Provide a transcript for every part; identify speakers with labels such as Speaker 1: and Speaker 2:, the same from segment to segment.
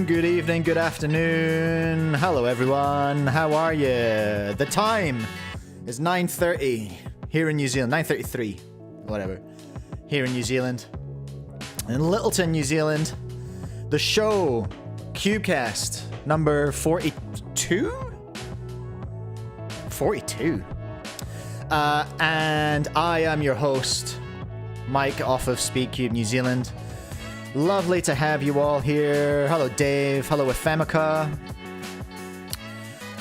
Speaker 1: good evening, good afternoon. Hello everyone, how are you? The time is 9:30 here in New Zealand, 9:33, whatever, here in New Zealand. In Littleton, New Zealand, the show, Cubecast, number 42? 42. And I am your host, Mike, off of Speedcube New Zealand. Lovely to have you all here. Hello, Dave. Hello, Ephemica.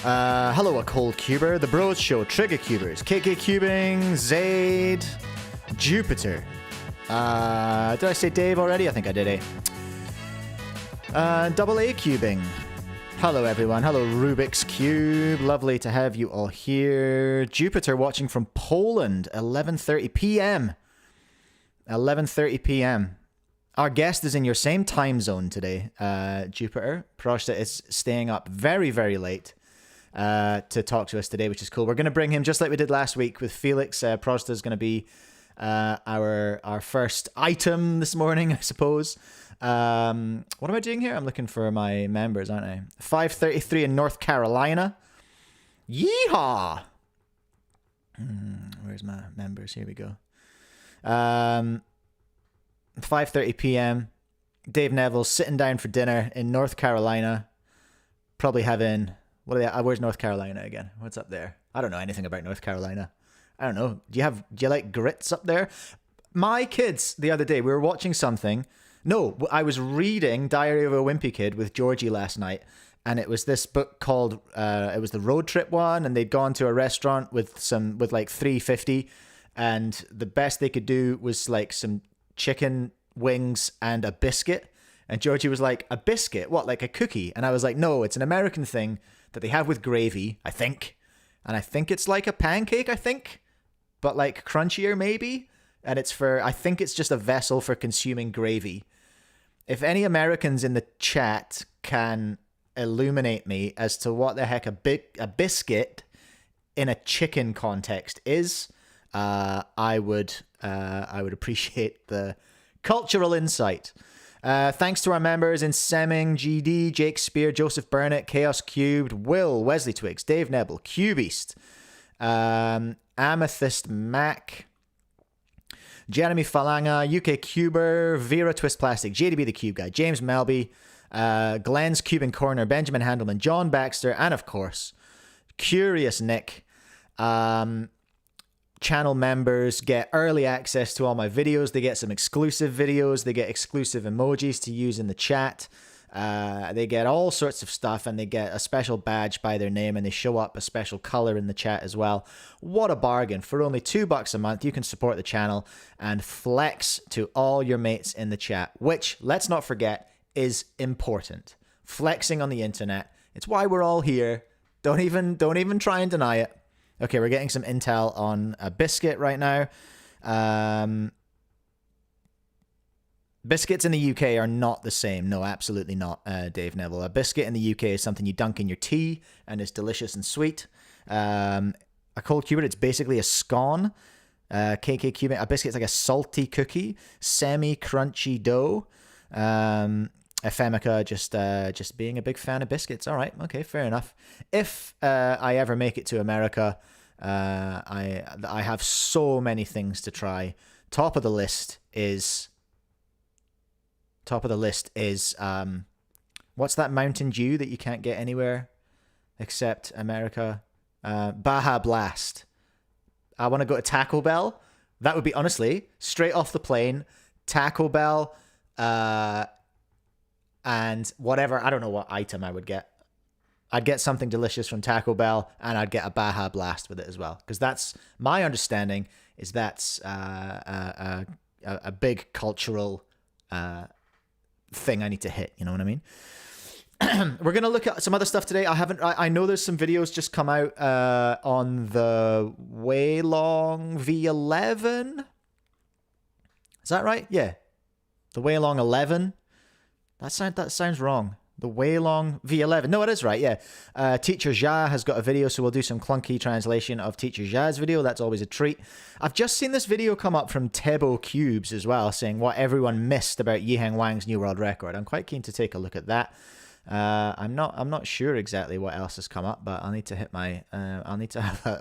Speaker 1: Hello, A Cold Cuber. The Bros Show, Trigger Cubers, KK Cubing, Zaid, Jupiter. Did I say Dave already? I think I did, Double A Cubing. Hello, everyone. Hello, Rubik's Cube. Lovely to have you all here. Jupiter watching from Poland, 11:30 p.m. 11:30 p.m. Our guest is in your same time zone today, Jupiter. Prozzta is staying up very, very late to talk to us today, which is cool. We're going to bring him just like we did last week with Felix. Prozzta is going to be our first item this morning, I suppose. What am I doing here? I'm looking for my members, aren't I? 5:33 in North Carolina. Yeehaw! Where's my members? Here we go. 5:30 p.m. Dave Neville's sitting down for dinner in North Carolina. Probably having... where's North Carolina again? What's up there? I don't know anything about North Carolina. I don't know. Do you like grits up there? My kids, the other day, we were watching something. No, I was reading Diary of a Wimpy Kid with Georgie last night. And it was this book called... it was the road trip one. And they'd gone to a restaurant with like $3.50. And the best they could do was like some chicken wings and a biscuit. And Georgie was like, a biscuit? What, like a cookie? And I was like, no, it's an American thing that they have with gravy, I think. And I think it's like a pancake, but like crunchier maybe. And I think it's just a vessel for consuming gravy. If any Americans in the chat can illuminate me as to what the heck a biscuit in a chicken context is, I would appreciate the cultural insight. Thanks to our members in Semming, GD, Jake Spear, Joseph Burnett, Chaos Cubed, Will, Wesley Twigs, Dave Nebel, Cubeast, Amethyst Mac, Jeremy Falanga, UK Cuber, Vera Twist Plastic, JDB the Cube Guy, James Melby, Glenn's Cubing Corner, Benjamin Handelman, John Baxter, and of course, Curious Nick. Channel members get early access to all my videos. They get some exclusive videos. They get exclusive emojis to use in the chat. They get all sorts of stuff, and they get a special badge by their name, and they show up a special color in the chat as well. What a bargain. For only $2 a month, you can support the channel and flex to all your mates in the chat, which, let's not forget, is important. Flexing on the internet. It's why we're all here. Don't even try and deny it. Okay, we're getting some intel on a biscuit right now. Biscuits in the UK are not the same. No, absolutely not, Dave Neville. A biscuit in the UK is something you dunk in your tea and is delicious and sweet. A cold cuber, it's basically a scone. KK cubing, a biscuit's like a salty cookie, semi-crunchy dough. Ephemica, just being a big fan of biscuits. All right, okay, fair enough. If I ever make it to America, I have so many things to try. Top of the list is what's that Mountain Dew that you can't get anywhere except America? Baja Blast. I want to go to Taco Bell. That would be, honestly, straight off the plane, Taco Bell, and whatever, I don't know what item I would get. I'd get something delicious from Taco Bell, and I'd get a Baja Blast with it as well. Because that's, my understanding, is that's a big cultural thing I need to hit, you know what I mean? We're going to look at some other stuff today. I know there's some videos just come out on the Weilong V11. Is that right? Yeah. The Weilong 11. That sounds wrong. The Weilong V11. No, it is right, yeah. Teacher Jia has got a video, so we'll do some clunky translation of Teacher Jia's video. That's always a treat. I've just seen this video come up from Tebo Cubes as well, saying what everyone missed about Yiheng Wang's new world record. I'm quite keen to take a look at that. I'm not sure exactly what else has come up, but I'll need to hit my.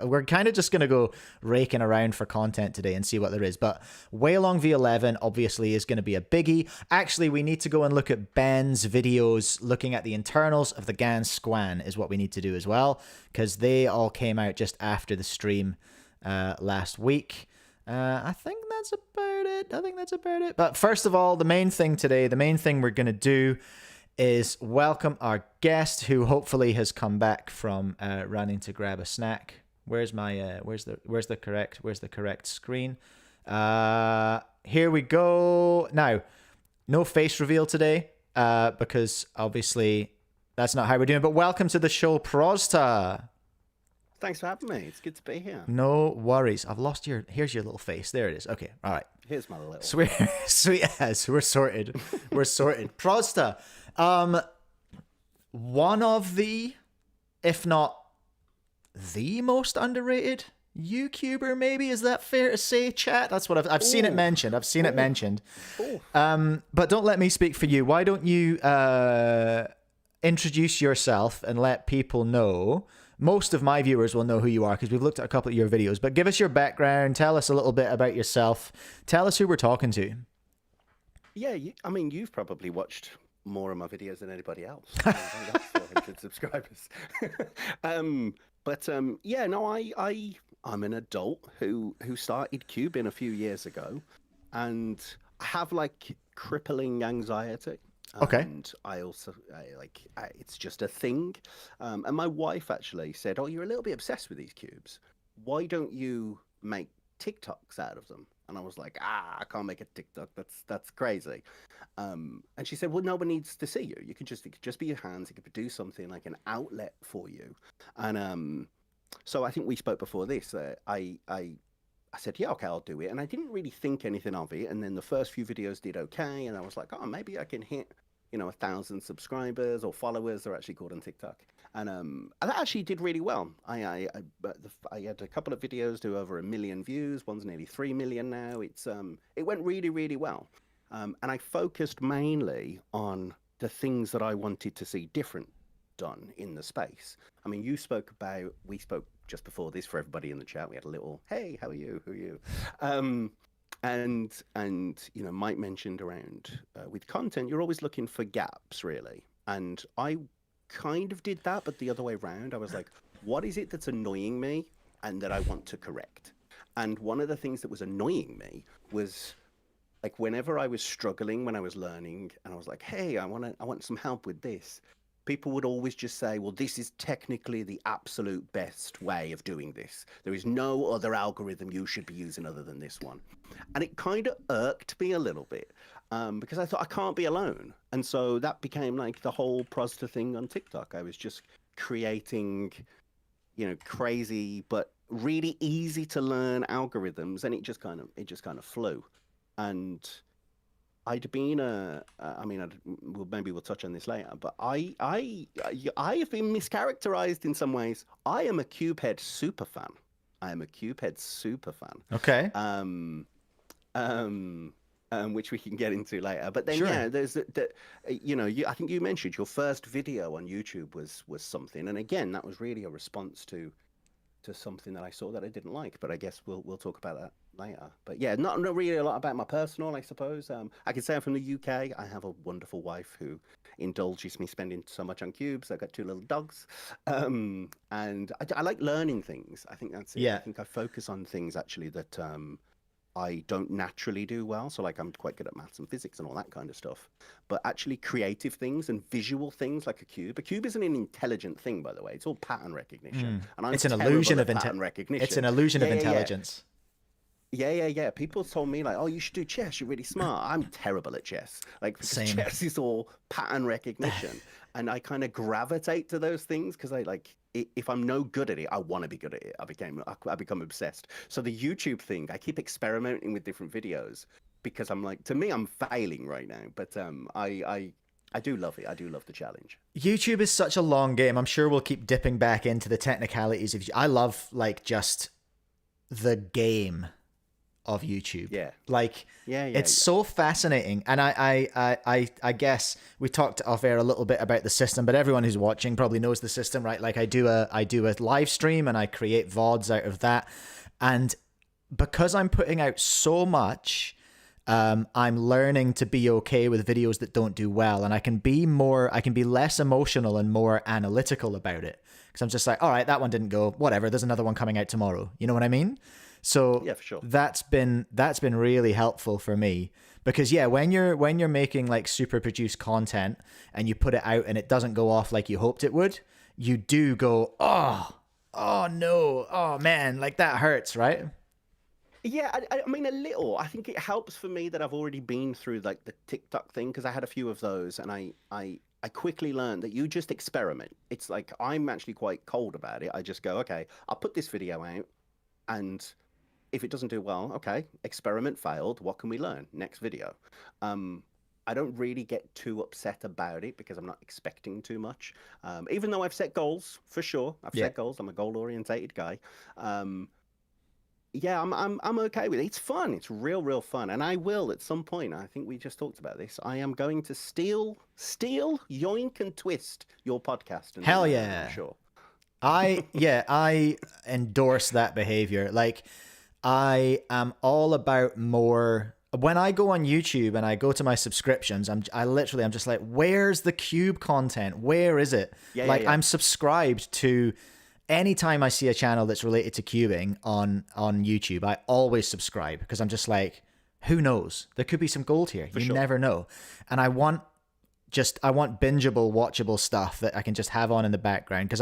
Speaker 1: We're kind of just gonna go raking around for content today and see what there is. But Weilong V11 obviously is going to be a biggie. Actually, we need to go and look at Ben's videos looking at the internals of the Gan Squan is what we need to do as well, because they all came out just after the stream last week. I think that's about it. But first of all, the main thing today, the main thing we're going to do is welcome our guest, who hopefully has come back from running to grab a snack. Where's my where's the correct screen? Here we go. Now, no face reveal today, because obviously that's not how we're doing. But welcome to the show, Prozzta.
Speaker 2: Thanks for having me. It's good to be here.
Speaker 1: No worries. I've lost your. Here's your little face. There it is. Okay. All right.
Speaker 2: Here's my little.
Speaker 1: Sweet as. We're sorted. We're sorted. Prozzta. One of the, if not the most underrated YouTuber, maybe, is that fair to say, chat? That's what I've seen it mentioned. But don't let me speak for you. Why don't you introduce yourself and let people know? Most of my viewers will know who you are because we've looked at a couple of your videos, but give us your background. Tell us a little bit about yourself. Tell us who we're talking to.
Speaker 2: Yeah, I mean, you've probably watched more of my videos than anybody else. I've got 400 subscribers. Yeah, no, I'm an adult who started cubing a few years ago, and I have like crippling anxiety.
Speaker 1: Okay.
Speaker 2: And I also it's just a thing. And my wife actually said, "Oh, you're a little bit obsessed with these cubes. Why don't you make TikToks out of them?" And I was like, I can't make a TikTok. That's crazy. And she said, "Well, no one needs to see you. It could just be your hands. It could do something like an outlet for you." And so I think we spoke before this. I said, "Yeah, okay, I'll do it." And I didn't really think anything of it. And then the first few videos did okay. And I was like, "Oh, maybe I can hit 1,000 subscribers or followers." They're actually called on TikTok. And that actually did really well. I had a couple of videos do over 1 million views. One's nearly 3 million now. It went really, really well. And I focused mainly on the things that I wanted to see different done in the space. I mean, we spoke just before this for everybody in the chat. We had a little, "Hey, how are you? Who are you?" And Mike mentioned around with content, you're always looking for gaps, really. And I kind of did that, but the other way around. I was like, what is it that's annoying me and that I want to correct? And one of the things that was annoying me was like whenever I was struggling when I was learning, and I was like, "Hey, I want some help with this," people would always just say, "Well, this is technically the absolute best way of doing this. There is no other algorithm you should be using other than this one." And it kind of irked me a little bit because I thought I can't be alone. And so that became like the whole Prozzta thing on TikTok. I was just creating, crazy but really easy to learn algorithms, and it just kind of flew. And I'd been maybe we'll touch on this later, but I have been mischaracterized in some ways. I am a Cubehead super fan.
Speaker 1: Okay.
Speaker 2: Which we can get into later. But then,
Speaker 1: sure.
Speaker 2: Yeah, there's I think you mentioned your first video on YouTube was something, and again, that was really a response to something that I saw that I didn't like. But I guess we'll talk about that later. But yeah, not really a lot about my personal, I suppose. I can say I'm from the UK. I have a wonderful wife who indulges me spending so much on cubes. I've got 2 little dogs, and I like learning things. I think that's it.
Speaker 1: Yeah.
Speaker 2: I think I focus on things actually that I don't naturally do well. So like I'm quite good at maths and physics and all that kind of stuff, but actually creative things and visual things like a cube. A cube isn't an intelligent thing, by the way. It's all pattern recognition. And
Speaker 1: it's an illusion of
Speaker 2: pattern recognition.
Speaker 1: It's an illusion of intelligence.
Speaker 2: Yeah. People told me like, "Oh, you should do chess. You're really smart." I'm terrible at chess. Like because chess is all pattern recognition, and I kind of gravitate to those things because I like. If I'm no good at it, I want to be good at it. I become obsessed. So the YouTube thing, I keep experimenting with different videos because I'm like, to me, I'm failing right now. But I do love it. I do love the challenge.
Speaker 1: YouTube is such a long game. I'm sure we'll keep dipping back into the technicalities. I love like just the game of YouTube.
Speaker 2: Yeah.
Speaker 1: Like,
Speaker 2: yeah,
Speaker 1: it's so fascinating. And I guess we talked off air a little bit about the system, but everyone who's watching probably knows the system, right? Like I do a live stream and I create VODs out of that. And because I'm putting out so much, I'm learning to be okay with videos that don't do well. And I can be less emotional and more analytical about it. Because I'm just like, all right, that one didn't go, whatever, there's another one coming out tomorrow. You know what I mean? So
Speaker 2: yeah, for sure.
Speaker 1: that's been really helpful for me, because when you're making like super produced content and you put it out and it doesn't go off like you hoped it would, you do go, oh no, oh man, like that hurts, right?
Speaker 2: Yeah, I mean, a little. I think it helps for me that I've already been through like the TikTok thing, because I had a few of those, and I quickly learned that you just experiment. It's like, I'm actually quite cold about it. I just go, okay, I'll put this video out, and if it doesn't do well, okay, experiment failed. What can we learn? Next video. I don't really get too upset about it because I'm not expecting too much. Even though I've set goals, for sure. I've set goals. I'm a goal-orientated guy. Yeah, I'm okay with it. It's fun. It's real fun. And I will at some point, I think we just talked about this, I am going to steal, yoink and twist your podcast. And
Speaker 1: Hell yeah.
Speaker 2: I'm sure.
Speaker 1: I endorse that behavior. Like, I am all about more. When I go on YouTube and I go to my subscriptions, I'm just like, where's the Cube content? Where is it? I'm subscribed to. Anytime I see a channel that's related to cubing on YouTube, I always subscribe, because I'm just like, who knows? There could be some gold here. You never know. And I want bingeable, watchable stuff that I can just have on in the background, because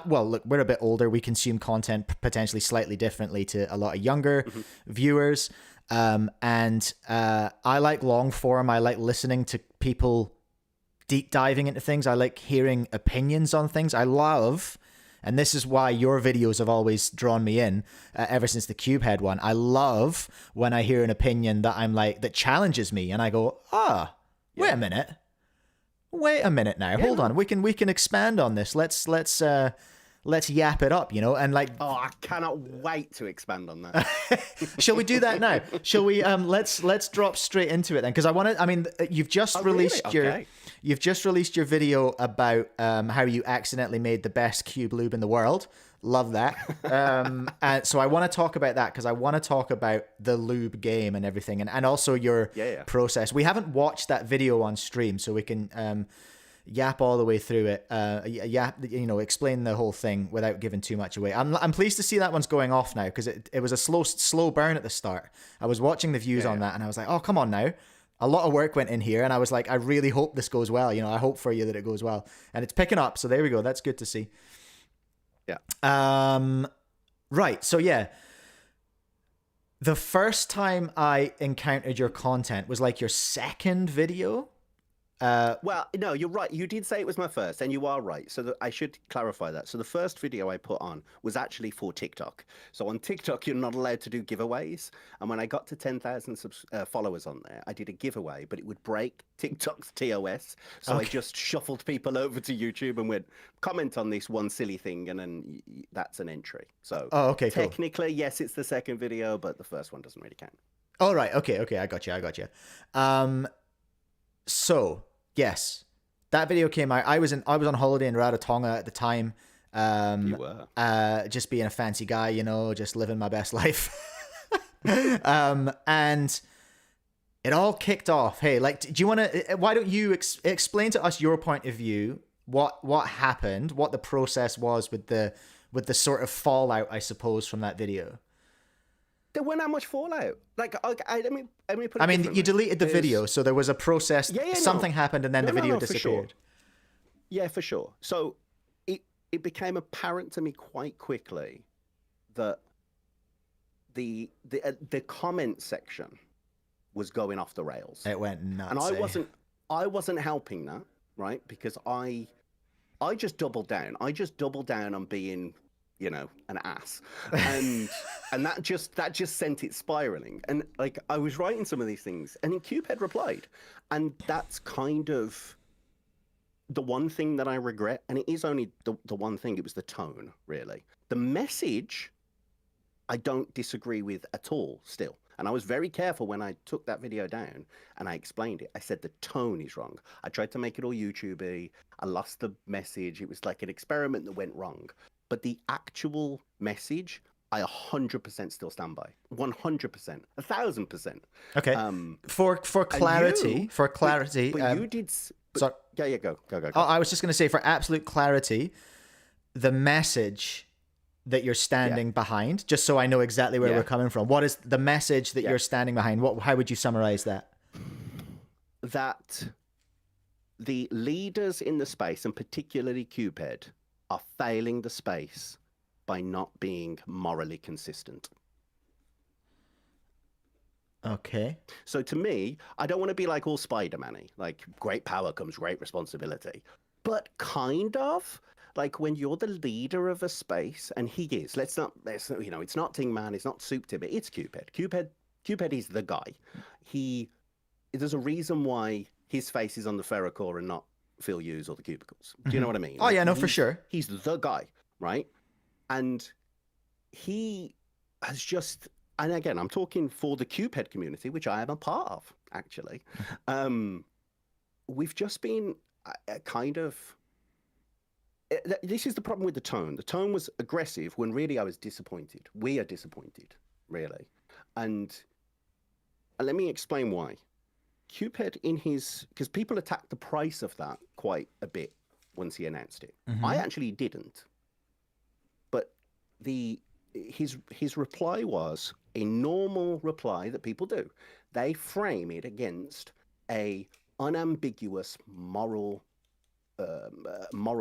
Speaker 1: look, we're a bit older. We consume content potentially slightly differently to a lot of younger viewers. And I like long form. I like listening to people deep diving into things. I like hearing opinions on things. I love, and this is why your videos have always drawn me in ever since the Cubehead one. I love when I hear an opinion that I'm like, that challenges me, and I go, wait a minute now. Hold on. We can expand on this. Let's yap it up, and like.
Speaker 2: Oh, I cannot wait to expand on that.
Speaker 1: Shall we do that now? Shall we? Let's drop straight into it then, because you've just released you've just released your video about how you accidentally made the best cube lube in the world. Love that. And so I want to talk about that, because I want to talk about the lube game and everything, and also your process. We haven't watched that video on stream, so we can yap all the way through it. Explain the whole thing without giving too much away. I'm pleased to see that one's going off now, because it was a slow burn at the start. I was watching the views on that, and I was like, oh, come on now. A lot of work went in here, and I was like, I really hope this goes well. I hope for you that it goes well, and it's picking up. So there we go. That's good to see. Yeah. Right. So yeah. The first time I encountered your content was like your second video.
Speaker 2: Well, no, you're right. You did say it was my first, and you are right. So I should clarify that. So the first video I put on was actually for TikTok. So on TikTok, you're not allowed to do giveaways. And when I got to 10,000 followers on there, I did a giveaway, but it would break TikTok's TOS. So I just shuffled people over to YouTube and went, comment on this one silly thing, and then that's an entry. So technically, yes, it's the second video, but the first one doesn't really count.
Speaker 1: All right. Okay. I got you. So yes, that video came out. I was on holiday in Rarotonga at the time.
Speaker 2: You were
Speaker 1: just being a fancy guy, just living my best life. And it all kicked off. Hey, like, do you want to? Why don't you explain to us your point of view? What happened? What the process was with the sort of fallout, I suppose, from that video.
Speaker 2: There wasn't that much fallout. Let me put it
Speaker 1: I mean, you deleted the video, so there was a process. Something happened, and then the video disappeared.
Speaker 2: Yeah, for sure. So it became apparent to me quite quickly that the comment section was going off the rails.
Speaker 1: It went nuts.
Speaker 2: And I wasn't helping that, right? Because I just doubled down. I just doubled down on being, an ass, and that just sent it spiraling. And like, I was writing some of these things, and then Cubehead replied, and that's kind of the one thing that I regret. And it is only the one thing. It was the tone, really. The message I don't disagree with at all still. And I was very careful when I took that video down and I explained it. I said the tone is wrong. I tried to make it all YouTube-y. I lost the message. It was like an experiment that went wrong. But the actual message, I 100% still stand by. 100%. 1,000%.
Speaker 1: Okay. For clarity,
Speaker 2: But you did...
Speaker 1: sorry.
Speaker 2: Yeah, go.
Speaker 1: Oh, I was just going to say, for absolute clarity, the message that you're standing behind, just so I know exactly where we're coming from. What is the message that you're standing behind? How would you summarize that?
Speaker 2: That the leaders in the space, and particularly Cubehead, are failing the space by not being morally consistent.
Speaker 1: Okay.
Speaker 2: So to me, I don't want to be like all Spider-Man-y, like great power comes great responsibility, but kind of like when you're the leader of a space, and he is, let's not, you know, it's not Tingman, it's not Soup Tibbet, it's Cubehead. Cubehead is the guy. There's a reason why his face is on the Ferrocore and not Phil Hughes or the Cubicles. Do you know what I mean?
Speaker 1: Oh, yeah, no, for sure.
Speaker 2: He's the guy, right? And he has just, and again, I'm talking for the Cubehead community, which I am a part of, actually. We've just been kind of, this is the problem with the tone. The tone was aggressive when really I was disappointed. We are disappointed, really. And let me explain why. Cubehead because people attacked the price of that quite a bit once he announced it. I actually didn't. But his reply was a normal reply that people do. They frame it against a unambiguous moral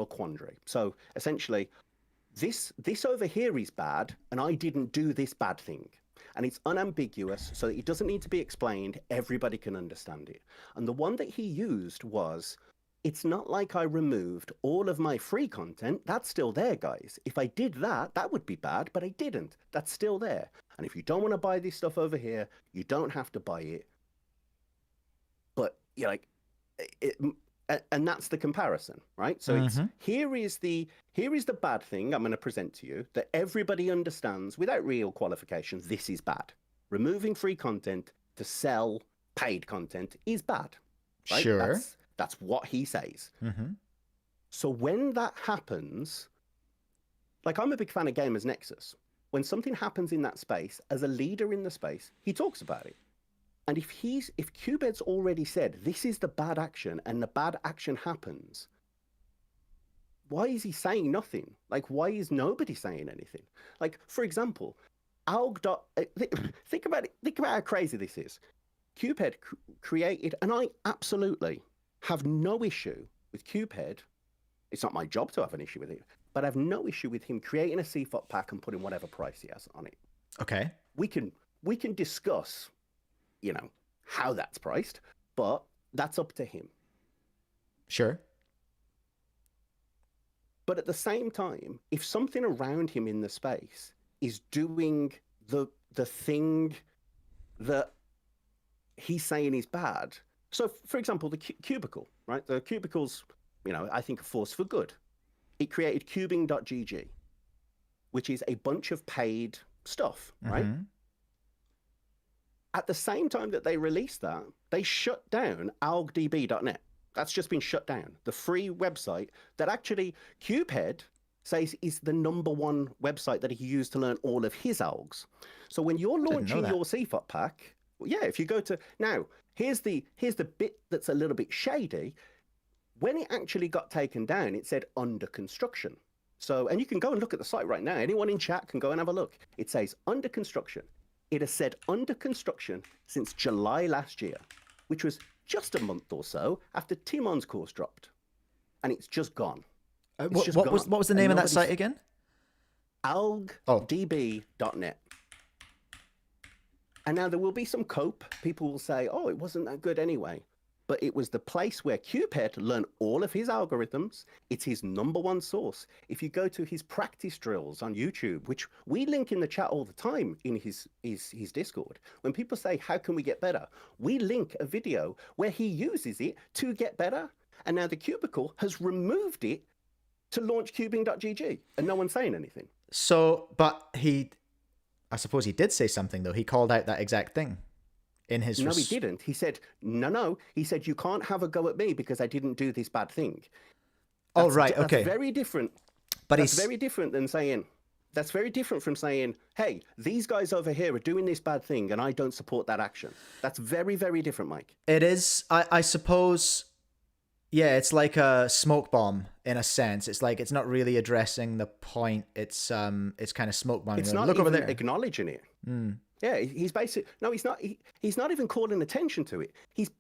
Speaker 2: quandary. So essentially, this over here is bad, and I didn't do this bad thing. And it's unambiguous, so it doesn't need to be explained. Everybody can understand it. And the one that he used was, it's not like I removed all of my free content. That's still there, guys. If I did that, that would be bad, but I didn't. That's still there. And if you don't want to buy this stuff over here, you don't have to buy it. But you're like, and that's the comparison, right? So it's here is the bad thing I'm going to present to you that everybody understands without real qualifications. This is bad. Removing free content to sell paid content is bad. Right?
Speaker 1: Sure.
Speaker 2: That's what he says. So when that happens, like I'm a big fan of Gamers Nexus. When something happens in that space, as a leader in the space, he talks about it. And if Cubehead's already said, this is the bad action, and the bad action happens, why is he saying nothing? Like, why is nobody saying anything? Like, for example, think about it. Think about how crazy this is. Cubehead created, and I absolutely have no issue with Cubehead. It's not my job to have an issue with it, but I have no issue with him creating a CFOT pack and putting whatever price he has on it.
Speaker 1: Okay.
Speaker 2: We can discuss, you know, how that's priced, but that's up to him.
Speaker 1: Sure.
Speaker 2: But at the same time, if something around him in the space is doing the thing that he's saying is bad. So, for example, the cubicle, right? The cubicles, you know, I think a force for good. It created cubing.gg, which is a bunch of paid stuff, right? At the same time that they released that, they shut down algdb.net. That's just been shut down. The free website that actually Cubehead says is the #1 website that he used to learn all of his algs. So when you're launching your CFOT pack, well, yeah, if you go to now, here's the bit that's a little bit shady. When it actually got taken down, it said under construction. So, and you can go and look at the site right now. Anyone in chat can go and have a look. It says under construction. It has said under construction since July last year, which was just a month or so after Timon's course dropped. And it's just gone.
Speaker 1: What was the name of that site again?
Speaker 2: algdb.net. And now there will be some cope. People will say, oh, it wasn't that good anyway. But it was the place where Cubehead learned all of his algorithms. It's his #1 source. If you go to his practice drills on YouTube, which we link in the chat all the time in his Discord, when people say, how can we get better? We link a video where he uses it to get better. And now the Cubicle has removed it to launch cubing.gg, and no one's saying anything.
Speaker 1: So, but I suppose he did say something though. He called out that exact thing in his.
Speaker 2: No, he didn't. He said, no. He said, you can't have a go at me because I didn't do this bad thing.
Speaker 1: Oh, right. Okay.
Speaker 2: That's very different.
Speaker 1: But
Speaker 2: that's very different than saying. That's very different from saying, hey, these guys over here are doing this bad thing and I don't support that action. That's very, very different, Mike.
Speaker 1: It is. I suppose. Yeah, it's like a smoke bomb in a sense. It's like it's not really addressing the point. It's kind of smoke bombing.
Speaker 2: It's not
Speaker 1: Look
Speaker 2: even
Speaker 1: over there.
Speaker 2: acknowledging it. Yeah, he's basically no. He's not. He's not even calling attention to it. He's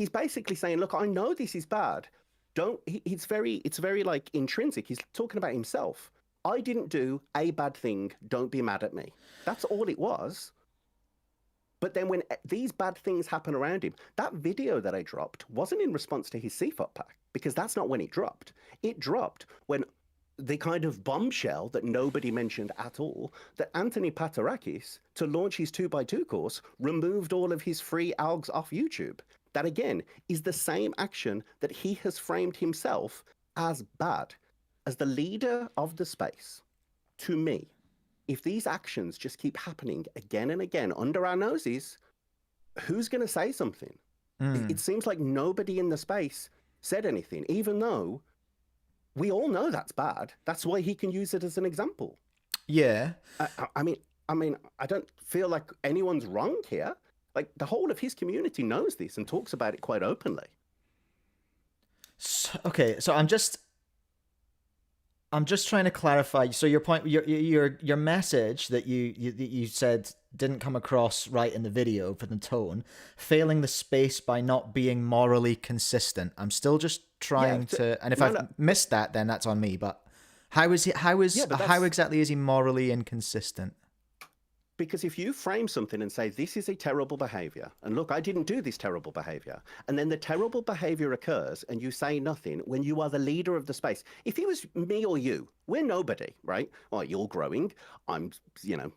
Speaker 2: basically saying, look, I know this is bad. Don't. It's very like intrinsic. He's talking about himself. I didn't do a bad thing. Don't be mad at me. That's all it was. But then when these bad things happen around him, that video that I dropped wasn't in response to his CFOP pack, because that's not when it dropped. It dropped when the kind of bombshell that nobody mentioned at all, that Anthony Patarakis, to launch his 2x2 course, removed all of his free algs off YouTube. That, again, is the same action that he has framed himself as bad. As the leader of the space, to me, if these actions just keep happening again and again under our noses, who's going to say something? It seems like nobody in the space said anything, even though we all know that's bad. That's why he can use it as an example.
Speaker 1: Yeah.
Speaker 2: I mean, I don't feel like anyone's wrong here. Like, the whole of his community knows this and talks about it quite openly.
Speaker 1: So, okay, so I'm just trying to clarify. So your point, your message that you said didn't come across right in the video for the tone, failing the space by not being morally consistent. I'm still just trying to, and if I've missed that, then that's on me. But how exactly is he morally inconsistent?
Speaker 2: Because if you frame something and say, this is a terrible behavior, and look, I didn't do this terrible behavior, and then the terrible behavior occurs and you say nothing when you are the leader of the space. If it was me or you, we're nobody, right? Well, you're growing. I'm,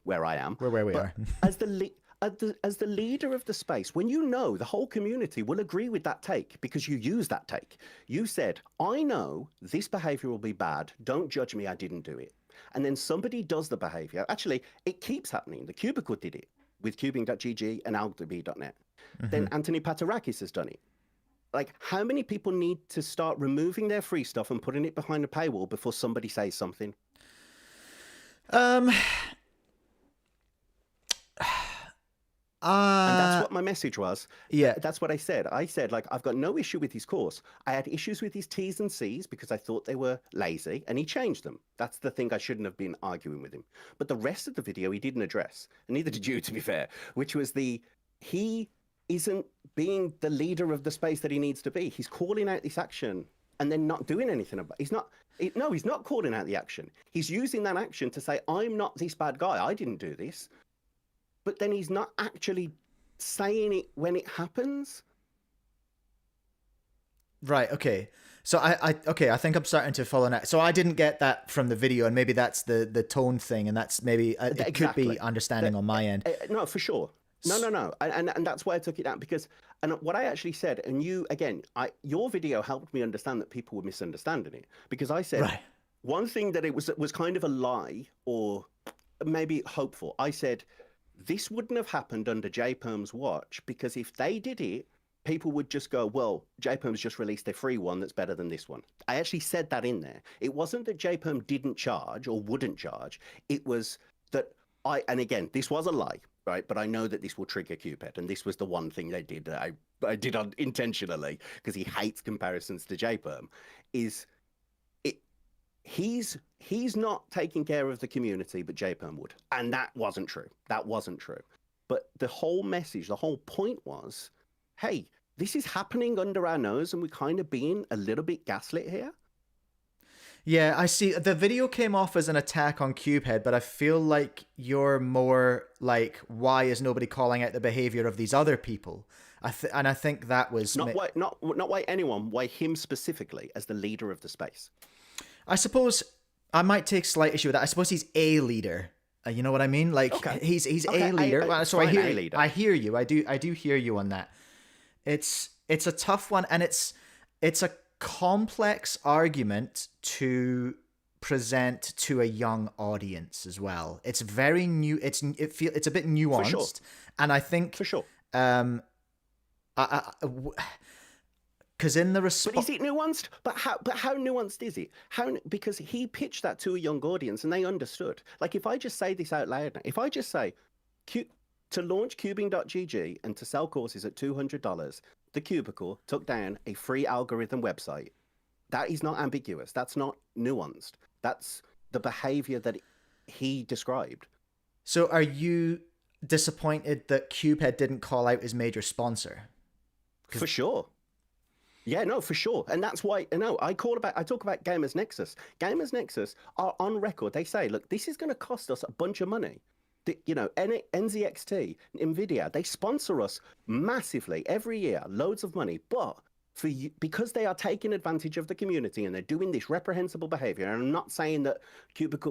Speaker 2: where I am.
Speaker 1: We're where we are.
Speaker 2: As the leader of the space, when you know the whole community will agree with that take because you use that take, you said, I know this behavior will be bad. Don't judge me. I didn't do it. And then somebody does the behavior. Actually, it keeps happening. The Cubicle did it with cubing.gg and algdb.net. Then Anthony Patarakis has done it. Like, how many people need to start removing their free stuff and putting it behind a paywall before somebody says something? And that's what my message was.
Speaker 1: Yeah.
Speaker 2: That's what I said. I said, like, I've got no issue with his course. I had issues with his T's and C's because I thought they were lazy, and he changed them. That's the thing I shouldn't have been arguing with him. But the rest of the video he didn't address, and neither did you, to be fair, which was he isn't being the leader of the space that he needs to be. He's calling out this action and then not doing anything about it. He's not calling out the action. He's using that action to say, I'm not this bad guy. I didn't do this. But then he's not actually saying it when it happens.
Speaker 1: Right. Okay. So I think I'm starting to follow that. So I didn't get that from the video, and maybe that's the tone thing, and that's maybe it could be understanding on my end.
Speaker 2: No, for sure. No. And that's why I took it out, because, and what I actually said, and you, again, your video helped me understand that people were misunderstanding it, because I said,
Speaker 1: right,
Speaker 2: one thing that it was kind of a lie, or maybe hopeful. I said, this wouldn't have happened under JPerm's watch, because if they did it, people would just go, well, JPerm's just released a free one that's better than this one. I actually said that in there. It wasn't that JPerm didn't charge or wouldn't charge. It was that and again, this was a lie, right? But I know that this will trigger Cubehead, and this was the one thing they did that I did intentionally, because he hates comparisons to JPerm, is he's not taking care of the community, but JPerm would. And that wasn't true. That wasn't true. But the whole message, the whole point was, hey, this is happening under our nose and we're kind of being a little bit gaslit here.
Speaker 1: Yeah, I see. The video came off as an attack on Cubehead, but I feel like you're more like, why is nobody calling out the behavior of these other people? And I think that was...
Speaker 2: Not why anyone, why him specifically as the leader of the space.
Speaker 1: I suppose I might take slight issue with that. I suppose he's a leader. You know what I mean? Like, okay. He's a leader. So I hear you. I do hear you on that. It's a tough one, and it's a complex argument to present to a young audience as well. It's very new. It's a bit nuanced,
Speaker 2: For sure.
Speaker 1: and I think
Speaker 2: For sure.
Speaker 1: Because in the
Speaker 2: But
Speaker 1: response,
Speaker 2: is it nuanced? But how nuanced is it? Because he pitched that to a young audience and they understood. Like if I just say this out loud now, if I just say to launch cubing.gg and to sell courses at $200, the Cubicle took down a free algorithm website. That is not ambiguous. That's not nuanced. That's the behavior that he described.
Speaker 1: So are you disappointed that Cubehead didn't call out his major sponsor?
Speaker 2: For sure. Yeah, no, for sure. And that's why, I talk about Gamers Nexus. Gamers Nexus are on record. They say, look, this is going to cost us a bunch of money. NZXT, NVIDIA, they sponsor us massively every year, loads of money. But because they are taking advantage of the community and they're doing this reprehensible behavior, and I'm not saying that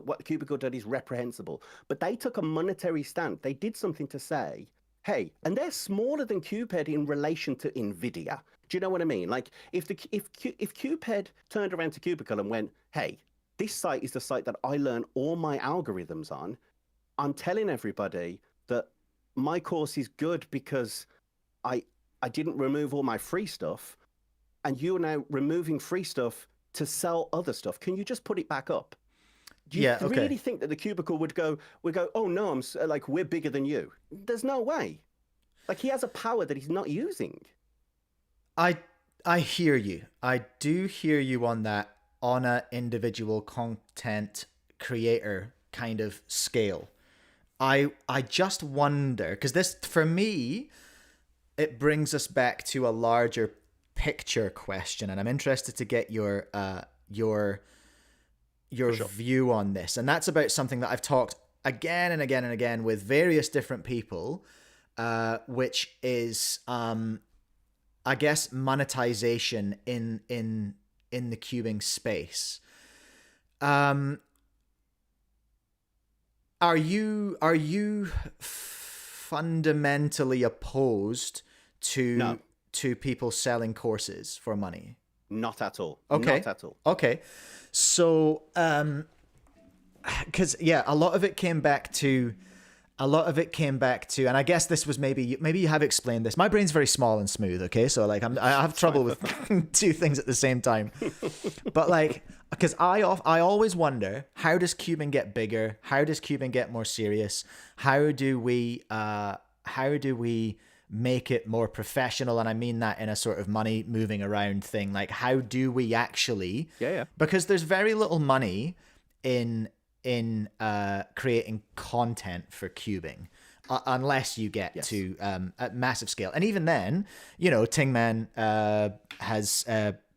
Speaker 2: what Cubicle did is reprehensible, but they took a monetary stand. They did something to say, hey, and they're smaller than Cubehead in relation to NVIDIA. Do you know what I mean? Like if Cubehead turned around to Cubicle and went, hey, this site is the site that I learn all my algorithms on. I'm telling everybody that my course is good because I didn't remove all my free stuff, and you're now removing free stuff to sell other stuff. Can you just put it back up? Do you really think that the Cubicle would go, oh no, we're bigger than you? There's no way. Like he has a power that he's not using.
Speaker 1: I hear you. I do hear you on that, on a individual content creator kind of scale. I just wonder, because this, for me, it brings us back to a larger picture question, and I'm interested to get your view on this. And that's about something that I've talked again and again and again with various different people, which is I guess monetization in the cubing space. Are you fundamentally opposed to people selling courses for money?
Speaker 2: Not at all.
Speaker 1: Okay.
Speaker 2: Not at all.
Speaker 1: Okay. So, because a lot of it came back to, and I guess this was maybe you have explained this. My brain's very small and smooth. Okay, so like I have trouble with two things at the same time. But like, because I always wonder, how does cubing get bigger? How does cubing get more serious? How do we make it more professional? And I mean that in a sort of money moving around thing. Like, how do we actually?
Speaker 2: Yeah.
Speaker 1: Because there's very little money in creating content for cubing, unless you get to a massive scale. And even then, Tingman has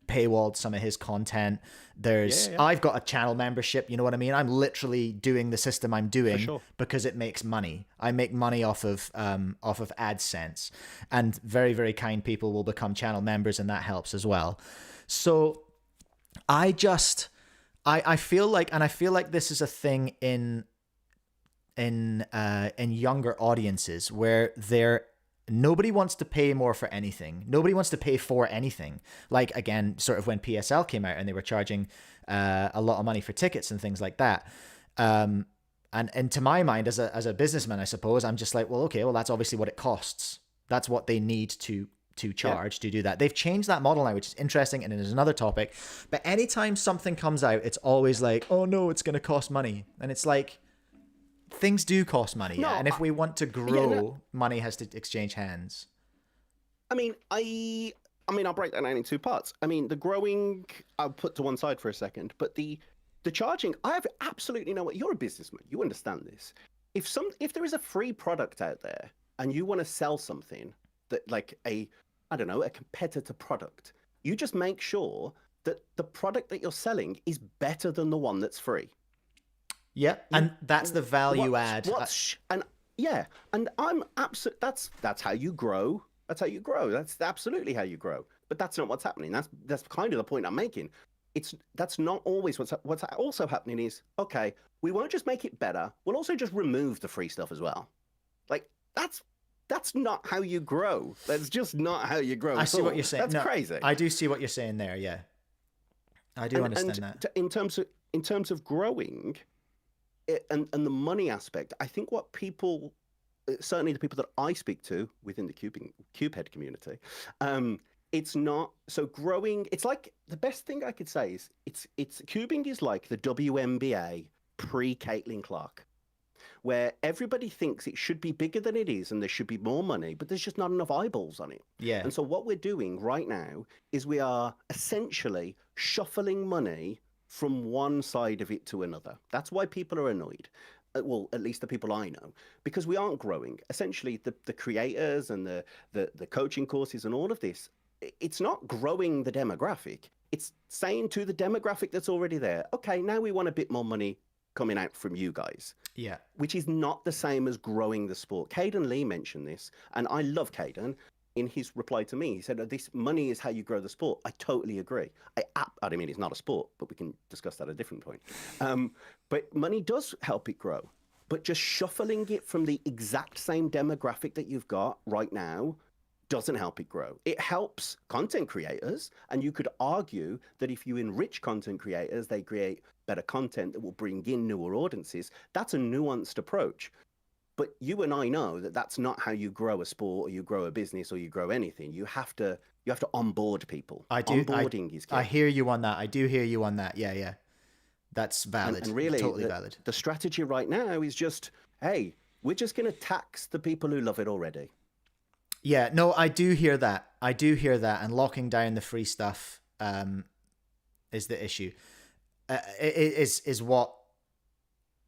Speaker 1: paywalled some of his content. There's I've got a channel membership, you know what I mean? I'm literally doing the system I'm doing because it makes money. I make money off of AdSense, and very, very kind people will become channel members, and that helps as well. So I feel like this is a thing in younger audiences where nobody wants to pay more for anything. Nobody wants to pay for anything. Like, again, sort of when PSL came out and they were charging a lot of money for tickets and things like that. And to my mind, as a businessman, I suppose, I'm just like, well, okay, well, that's obviously what it costs. That's what they need to charge to do that. They've changed that model now, which is interesting, and it is another topic. But anytime something comes out, it's always like, oh no, it's going to cost money. And it's like, things do cost money.
Speaker 2: No,
Speaker 1: and if we want to grow, money has to exchange hands.
Speaker 2: I mean, I'll break that down in two parts. I mean, the growing, I'll put to one side for a second, but the charging, I have absolutely no way. You're a businessman. You understand this. If there is a free product out there and you want to sell something that, like a competitor product, you just make sure that the product that you're selling is better than the one that's free.
Speaker 1: Yeah, and that's the value add.
Speaker 2: And I'm absolutely, that's how you grow. That's how you grow. That's absolutely how you grow. But that's not what's happening. That's kind of the point I'm making. That's not always what's also happening is, okay, we won't just make it better. We'll also just remove the free stuff as well. Like that's not how you grow. That's just not how you grow.
Speaker 1: I see what you're saying.
Speaker 2: That's crazy.
Speaker 1: I do see what you're saying there. Yeah, I do understand that.
Speaker 2: In terms of in terms of growing and the money aspect, I think what people, certainly the people that I speak to within the Cubehead community, it's not so growing. It's like the best thing I could say is it's cubing is like the WNBA pre Caitlin Clark, where everybody thinks it should be bigger than it is and there should be more money, but there's just not enough eyeballs on it.
Speaker 1: Yeah.
Speaker 2: And so what we're doing right now is we are essentially shuffling money from one side of it to another. That's why people are annoyed. Well, at least the people I know, because we aren't growing. Essentially, the creators and the coaching courses and all of this, it's not growing the demographic. It's saying to the demographic that's already there, okay, now we want a bit more money coming out from you guys.
Speaker 1: Yeah.
Speaker 2: Which is not the same as growing the sport. Caden Lee mentioned this, and I love Caden. In his reply to me, he said, this money is how you grow the sport. I totally agree. I mean, it's not a sport, but we can discuss that at a different point. But money does help it grow. But just shuffling it from the exact same demographic that you've got right now doesn't help it grow. It helps content creators, and you could argue that if you enrich content creators, they create better content that will bring in newer audiences. That's a nuanced approach. But you and I know that that's not how you grow a sport, or you grow a business, or you grow anything. You have to onboard people.
Speaker 1: I do.
Speaker 2: Onboarding is key.
Speaker 1: I hear you on that. I do hear you on that. Yeah. That's valid.
Speaker 2: And really,
Speaker 1: totally valid.
Speaker 2: The strategy right now is just, hey, we're just going to tax the people who love it already.
Speaker 1: Yeah, no, I do hear that. And locking down the free stuff is the issue. Is what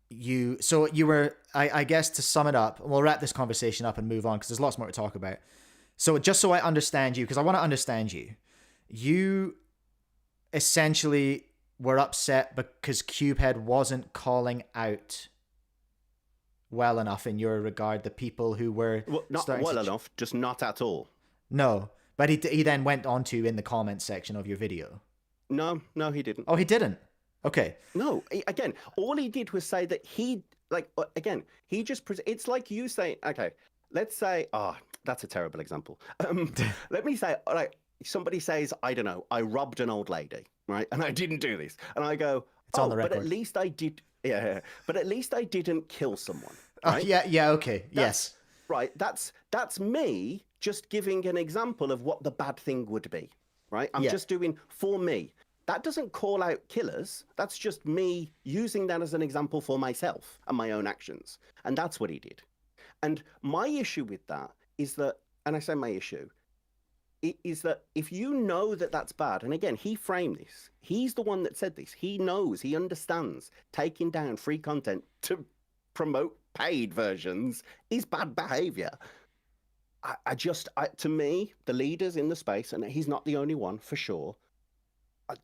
Speaker 1: you... So you were, I guess to sum it up, we'll wrap this conversation up and move on because there's lots more to talk about. So just so I understand you, because I want to understand you, you essentially were upset because Cubehead wasn't calling out well enough in your regard the people who were
Speaker 2: not well enough, just not at all.
Speaker 1: No, but he then went on to in the comments section of your video.
Speaker 2: No, he didn't.
Speaker 1: Oh, he didn't. Okay.
Speaker 2: No, again, all he did was say that he just it's like you say, okay, let's say, that's a terrible example. Let me say, like, somebody says, I don't know, I robbed an old lady, right? And I didn't do this. And I go,
Speaker 1: it's on the record.
Speaker 2: But at least I did. Yeah, but at least I didn't kill someone.
Speaker 1: Right? Oh, yeah, okay. Yes.
Speaker 2: Right. That's me just giving an example of what the bad thing would be. Right. I'm just doing for me. That doesn't call out killers. That's just me using that as an example for myself and my own actions. And that's what he did. And my issue with that is that, and I say my issue, is that if you know that that's bad, and again, he framed this, he's the one that said this, he knows, he understands taking down free content to promote paid versions is bad behavior. To me, the leaders in the space, and he's not the only one for sure,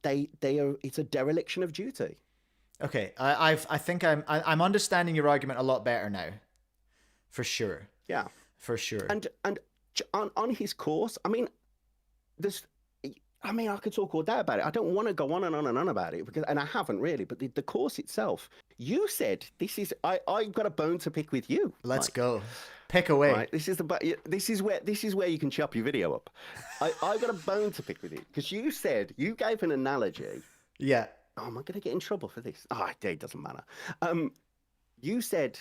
Speaker 2: they are, it's a dereliction of duty.
Speaker 1: Okay, I think I'm understanding your argument a lot better now, for sure.
Speaker 2: Yeah,
Speaker 1: for sure.
Speaker 2: And on his course, I could talk all day about it. I don't want to go on and on and on about it and I haven't really. But the course itself, you said this is. I've got a bone to pick with you.
Speaker 1: Let's go. Pick away.
Speaker 2: Right, this is where you can chop your video up. I've got a bone to pick with you because you said you gave an analogy.
Speaker 1: Yeah.
Speaker 2: Oh, am I going to get in trouble for this? It doesn't matter. You said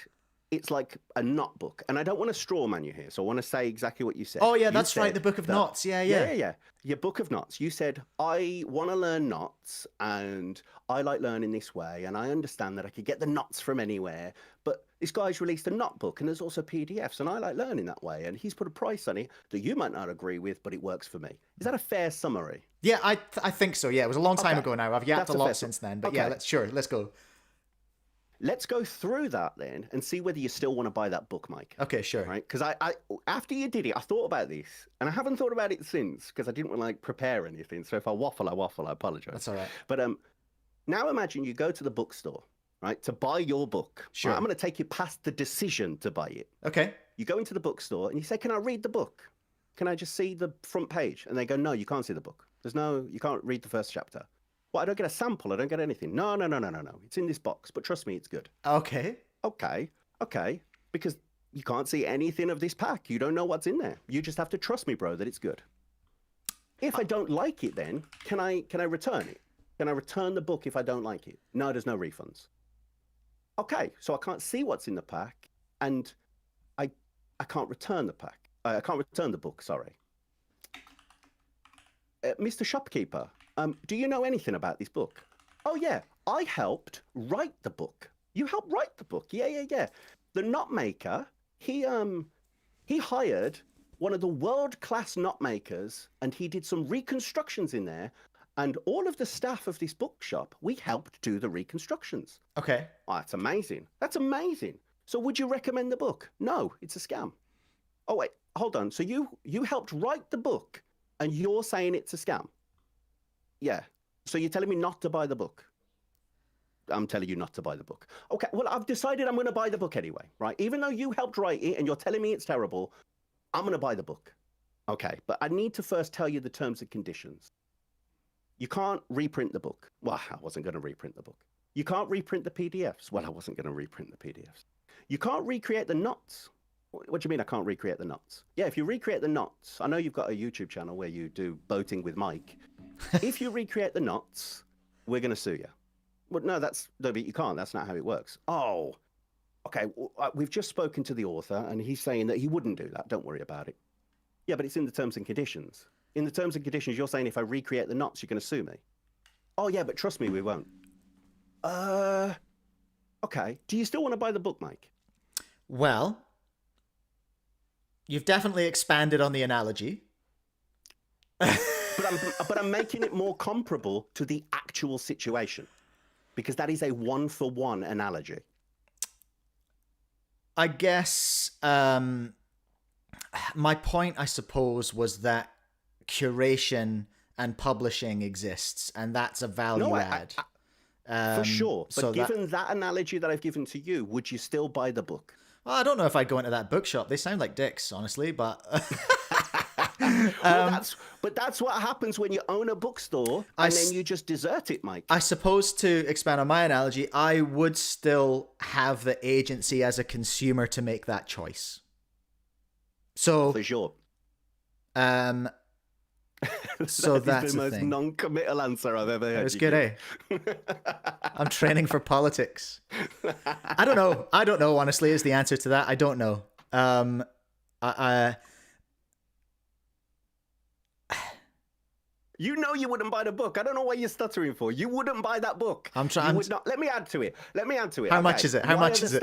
Speaker 2: it's like a knot book, and I don't want to straw man you here, so I want to say exactly what you said.
Speaker 1: Oh yeah, that's right, the book of knots. Yeah.
Speaker 2: Your book of knots. You said, I want to learn knots, and I like learning this way, and I understand that I could get the knots from anywhere, but this guy's released a knot book, and there's also PDFs, and I like learning that way, and he's put a price on it that you might not agree with, but it works for me. Is that a fair summary?
Speaker 1: Yeah, I think so. Yeah, it was a long time ago now. I've yapped a lot since then, but yeah, let's go.
Speaker 2: Let's go through that then and see whether you still want to buy that book, Mike.
Speaker 1: Okay, sure.
Speaker 2: Right? Because I after you did it, I thought about this, and I haven't thought about it since because I didn't want to prepare anything. So if I waffle, I apologize.
Speaker 1: That's all right.
Speaker 2: But now imagine you go to the bookstore, right, to buy your book.
Speaker 1: Sure.
Speaker 2: Right, I'm going to take you past the decision to buy it.
Speaker 1: Okay.
Speaker 2: You go into the bookstore and you say, "Can I read the book? Can I just see the front page?" And they go, "No, you can't see the book. You can't read the first chapter." Well, I don't get a sample. I don't get anything. No. It's in this box, but trust me, it's good.
Speaker 1: Okay.
Speaker 2: Because you can't see anything of this pack. You don't know what's in there. You just have to trust me, bro, that it's good. If I don't like it, then can I return it? Can I return the book if I don't like it? No, there's no refunds. Okay, so I can't see what's in the pack, and I can't return the pack. I can't return the book, sorry. Mr. Shopkeeper, do you know anything about this book? Oh, yeah, I helped write the book. You helped write the book? Yeah. The knot maker, he hired one of the world-class knot makers, and he did some reconstructions in there, and all of the staff of this bookshop, we helped do the reconstructions.
Speaker 1: Okay.
Speaker 2: Oh, that's amazing. That's amazing. So would you recommend the book? No, it's a scam. Oh, wait, hold on. So you helped write the book, and you're saying it's a scam? Yeah. So you're telling me not to buy the book? I'm telling you not to buy the book. Okay, well, I've decided I'm going to buy the book anyway, right? Even though you helped write it and you're telling me it's terrible, I'm going to buy the book. Okay, but I need to first tell you the terms and conditions. You can't reprint the book. Well, I wasn't going to reprint the book. You can't reprint the PDFs. Well, I wasn't going to reprint the PDFs. You can't recreate the knots. What do you mean I can't recreate the knots? Yeah, if you recreate the knots, I know you've got a YouTube channel where you do boating with Mike. If you recreate the knots, we're going to sue you. Well, no, but you can't. That's not how it works. Oh, okay. We've just spoken to the author, and he's saying that he wouldn't do that. Don't worry about it. Yeah, but it's in the terms and conditions. In the terms and conditions, you're saying if I recreate the knots, you're going to sue me. Oh, yeah, but trust me, we won't. Okay. Do you still want to buy the book, Mike?
Speaker 1: Well, you've definitely expanded on the analogy.
Speaker 2: But I'm making it more comparable to the actual situation, because that is a one-for-one analogy.
Speaker 1: I guess my point, I suppose, was that curation and publishing exists, and that's a value add.
Speaker 2: For sure. But given that analogy that I've given to you, would you still buy the book?
Speaker 1: Well, I don't know if I'd go into that bookshop. They sound like dicks, honestly, but...
Speaker 2: But that's what happens when you own a bookstore and then you just desert it, Mike.
Speaker 1: I suppose, to expand on my analogy, I would still have the agency as a consumer to make that choice. So...
Speaker 2: For sure.
Speaker 1: So that's
Speaker 2: the most non-committal answer I've ever heard.
Speaker 1: It was good, eh? I'm training for politics. I don't know, honestly, is the answer to that. I don't know.
Speaker 2: You know you wouldn't buy the book. I don't know what you're stuttering for. You wouldn't buy that book.
Speaker 1: I'm trying.
Speaker 2: Let me add to it.
Speaker 1: How much is it? How much is it?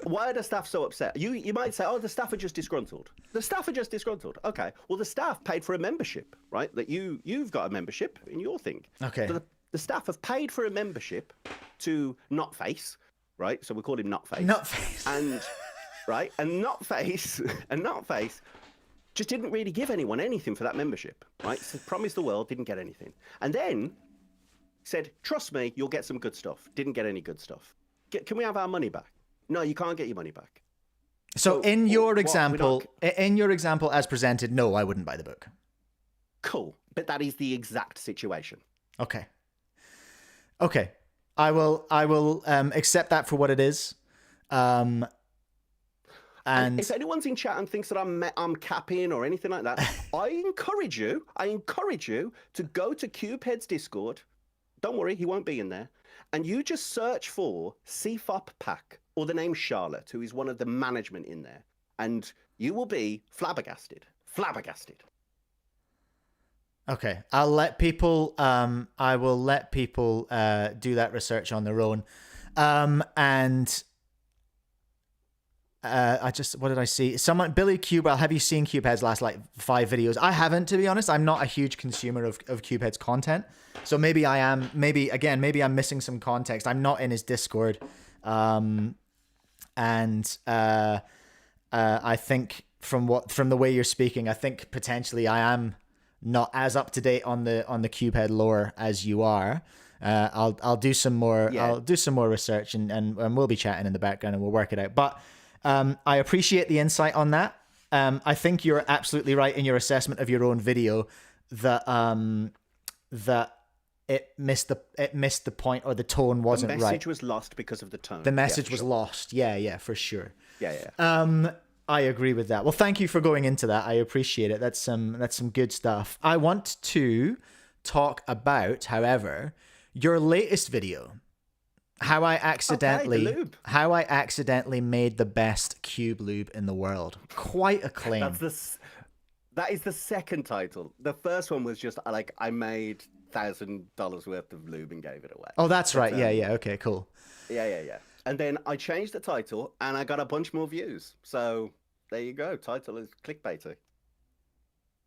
Speaker 2: Why are the staff so upset? You might say, oh, the staff are just disgruntled. The staff are just disgruntled. Okay. Well, the staff paid for a membership, right? That you've got a membership in your thing.
Speaker 1: Okay.
Speaker 2: So the staff have paid for a membership to Notface, right? So we call him Notface.
Speaker 1: Notface.
Speaker 2: And right, and Notface just didn't really give anyone anything for that membership, right? So promised the world, didn't get anything, and then said, "Trust me, you'll get some good stuff." Didn't get any good stuff. Can we have our money back? No, you can't get your money back.
Speaker 1: So in your example, as presented, no, I wouldn't buy the book.
Speaker 2: Cool, but that is the exact situation.
Speaker 1: Okay. I will accept that for what it is. And
Speaker 2: if anyone's in chat and thinks that I'm capping or anything like that, I encourage you to go to Cubehead's Discord. Don't worry, he won't be in there. And you just search for CFOP Pack or the name Charlotte, who is one of the management in there. And you will be flabbergasted.
Speaker 1: Okay, I'll let people. I will let people do that research on their own. What did I see? Billy Cube. Have you seen Cubehead's last 5 videos? I haven't, to be honest. I'm not a huge consumer of Cubehead's content, so maybe I am. Maybe I'm missing some context. I'm not in his Discord, and I think from the way you're speaking, I think potentially I am not as up to date on the Cubehead lore as you are. I'll do some more. Yeah. I'll do some more research and we'll be chatting in the background and we'll work it out. But I appreciate the insight on that. I think you're absolutely right in your assessment of your own video that it missed the point, or the tone wasn't right.
Speaker 2: The message was lost because of the tone.
Speaker 1: The message was lost. Yeah, for sure.
Speaker 2: Yeah.
Speaker 1: I agree with that. Well, thank you for going into that. I appreciate it. That's some good stuff. I want to talk about, however, your latest video. How I accidentally made the best cube lube in the world. Quite a claim.
Speaker 2: That is the second title. The first one was just like I made $1,000 worth of lube and gave it away.
Speaker 1: Oh, that's right. Yeah. Okay, cool.
Speaker 2: Yeah. And then I changed the title and I got a bunch more views. So there you go. Title is clickbaity.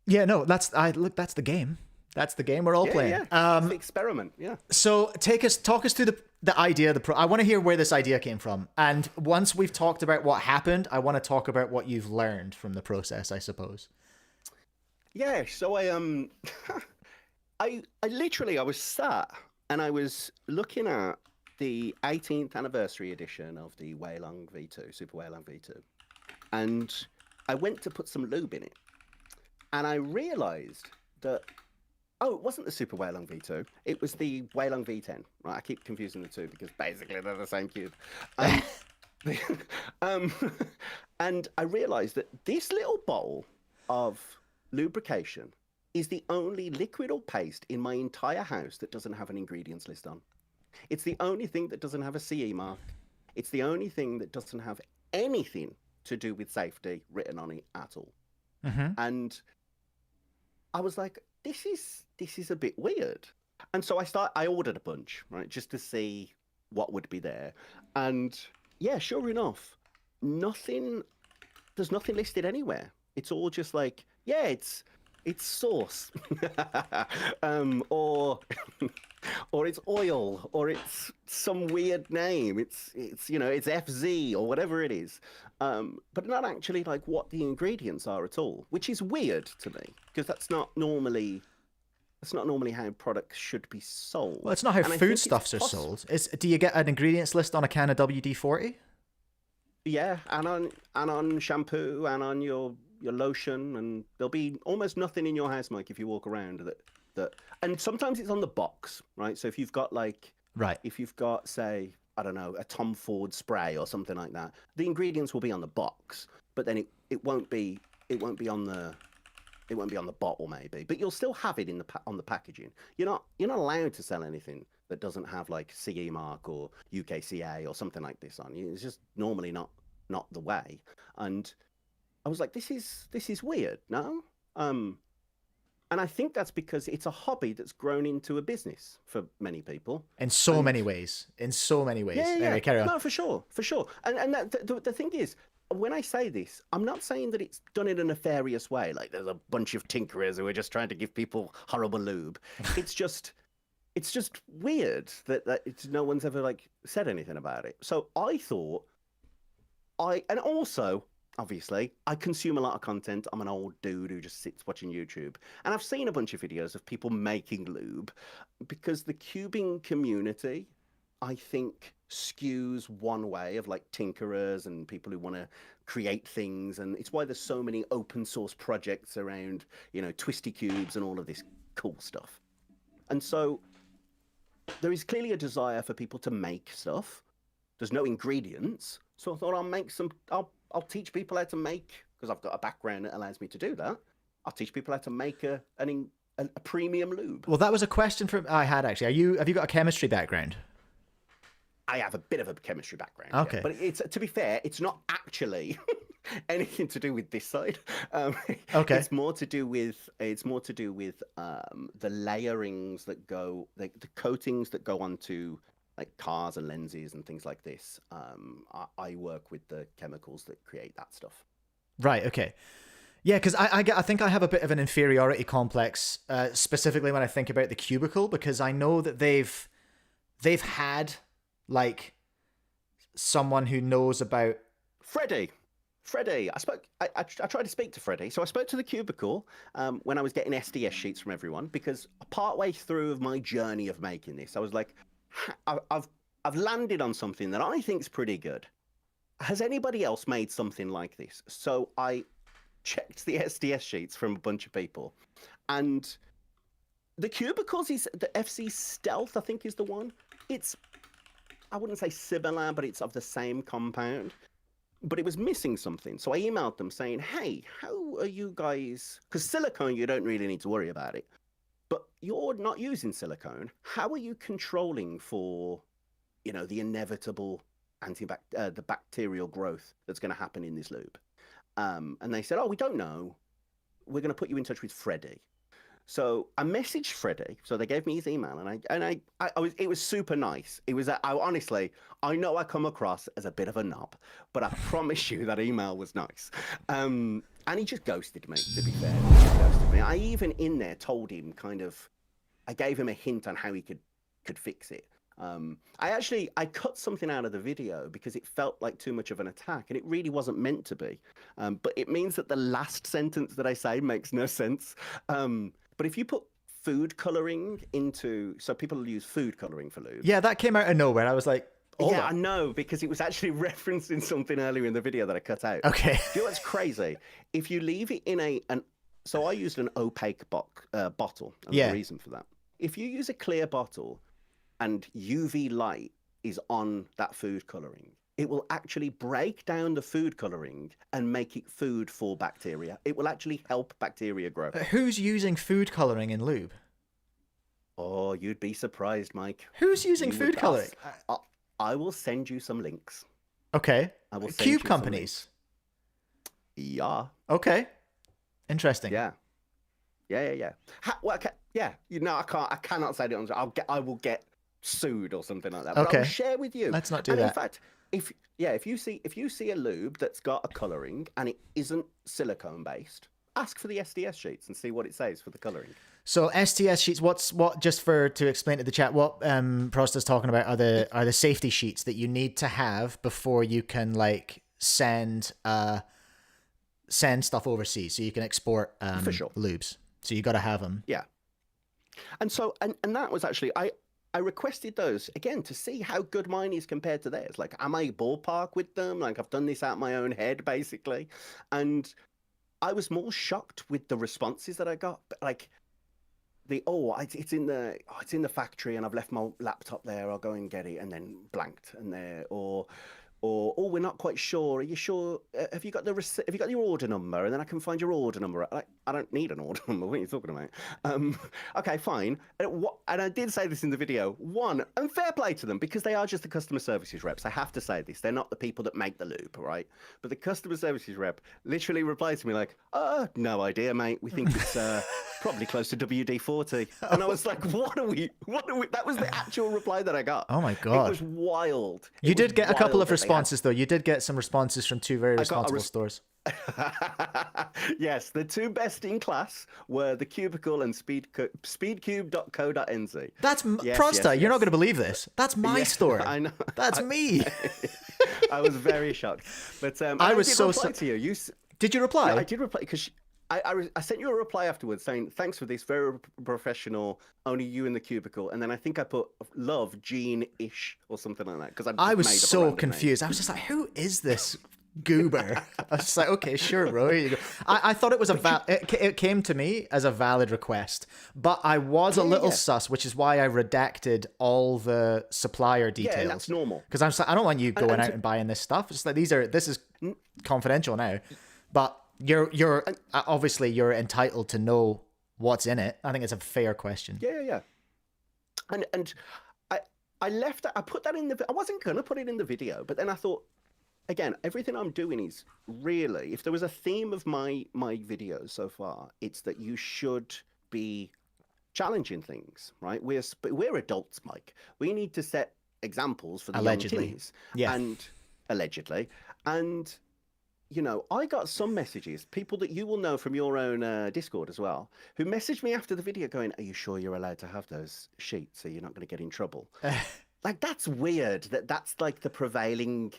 Speaker 1: Yeah, no, that's the game. That's the game we're all playing.
Speaker 2: Yeah. It's the experiment. Yeah.
Speaker 1: So talk us through the idea. I want to hear where this idea came from. And once we've talked about what happened, I want to talk about what you've learned from the process, I suppose.
Speaker 2: Yeah. So I was sat and I was looking at the 18th anniversary edition of the Weilong V2, Super Weilong V2. And I went to put some lube in it. And I realized that, it wasn't the Super Weilong V2. It was the Weilong V10. Right, I keep confusing the two because basically they're the same cube. And I realized that this little bottle of lubrication is the only liquid or paste in my entire house that doesn't have an ingredients list on. It's the only thing that doesn't have a CE mark. It's the only thing that doesn't have anything to do with safety written on it at all.
Speaker 1: Mm-hmm.
Speaker 2: And I was like, this is a bit weird. And so I ordered a bunch, right, just to see what would be there. And yeah, sure enough, there's nothing listed anywhere. It's all just like, yeah, it's sauce, or it's oil, or it's some weird name. It's FZ or whatever it is, but not actually like what the ingredients are at all, which is weird to me because that's not normally how products should be sold.
Speaker 1: Well, it's not how foodstuffs are sold. Do you get an ingredients list on a can of WD-40?
Speaker 2: Yeah, and on shampoo and on your lotion, and there'll be almost nothing in your house, Mike, if you walk around that. And sometimes it's on the box, right? So if you've got say, I don't know, a Tom Ford spray or something like that, the ingredients will be on the box, but then it won't be on the bottle maybe, but you'll still have it on the packaging. You're not allowed to sell anything that doesn't have like CE mark or UKCA or something like this on you. It's just normally not the way. And I was like, this is weird, no? And I think that's because it's a hobby that's grown into a business for many people.
Speaker 1: In so many ways. Yeah. Anyway, carry on.
Speaker 2: No, for sure. And the thing is, when I say this, I'm not saying that it's done in a nefarious way. Like there's a bunch of tinkerers who are just trying to give people horrible lube. It's just weird that no one's ever like said anything about it. So I thought, and also, obviously, I consume a lot of content. I'm an old dude who just sits watching YouTube. And I've seen a bunch of videos of people making lube because the cubing community, I think, skews one way of like tinkerers and people who want to create things. And it's why there's so many open source projects around, twisty cubes and all of this cool stuff. And so there is clearly a desire for people to make stuff. There's no ingredients. So I thought I'll teach people how to make, because I've got a background that allows me to do that. I'll teach people how to make a premium lube.
Speaker 1: Well, that was a question I had actually. Have you got a chemistry background?
Speaker 2: I have a bit of a chemistry background.
Speaker 1: Okay.
Speaker 2: Yeah. But it's, to be fair, it's not actually anything to do with this side.
Speaker 1: Okay.
Speaker 2: It's more to do with the layerings that go, the coatings that go onto like cars and lenses and things like this. I work with the chemicals that create that stuff.
Speaker 1: Right. Okay. Yeah, because I think I have a bit of an inferiority complex, specifically when I think about the cubicle, because I know that they've had like someone who knows about
Speaker 2: Freddie. I tried to speak to Freddie. So I spoke to the cubicle when I was getting SDS sheets from everyone, because partway through of my journey of making this, I was like, I've landed on something that I think is pretty good. Has anybody else made something like this? So I checked the SDS sheets from a bunch of people, and the cubicles is the FC Stealth, I think, is the one. It's, I wouldn't say similar, but it's of the same compound. But it was missing something. So I emailed them saying, hey, how are you guys? Because silicone, you don't really need to worry about it. but you're not using silicone. How are you controlling for, the inevitable the bacterial growth that's going to happen in this lube? And they said, oh, we don't know. We're going to put you in touch with Freddie. So I messaged Freddie. So they gave me his email, it was super nice. It was, honestly, I know I come across as a bit of a knob, but I promise you that email was nice. And he just ghosted me, to be fair. He just ghosted me. I even in there told him I gave him a hint on how he could fix it. I cut something out of the video because it felt like too much of an attack, and it really wasn't meant to be. But it means that the last sentence that I say makes no sense. But if you put food coloring so people use food coloring for lube.
Speaker 1: Yeah, that came out of nowhere. I was like,
Speaker 2: yeah, I know, because it was actually referencing something earlier in the video that I cut out.
Speaker 1: Okay.
Speaker 2: Do you know what's crazy? If you leave it in so I used an opaque bottle. And the reason for that. If you use a clear bottle and UV light is on that food coloring, it will actually break down the food coloring and make it food for bacteria. It will actually help bacteria grow.
Speaker 1: Who's using food coloring in lube?
Speaker 2: Oh, you'd be surprised, Mike.
Speaker 1: Who's using food coloring?
Speaker 2: I will send you some links.
Speaker 1: Okay.
Speaker 2: I will send
Speaker 1: Cube
Speaker 2: you
Speaker 1: companies.
Speaker 2: Yeah.
Speaker 1: Okay. Interesting.
Speaker 2: Yeah. I cannot say it on. I will get sued or something like that. But
Speaker 1: Okay.
Speaker 2: I'll share with you.
Speaker 1: Let's not do
Speaker 2: and
Speaker 1: that.
Speaker 2: In fact, if you see a lube that's got a coloring and it isn't silicone based, ask for the SDS sheets and see what it says for the coloring.
Speaker 1: So STS sheets, just to explain to the chat, what Prozzta's talking about are the safety sheets that you need to have before you can send stuff overseas, so you can export
Speaker 2: For sure.
Speaker 1: lubes. So you got to have them.
Speaker 2: Yeah. And so and that was actually I requested those again to see how good mine is compared to theirs. Like, am I ballpark with them? Like, I've done this out my own head basically, and I was more shocked with the responses that I got. Like, it's in the factory and I've left my laptop there. I'll go and get it, and then blanked and there or oh, we're not quite sure. Are you sure? Have you got your order number? And then I can find your order number. I don't need an order number. What are you talking about? Okay, fine. And I did say this in the video. One, and fair play to them, because they are just the customer services reps. I have to say this. They're not the people that make the lube, right? But the customer services rep literally replied to me like, no idea, mate. We think it's probably close to WD-40. And I was like, what are we? That was the actual reply that I got.
Speaker 1: Oh my God.
Speaker 2: It was wild.
Speaker 1: You did get a couple of responses, though. You did get some responses from two very responsible stores.
Speaker 2: Yes, the two best in class were the Cubicle and speedcube.co.nz.
Speaker 1: That's Prozzta. You're not going to believe this. That's my store.
Speaker 2: I know.
Speaker 1: That's me.
Speaker 2: I was very shocked. But
Speaker 1: I was so
Speaker 2: to you.
Speaker 1: Did you reply?
Speaker 2: Yeah, I did reply because I sent you a reply afterwards saying, thanks for this, very professional, only you in the cubicle. And then I think I put love Gene-ish or something like that. Because
Speaker 1: I was so confused. I was just like, who is this goober? I was just like, okay, sure, bro, here you go. I thought it was it came to me as a valid request, but I was a little sus, which is why I redacted all the supplier details.
Speaker 2: Yeah, and that's normal.
Speaker 1: Because I don't want you going out and buying this stuff. It's like this is confidential now, but you're obviously you're entitled to know what's in it. I think it's a fair question.
Speaker 2: Yeah. And I left that. I put that in the. I wasn't gonna put it in the video, but then I thought, again, everything I'm doing is really, if there was a theme of my videos so far, it's that you should be challenging things, right? We're adults, Mike. We need to set examples for the young teens.
Speaker 1: Yeah.
Speaker 2: And allegedly. And I got some messages, people that you will know from your own Discord as well, who messaged me after the video going, are you sure you're allowed to have those sheets so you're not going to get in trouble? Like, that's weird. That's like the prevailing,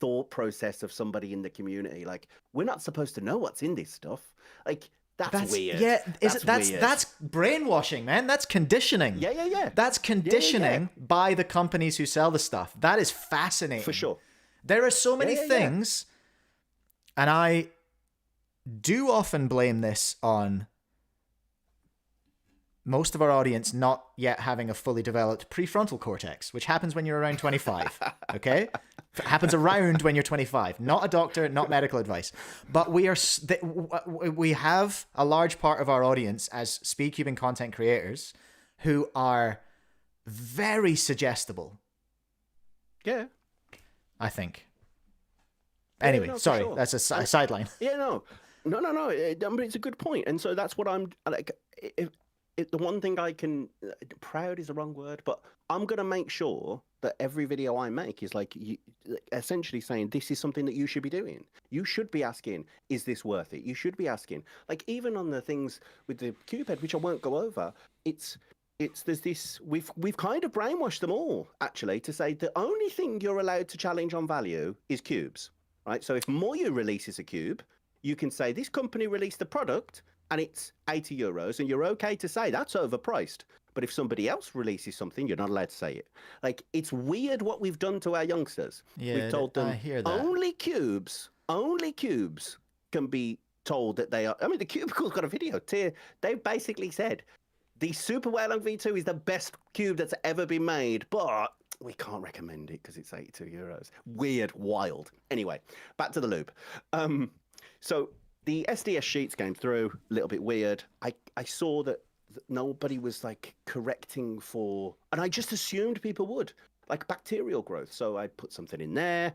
Speaker 2: thought process of somebody in the community. Like, we're not supposed to know what's in this stuff. Like, that's weird.
Speaker 1: Yeah,
Speaker 2: weird.
Speaker 1: That's brainwashing, man. That's conditioning.
Speaker 2: Yeah.
Speaker 1: That's conditioning by the companies who sell the stuff. That is fascinating.
Speaker 2: For sure.
Speaker 1: There are so many things, and I do often blame this on most of our audience not yet having a fully developed prefrontal cortex, which happens when you're around 25. Okay? It happens around when you're 25. Not a doctor, not medical advice. But we have a large part of our audience as speedcubing content creators who are very suggestible.
Speaker 2: Yeah.
Speaker 1: I think. Anyway,
Speaker 2: no,
Speaker 1: sorry,
Speaker 2: sure.
Speaker 1: that's a sideline.
Speaker 2: Yeah, no. But it's a good point. And so that's what I'm like. The one thing I can, proud is the wrong word, but I'm going to make sure that every video I make is like essentially saying this is something that you should be doing. You should be asking, is this worth it? You should be asking, like, even on the things with the Cubehead, which I won't go over, there's this, we've kind of brainwashed them all, actually, to say the only thing you're allowed to challenge on value is cubes, right? So if Moyu releases a cube, you can say this company released the product and it's €80, and you're okay to say that's overpriced. But if somebody else releases something, you're not allowed to say it. Like, it's weird what we've done to our youngsters.
Speaker 1: Yeah,
Speaker 2: we've told them
Speaker 1: I hear that.
Speaker 2: only cubes can be told that they are. I mean, the Cubicle's got a video. They've basically said the Super Weilong V2 is the best cube that's ever been made, but we can't recommend it because it's €82. Weird, wild. Anyway, back to the lube. So the SDS sheets came through, a little bit weird. I saw that nobody was like correcting for, and I just assumed people would, like bacterial growth. So I put something in there,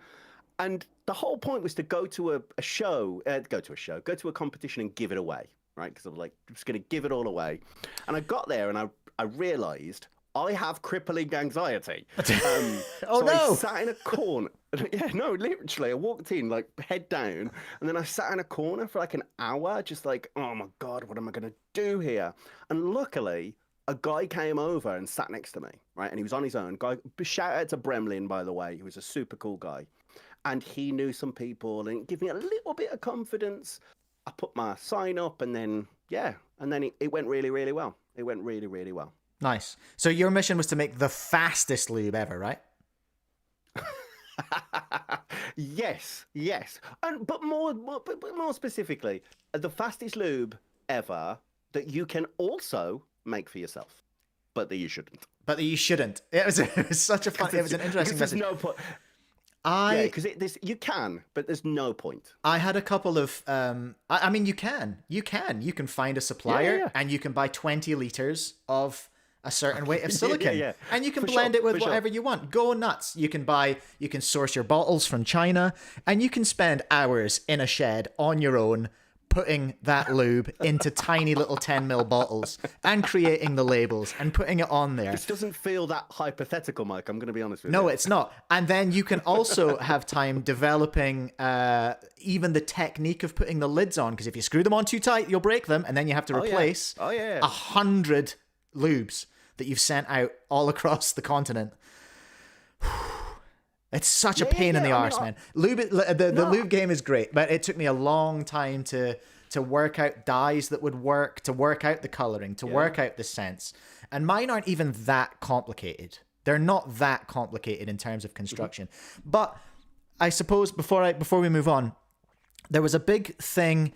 Speaker 2: and the whole point was to go to a competition and give it away, right? Because I was like, I'm just going to give it all away. And I got there and I realized I have crippling anxiety.
Speaker 1: Oh,
Speaker 2: so
Speaker 1: no.
Speaker 2: I sat in a corner. Yeah, no, literally. I walked in, like, head down, and then I sat in a corner for like an hour, just like, oh my God, what am I going to do here? And luckily, a guy came over and sat next to me, right? And he was on his own. Shout out to Bremlin, by the way. He was a super cool guy. And he knew some people, and it gave me a little bit of confidence. I put my sign up, and then, yeah. And then it went really, really well. It went really, really well.
Speaker 1: Nice. So your mission was to make the fastest lube ever, right?
Speaker 2: Yes. But more specifically, the fastest lube ever that you can also make for yourself, but that you shouldn't. It was such a fun. It was an interesting message. There's no point. Because you can, but there's no point.
Speaker 1: I had a couple of. I mean, you can find a supplier and you can buy 20 liters of a certain weight of silicon, and you can blend it with whatever you want. Go nuts. You can source your bottles from China, and you can spend hours in a shed on your own putting that lube into tiny little 10ml bottles and creating the labels and putting it on there.
Speaker 2: This doesn't feel that hypothetical, Mike. I'm going to be honest with you.
Speaker 1: No, it's not. And then you can also have time developing even the technique of putting the lids on, because if you screw them on too tight, you'll break them, and then you have to replace 100 lubes that you've sent out all across the continent. It's such a pain in the arse, man. The lube game is great, but it took me a long time to work out dyes that would work, to work out the coloring, to work out the scents. And mine aren't even that complicated. They're not that complicated in terms of construction. Mm-hmm. But I suppose before we move on, there was a big thing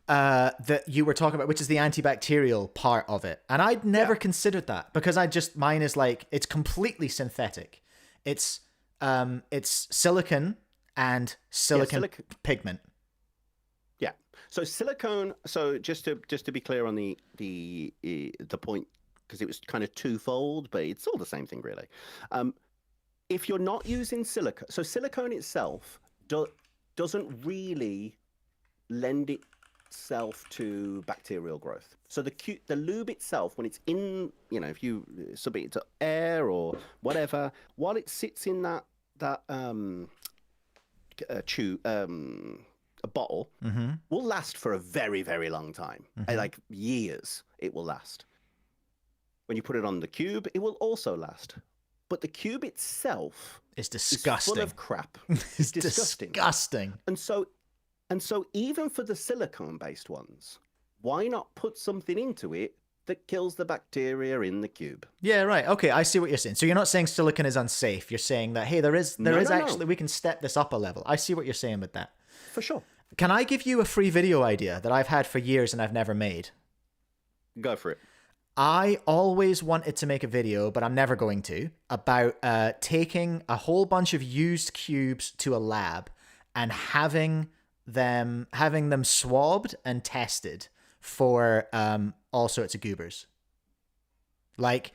Speaker 1: that you were talking about, which is the antibacterial part of it. And I'd never considered that, because mine is like, it's completely synthetic. It's silicon and silicon pigment.
Speaker 2: Yeah. So silicone. So just to be clear on the point, because it was kind of twofold, but it's all the same thing really. If you're not using silicone, so silicone itself doesn't really lend itself to bacterial growth. So the lube itself, when it's in, if you submit it to air or whatever, while it sits in that a bottle, will last for a very, very long time. Like years, it will last. When you put it on the cube, it will also last. But the cube itself
Speaker 1: is disgusting.
Speaker 2: Is full of crap.
Speaker 1: It's disgusting.
Speaker 2: And so even for the silicone-based ones, why not put something into it that kills the bacteria in the cube?
Speaker 1: Yeah, right. Okay, I see what you're saying. So you're not saying silicone is unsafe. You're saying that, hey, there is actually, we can step this up a level. I see what you're saying with that.
Speaker 2: For sure.
Speaker 1: Can I give you a free video idea that I've had for years and I've never made?
Speaker 2: Go for it.
Speaker 1: I always wanted to make a video, but I'm never going to, about taking a whole bunch of used cubes to a lab and having them swabbed and tested for all sorts of goobers. Like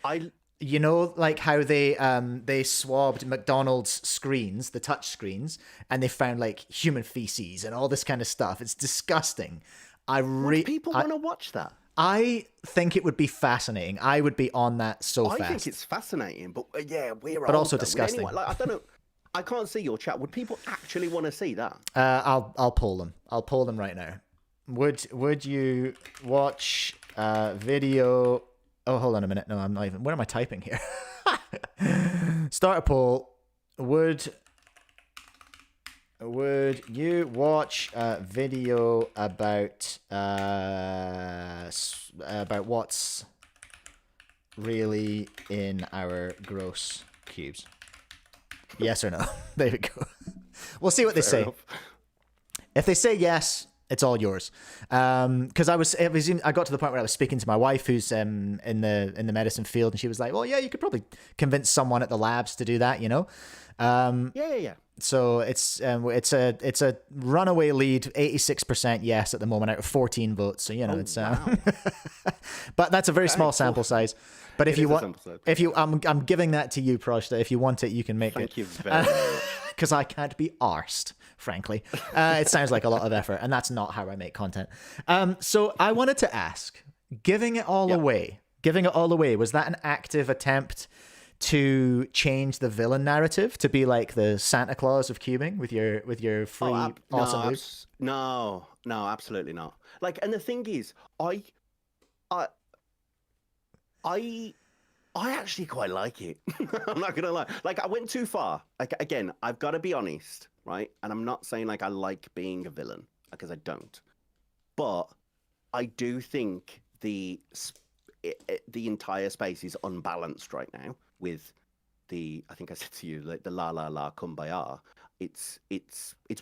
Speaker 1: you know, like how they swabbed McDonald's screens, the touch screens, and they found like human feces and all this kind of stuff. It's disgusting.
Speaker 2: Would people want to watch that?
Speaker 1: I think it would be fascinating. I would be on that so fast.
Speaker 2: I think it's fascinating, but
Speaker 1: but also disgusting.
Speaker 2: Anyway, like, I don't know. I can't see your chat. Would people actually want to see that?
Speaker 1: I'll poll them. I'll poll them right now. Would you watch video? Oh, hold on a minute. No, I'm not even. Where am I typing here? Start a poll. Would you watch a video about what's really in our gross cubes? Yes or no? There we go. We'll see what they say. If they say yes, it's all yours. Because I got to the point where I was speaking to my wife, who's in the medicine field, and she was like, "Well, yeah, you could probably convince someone at the labs to do that, you know."
Speaker 2: Yeah.
Speaker 1: So it's a runaway lead, 86% yes at the moment out of 14 votes. So you know
Speaker 2: wow.
Speaker 1: but that's a very small sample size. But if you want, I'm giving that to you, Prozzta. If you want it, you can make it.
Speaker 2: Thank you very much.
Speaker 1: Because I can't be arsed, frankly. It sounds like a lot of effort, and that's not how I make content. So I wanted to ask, giving it all away, was that an active attempt to change the villain narrative to be like the Santa Claus of cubing with your free awesome loot?
Speaker 2: No, absolutely not. Like, and the thing is, I actually quite like it. I'm not gonna lie. Like, I went too far. Like, again, I've got to be honest, right? And I'm not saying like I like being a villain, because I don't. But I do think the entire space is unbalanced right now with I think I said to you, like, the la la la kumbaya. It's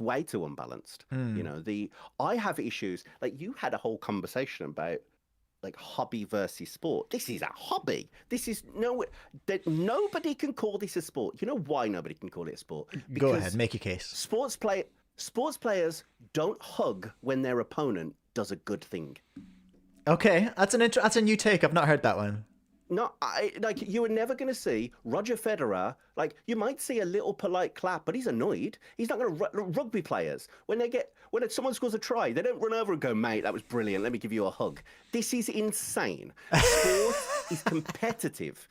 Speaker 2: way too unbalanced. You know, I have issues. Like, you had a whole conversation about like hobby versus sport. This is a hobby. This is nobody can call this a sport. You know why nobody can call it a sport?
Speaker 1: Go ahead, make your case.
Speaker 2: Sports players don't hug when their opponent does a good thing.
Speaker 1: Okay, that's a new take. I've not heard that one.
Speaker 2: No, you were never going to see Roger Federer. Like, you might see a little polite clap, but he's annoyed. He's not going to. Rugby players, when someone scores a try, they don't run over and go, "Mate, that was brilliant. Let me give you a hug." This is insane. Sport is competitive.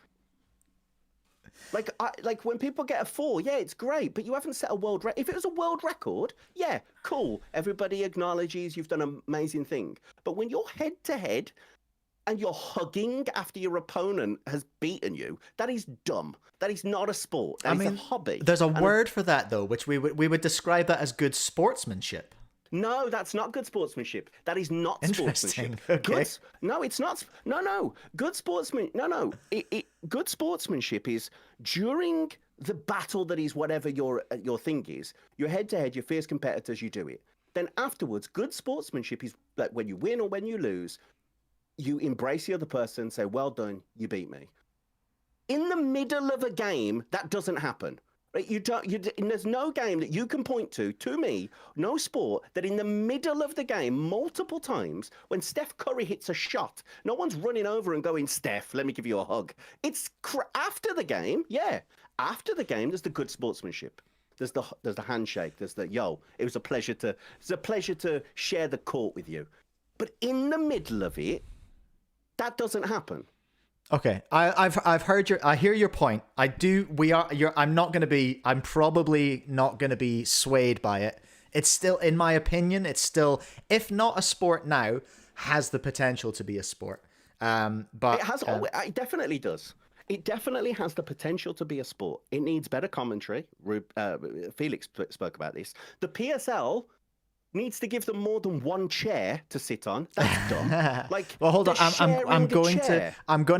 Speaker 2: Like when people get a 4, yeah, it's great, but you haven't set a world record. If it was a world record, yeah, cool. Everybody acknowledges you've done an amazing thing. But when you're head to head and you're hugging after your opponent has beaten you, that is dumb. That is not a sport. That is a hobby.
Speaker 1: There's a word for that, though, which we would describe that as good sportsmanship.
Speaker 2: No, that's not good sportsmanship. That is not sportsmanship.
Speaker 1: Okay.
Speaker 2: No, it's not. No. Good good sportsmanship is during the battle that is whatever your thing is. You're head to head. You're fierce competitors. You do it. Then afterwards, good sportsmanship is like when you win or when you lose, you embrace the other person, say, "Well done, you beat me." In the middle of a game, that doesn't happen. Right? There's no game that you can point to me, no sport, that in the middle of the game, multiple times, when Steph Curry hits a shot, no one's running over and going, "Steph, let me give you a hug." It's after the game, yeah. After the game, there's the good sportsmanship. There's the handshake. There's the, "Yo, it was a pleasure to share the court with you." But in the middle of it, that doesn't happen.
Speaker 1: Okay, I've heard I hear your point. I'm probably not gonna be swayed by it. It's still, in my opinion, if not a sport now, has the potential to be a sport. But
Speaker 2: it definitely does. It definitely has the potential to be a sport. It needs better commentary. Felix spoke about this. The PSL needs to give them more than one chair to sit on. That's dumb. Like,
Speaker 1: well, hold on. I'm going to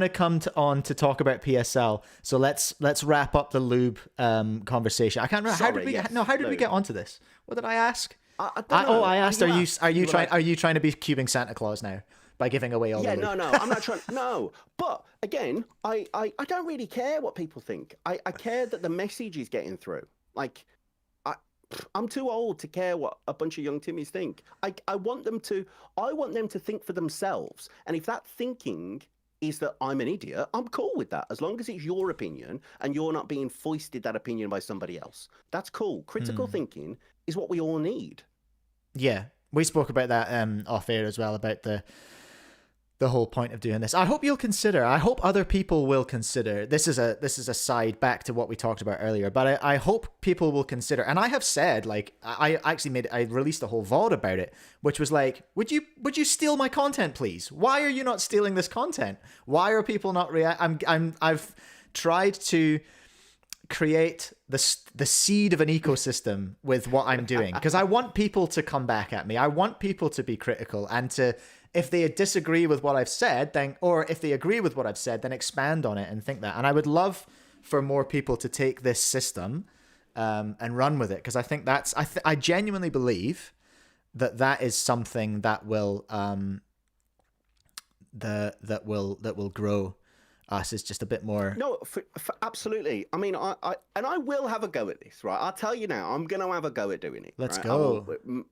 Speaker 1: come on to talk about PSL. So let's wrap up the Lube conversation. I can't remember. How did we get onto this? What did I ask?
Speaker 2: I don't know.
Speaker 1: I asked. Are you trying to be cubing Santa Claus now by giving away all the loot.
Speaker 2: No, I'm not trying. No, but again, I don't really care what people think. I care that the message is getting through. Like, I'm too old to care what a bunch of young Timmies think. I want them to think for themselves. And if that thinking is that I'm an idiot, I'm cool with that. As long as it's your opinion and you're not being foisted that opinion by somebody else. That's cool. Critical thinking is what we all need. Yeah.
Speaker 1: We spoke about that off air as well, about the whole point of doing this. I hope other people will consider, this is a side back to what we talked about earlier, but I hope people will consider, and I have said, like, I released a whole VOD about it, which was like, would you steal my content, please? Why are you not stealing this content? Why are people not I've tried to create the seed of an ecosystem with what I'm doing, because I want people to come back at me. I want people to be critical, and to, if they disagree with what I've said, then, or if they agree with what I've said, then expand on it and think that. And I would love for more people to take this system and run with it, because I think that's, I genuinely believe that is something that will that will grow us. Is just a bit more.
Speaker 2: No, for absolutely. I mean, I will have a go at this, right? I'll tell you now, I'm going to have a go at doing it.
Speaker 1: Let's
Speaker 2: right?
Speaker 1: go.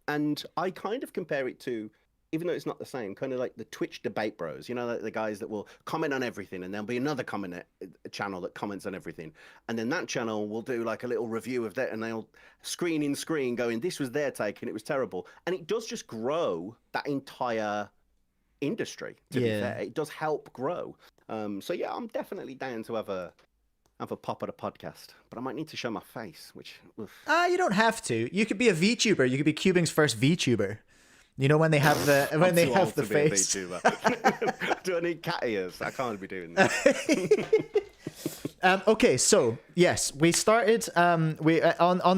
Speaker 2: And I kind of compare it to, even though it's not the same, kind of like the Twitch debate bros, you know, the guys that will comment on everything, and there'll be another channel that comments on everything. And then that channel will do like a little review of that, and they'll screen going, this was their take and it was terrible. And it does just grow that entire industry, to be fair. It does help grow. So yeah, I'm definitely down to have a pop at a podcast, but I might need to show my face, which
Speaker 1: you don't have to. You could be a VTuber. You could be Cubing's first VTuber. You know, when they have the face.
Speaker 2: Do I need cat ears? I can't be doing that.
Speaker 1: Okay, so yes, we started on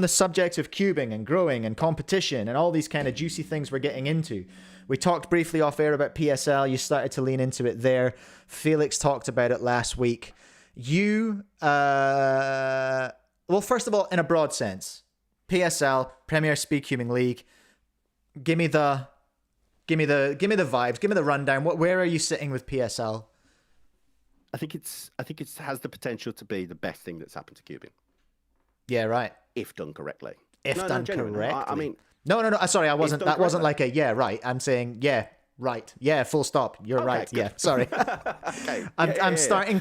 Speaker 1: the subject of cubing and growing and competition and all these kind of juicy things we're getting into. We talked briefly off air about PSL. You started to lean into it there. Felix talked about it last week. You, well, first of all, in a broad sense, PSL, Premier Speedcubing League. Give me the vibes. Give me the rundown. Where are you sitting with PSL?
Speaker 2: I think it has the potential to be the best thing that's happened to cubing.
Speaker 1: Yeah, right.
Speaker 2: If done correctly.
Speaker 1: If done correctly.
Speaker 2: I mean,
Speaker 1: no. Sorry, I wasn't. That wasn't like a yeah, right. I'm saying yeah, right. Yeah, full stop. You're right. Good. Yeah, sorry.
Speaker 2: Okay.
Speaker 1: I'm starting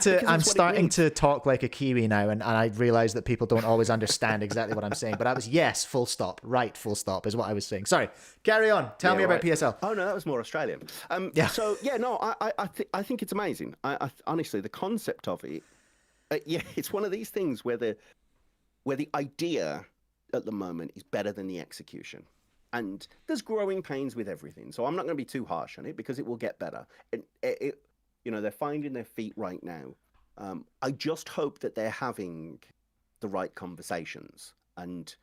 Speaker 1: to talk like a Kiwi now, and I realize that people don't always understand exactly what I'm saying. But I was yes, full stop. Right, full stop is what I was saying. Sorry. Carry on. Tell me about PSL.
Speaker 2: Oh no, that was more Australian.
Speaker 1: Yeah.
Speaker 2: So yeah, no, I think it's amazing. I honestly, the concept of it, it's one of these things where the idea at the moment is better than the execution. And there's growing pains with everything. So I'm not going to be too harsh on it, because it will get better. They're finding their feet right now. I just hope that they're having the right conversations. And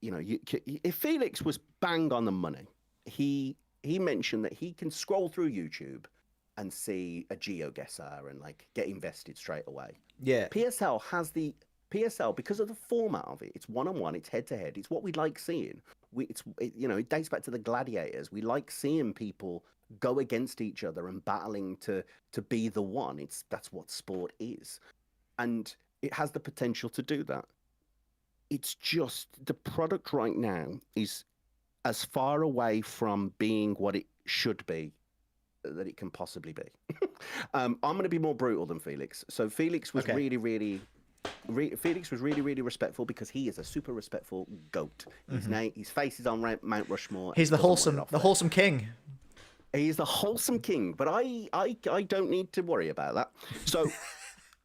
Speaker 2: if Felix was bang on the money, he mentioned that he can scroll through YouTube and see a GeoGuessr and like get invested straight away.
Speaker 1: Yeah.
Speaker 2: PSL has PSL, because of the format of it, it's one-on-one, it's head-to-head, it's what we like seeing. It dates back to the gladiators. We like seeing people go against each other and battling to be the one. That's what sport is. And it has the potential to do that. It's just the product right now is as far away from being what it should be that it can possibly be. I'm going to be more brutal than Felix. So Felix was Felix was really respectful, because he is a super respectful goat. His face is on Mount Rushmore.
Speaker 1: He's the wholesome king.
Speaker 2: He's the wholesome king, but I don't need to worry about that. So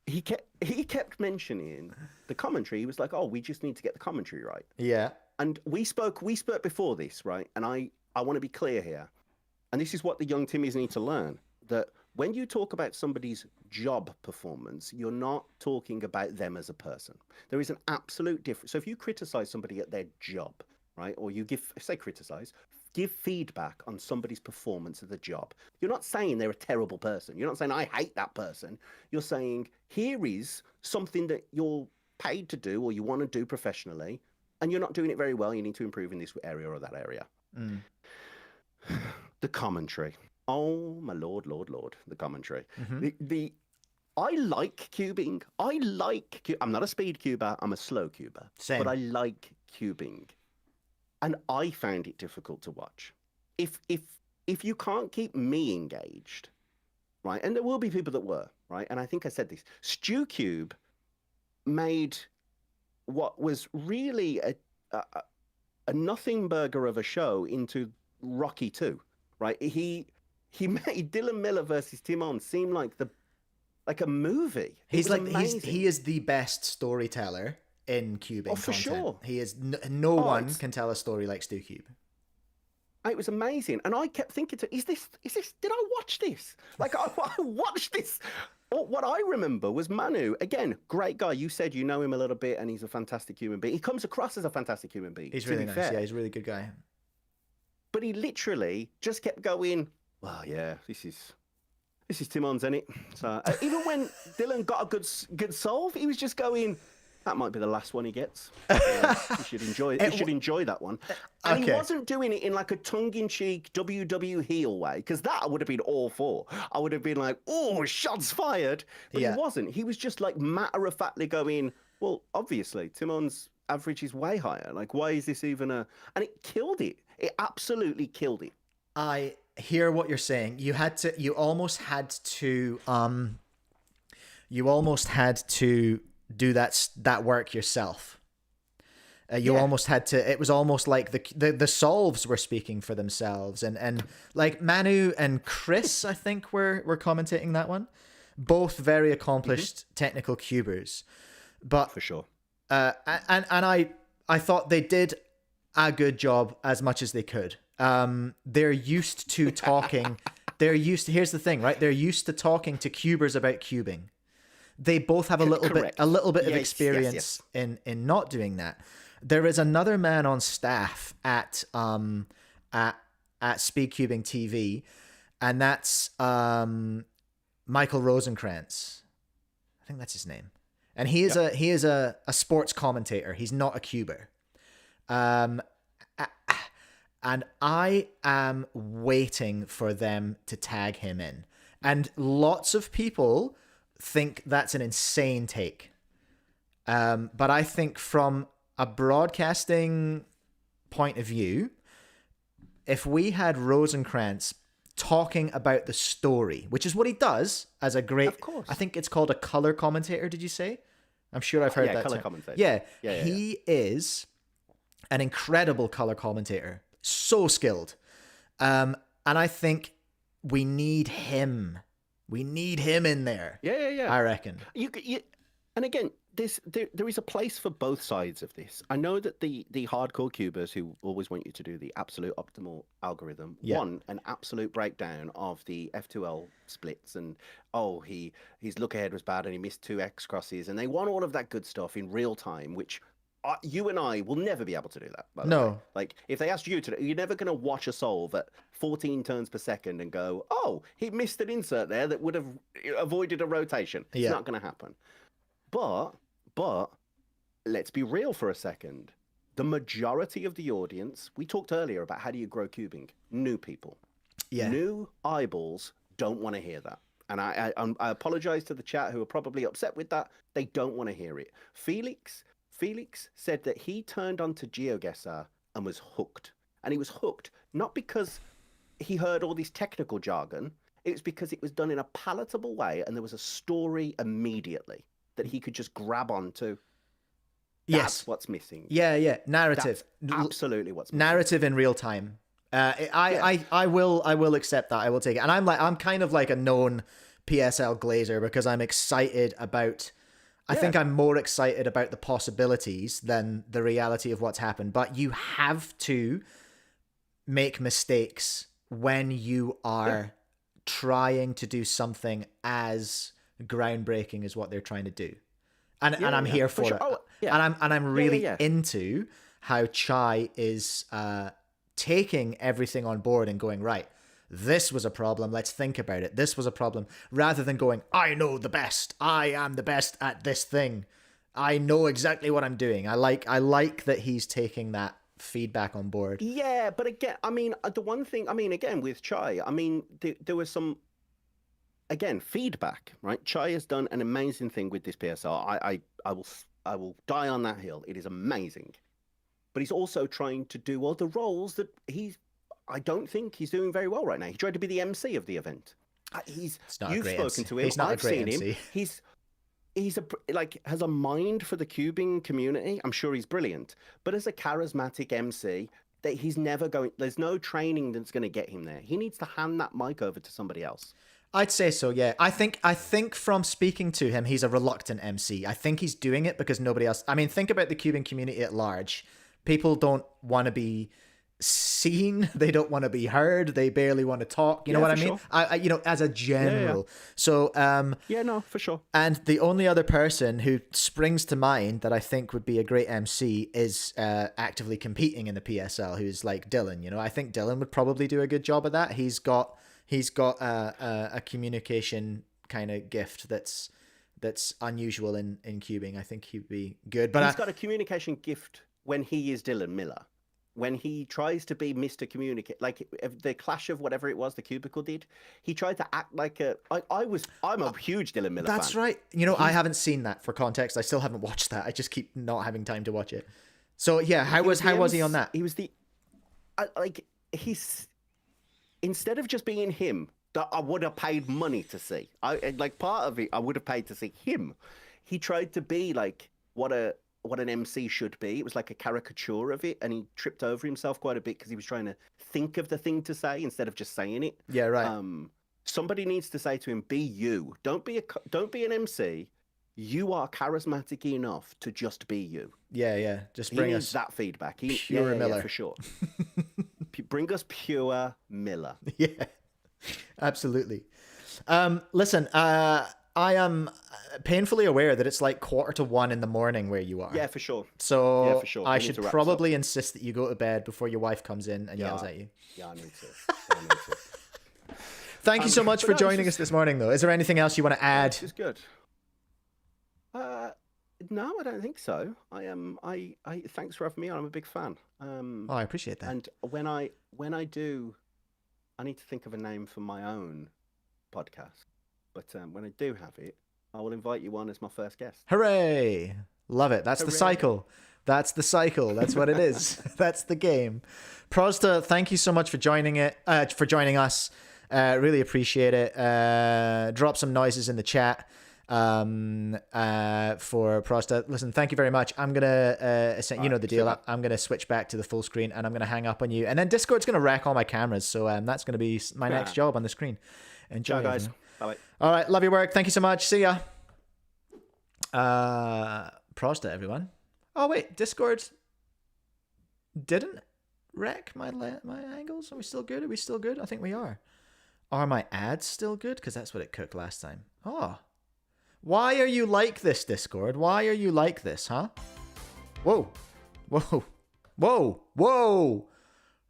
Speaker 2: he kept mentioning the commentary. He was like, "Oh, we just need to get the commentary right."
Speaker 1: Yeah.
Speaker 2: And we spoke before this, right? And I want to be clear here. And this is what the young Timmies need to learn, that when you talk about somebody's job performance, you're not talking about them as a person. There is an absolute difference. So if you criticize somebody at their job, right, or you give feedback on somebody's performance at the job, you're not saying they're a terrible person. You're not saying, I hate that person. You're saying, here is something that you're paid to do or you want to do professionally, and you're not doing it very well. You need to improve in this area or that area. The commentary. Oh my lord, the commentary.
Speaker 1: Mm-hmm.
Speaker 2: I like cubing. I'm not a speed cuber. I'm a slow cuber.
Speaker 1: Same.
Speaker 2: But I like cubing, and I found it difficult to watch. If you can't keep me engaged, right? And there will be people that were, right? And I think I said this. StewCube made what was really a nothing burger of a show into Rocky 2, right? He made Dylan Miller versus Tingman seem like a movie.
Speaker 1: He is the best storyteller in cubing.
Speaker 2: Oh, for
Speaker 1: content.
Speaker 2: sure.
Speaker 1: He is. No one can tell a story like StewCube.
Speaker 2: It was amazing, and I kept thinking, is this? Did I watch this? Like I watched this. What I remember was Manu, again, great guy. You said you know him a little bit, and he's a fantastic human being. He comes across as a fantastic human being.
Speaker 1: He's really nice. Yeah, he's a really good guy.
Speaker 2: But he literally just kept going, well, yeah, this is Timon's, isn't it? So even when Dylan got a good solve, he was just going, that might be the last one he gets. You should enjoy it. You should enjoy that one. And he wasn't doing it in like a tongue-in-cheek WWE heel way, because that I would have been all for. I would have been like, oh, shots fired. But he wasn't. He was just like matter-of-factly going, well, obviously, Timon's average is way higher. Like, why is this even a... And it killed it. It absolutely killed it.
Speaker 1: I hear what you're saying. You almost had to do that work yourself. You almost had to. It was almost like the solves were speaking for themselves, and like Manu and Chris, I think were commentating that one. Both very accomplished technical cubers, but
Speaker 2: for sure.
Speaker 1: And I thought they did a good job as much as they could. They're used to talking. Here's the thing, right? They're used to talking to cubers about cubing. They both have a little bit of experience in not doing that. There is another man on staff at Speedcubing TV, and that's Michael Rosenkrantz. I think that's his name. And he is a sports commentator. He's not a cuber. And I am waiting for them to tag him in. And lots of people think that's an insane take. But I think from a broadcasting point of view, if we had Rosenkrantz talking about the story, which is what he does as a great,
Speaker 2: of course.
Speaker 1: I think it's called a color commentator, did you say? I'm sure I've heard that
Speaker 2: color
Speaker 1: term.
Speaker 2: commentator.
Speaker 1: Yeah, he is an incredible color commentator. So skilled. And I think we need him. We need him in there.
Speaker 2: Yeah.
Speaker 1: I reckon.
Speaker 2: And again, there is a place for both sides of this. I know that the hardcore cubers who always want you to do the absolute optimal algorithm want an absolute breakdown of the F2L splits and his look ahead was bad and he missed 2 X crosses, and they want all of that good stuff in real time, which you and I will never be able to do that. By the way. Like if they asked you to, you're never going to watch a solve at 14 turns per second and go, oh, he missed an insert there that would have avoided a rotation. It's not going to happen. But let's be real for a second. The majority of the audience, we talked earlier about how do you grow cubing? New people. Yeah. New eyeballs don't want to hear that. And I apologize to the chat who are probably upset with that. They don't want to hear it. Felix said that he turned on to GeoGuessr and was hooked. And he was hooked not because he heard all this technical jargon. It was because it was done in a palatable way and there was a story immediately that he could just grab onto. That's what's missing.
Speaker 1: Yeah. Narrative.
Speaker 2: That's absolutely what's missing.
Speaker 1: Narrative in real time. I will accept that. I will take it. And I'm kind of like a known PSL glazer because I'm excited about... I think I'm more excited about the possibilities than the reality of what's happened. But you have to make mistakes when you are trying to do something as groundbreaking as what they're trying to do. And I'm here for it. Oh, and I'm really into how Chai is taking everything on board and going, right, this was a problem, let's think about it. This was a problem. Rather than going, I know the best. I am the best at this thing. I know exactly what I'm doing. I like that he's taking that feedback on board.
Speaker 2: Yeah, but again, I mean, the one thing, I mean, again, with Chai, I mean, there was some, again, feedback, right? Chai has done an amazing thing with this PSR. I will die on that hill. It is amazing. But he's also trying to do other roles that I don't think he's doing very well right now. He tried to be the MC of the event. You've spoken to him.
Speaker 1: He's not
Speaker 2: I've
Speaker 1: a great
Speaker 2: seen
Speaker 1: MC.
Speaker 2: him. He's has a mind for the cubing community. I'm sure he's brilliant. But as a charismatic MC, that he's never going. There's no training that's going to get him there. He needs to hand that mic over to somebody else.
Speaker 1: I'd say so, yeah. I think from speaking to him, he's a reluctant MC. I think he's doing it because nobody else. I mean, think about the cubing community at large. People don't want to be seen. They don't want to be heard. They barely want to talk. You know what I mean? Sure. As a general. Yeah. So
Speaker 2: yeah, no, for sure.
Speaker 1: And the only other person who springs to mind that I think would be a great MC is actively competing in the PSL, who's like Dylan. You know, I think Dylan would probably do a good job of that. He's got a communication kind of gift that's unusual in cubing. I think he'd be good. But
Speaker 2: he's got a communication gift when he is Dylan Miller. When he tries to be Mr. Communicate, like the clash of whatever it was the Cubicle did, he tried to act like I'm a huge Dylan Miller fan.
Speaker 1: That's right. You know, I haven't seen that, for context. I still haven't watched that. I just keep not having time to watch it. So yeah, how was he on that?
Speaker 2: He was he's instead of just being him that I would have paid money to see. Part of it I would have paid to see him. He tried to be like what an MC should be. It was like a caricature of it, and he tripped over himself quite a bit because he was trying to think of the thing to say instead of just saying it.
Speaker 1: Yeah, right.
Speaker 2: Somebody needs to say to him, "Be you. Don't be an MC. You are charismatic enough to just be you."
Speaker 1: Yeah. Just bring us
Speaker 2: that feedback.
Speaker 1: Pure Miller,
Speaker 2: for sure. Bring us pure Miller.
Speaker 1: Yeah, absolutely. Listen, I am painfully aware that it's like 1:45 in the morning where you are.
Speaker 2: Yeah, for sure.
Speaker 1: So
Speaker 2: yeah, for sure.
Speaker 1: I should probably insist that you go to bed before your wife comes in and yells at you.
Speaker 2: Yeah, I need to.
Speaker 1: Thank you so much for joining us this morning, though. Is there anything else you want to add?
Speaker 2: This is good. No, I don't think so. I thanks for having me on. I'm a big fan.
Speaker 1: I appreciate that.
Speaker 2: And when I do, I need to think of a name for my own podcast. But when I do have it, I will invite you on as my first guest.
Speaker 1: Hooray! Love it. That's the cycle. That's the cycle. That's what it is. That's the game. Prozzta, thank you so much for joining us. Really appreciate it. Drop some noises in the chat for Prozzta. Listen, thank you very much. I'm gonna you know the deal. I'm gonna switch back to the full screen and I'm gonna hang up on you. And then Discord's gonna wreck all my cameras, so that's gonna be my next job on the screen. Enjoy,
Speaker 2: guys. Bye.
Speaker 1: All right, love your work. Thank you so much. See ya. Prozzta, everyone. Oh wait, Discord didn't wreck my angles. Are we still good? I think we are. Are my ads still good? Because that's what it cooked last time. Oh. Why are you like this, Discord? Why are you like this, huh? Whoa.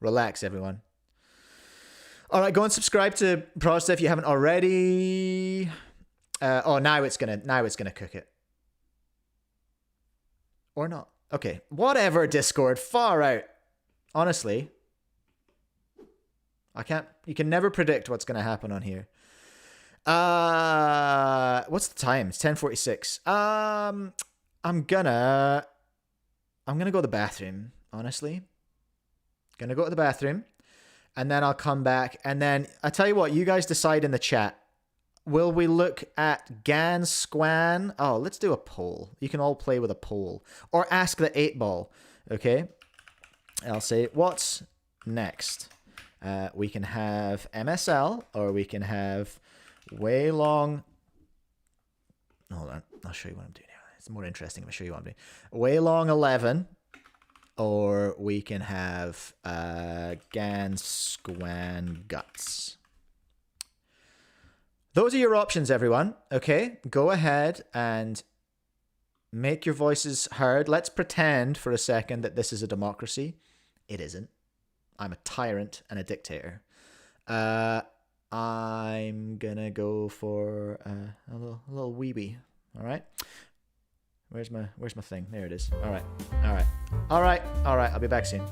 Speaker 1: Relax, everyone. All right, go and subscribe to Prozzta if you haven't already. Now it's gonna cook it. Or not. Okay, whatever, Discord. Far out. Honestly, you can never predict what's gonna happen on here. What's the time? It's 10:46. I'm gonna go to the bathroom, honestly. Gonna go to the bathroom, and then I'll come back, and then I tell you what, you guys decide in the chat. Will we look at Gan Squan? Oh, let's do a poll. You can all play with a poll. Or ask the 8-ball, okay? I'll say, what's next? We can have MSL, or we can have Weilong. Hold on, I'll show you what I'm doing here. It's more interesting if I show you what I'm doing. Weilong 11, or we can have Gan Squan Guts. Those are your options, everyone. Okay, go ahead and make your voices heard. Let's pretend for a second that this is a democracy. It isn't. I'm a tyrant and a dictator. I'm gonna go for a little weeby. All right. Where's my thing? There it is. All right. All right. I'll be back soon.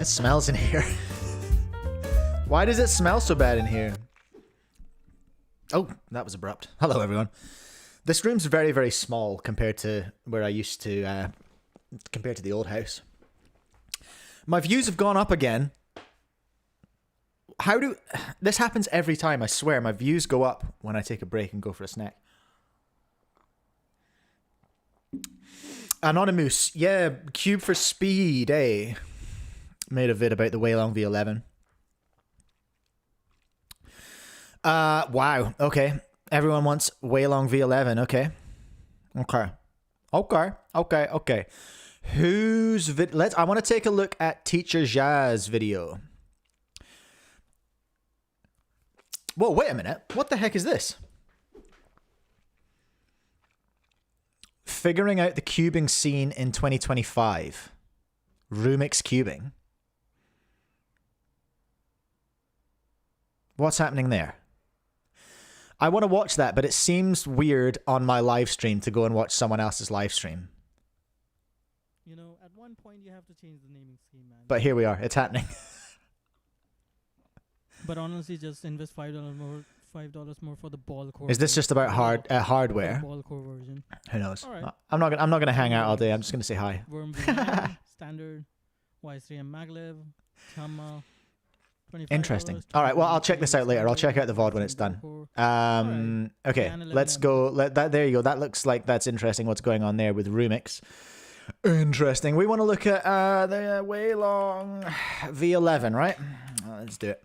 Speaker 1: It smells in here. Why does it smell so bad in here? Oh, that was abrupt. Hello, everyone. This room's very, very small compared to where I used to, compared to the old house. My views have gone up again. How do... This happens every time, I swear. My views go up when I take a break and go for a snack. Anonymous. Yeah, Cube for Speed, eh? Made a vid about the Weilong V11. Wow. Okay. Everyone wants Weilong V11. Okay. Okay. Who's vid... I want to take a look at Teacher Zha's video. Whoa, wait a minute. What the heck is this? Figuring out the cubing scene in 2025. Roomix cubing. What's happening there? I want to watch that, but it seems weird on my live stream to go and watch someone else's live stream.
Speaker 3: You know, at one point you have to change the naming scheme, man.
Speaker 1: But here we are. It's happening.
Speaker 3: But honestly, just invest $5 more for the ball core.
Speaker 1: Is this just about hardware?
Speaker 3: Ball core version.
Speaker 1: Who knows?
Speaker 3: All right.
Speaker 1: I'm not gonna hang out all day. I'm just gonna say hi.
Speaker 3: Worm V9, standard, Y3M maglev, Tama.
Speaker 1: Interesting. All right. Well, I'll check this out later. I'll check out the VOD when it's done. Okay. Let's go. There you go. That looks like that's interesting. What's going on there with Rumix? Interesting. We want to look at the Weilong V11, right? Let's do it.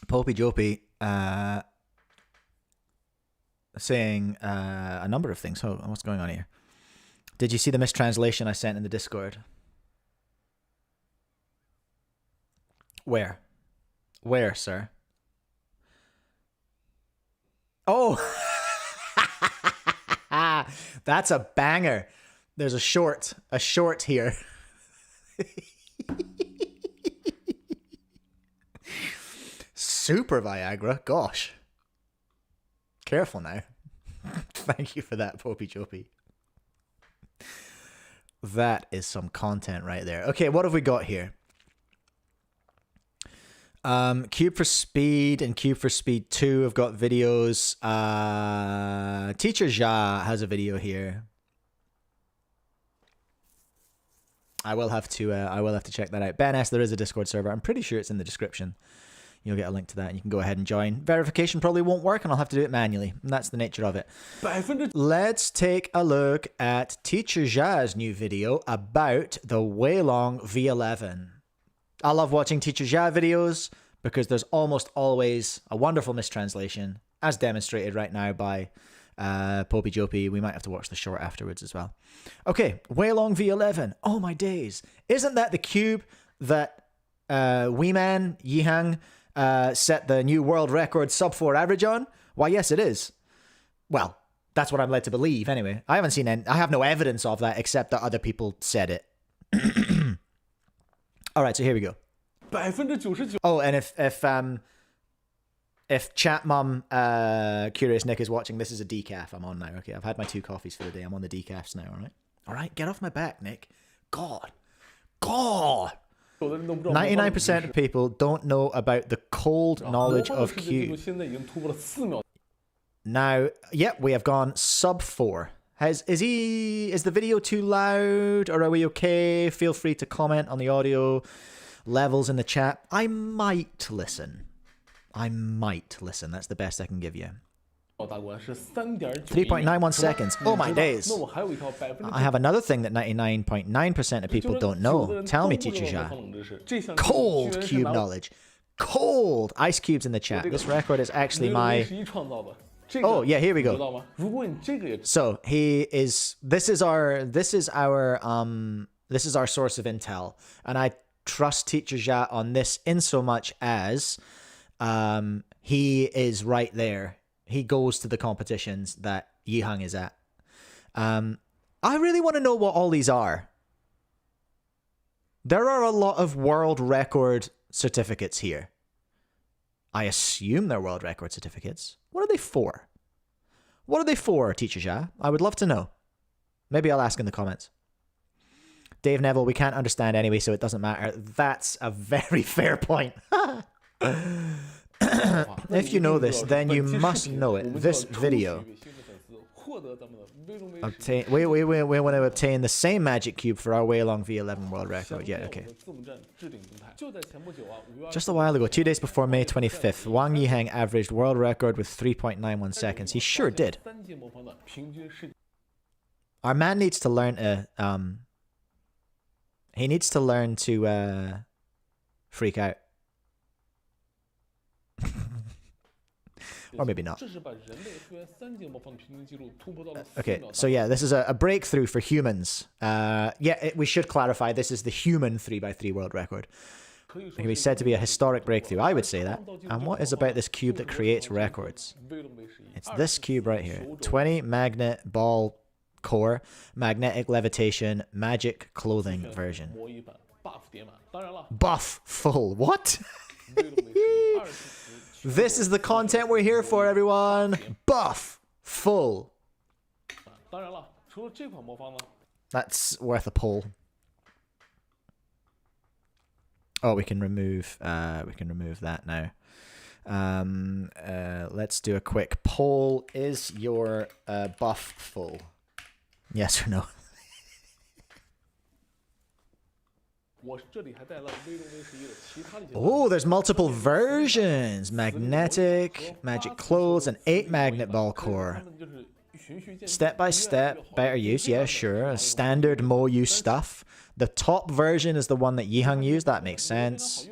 Speaker 1: Popey Jopey saying a number of things. Oh, what's going on here? Did you see the mistranslation I sent in the Discord? Where? Where, sir? Oh! That's a banger. There's a short here. Super Viagra. Gosh. Careful now. Thank you for that, Popey Jopey. That is some content right there. Okay, what have we got here? Cube for Speed and Cube for Speed 2 have got videos. Teacher Ja has a video here. I will have to check that out. Ben S, there is a Discord server. I'm pretty sure it's in the description. You'll get a link to that and you can go ahead and join. Verification probably won't work and I'll have to do it manually. And that's the nature of it. Let's take a look at Teacher Ja's new video about the Weilong V11. I love watching Teacher Ja videos because there's almost always a wonderful mistranslation, as demonstrated right now by Popey Jopey. We might have to watch the short afterwards as well. Okay, Weilong V11. Oh my days. Isn't that the cube that Weeman Yihang set the new world record sub 4 average on? Why, yes, it is. Well, that's what I'm led to believe anyway. I haven't seen any, I have no evidence of that except that other people said it. All right, so here we go. Oh, and if chat mum Curious Nick is watching, this is a decaf I'm on now. Okay, I've had my 2 coffees for the day. I'm on the decafs now, all right, get off my back, Nick. God 99% of people don't know about the cold knowledge of Cube. Now, yep, we have gone sub 4. Is the video too loud, or are we okay? Feel free to comment on the audio levels in the chat. I might listen. That's the best I can give you. 3.91 seconds. Oh my days. I have another thing that 99.9% of people don't know. Tell me, Teacher Ja. Cold cube knowledge. Cold ice cubes in the chat. This record is actually my... Oh yeah, here we go. So this is our source of intel, and I trust Teacher Ja on this in so much as he is right there. He goes to the competitions that Yihang is at. I really want to know what all these are. There are a lot of world record certificates here. I assume they're world record certificates. What are they for? What are they for, Teacher Ja? I would love to know. Maybe I'll ask in the comments. Dave Neville, we can't understand anyway, so it doesn't matter. That's a very fair point. If you know this, then you must know it. This video. We want to obtain the same magic cube for our Weilong V11 world record. Yeah, okay. Just a while ago, 2 days before May 25th, Wang Yihang averaged world record with 3.91 seconds. He sure did. Our man needs to learn to... he needs to learn to freak out. Or maybe not. Okay, so yeah, this is a breakthrough for humans. We should clarify, this is the human 3x3 world record. It can be said to be a historic breakthrough. I would say that. And what is about this cube that creates records? It's this cube right here. 20 magnet ball core, magnetic levitation, magic clothing version. Buff full. What? This is the content we're here for, everyone. Buff full. That's worth a poll. Oh, we can remove that now. Let's do a quick poll. Is your buff full? Yes or no? Oh, there's multiple versions. Magnetic, magic clothes, and 8 magnet ball core. Step by step, better use. Yeah, sure. Standard Mo use stuff. The top version is the one that Yihang used. That makes sense.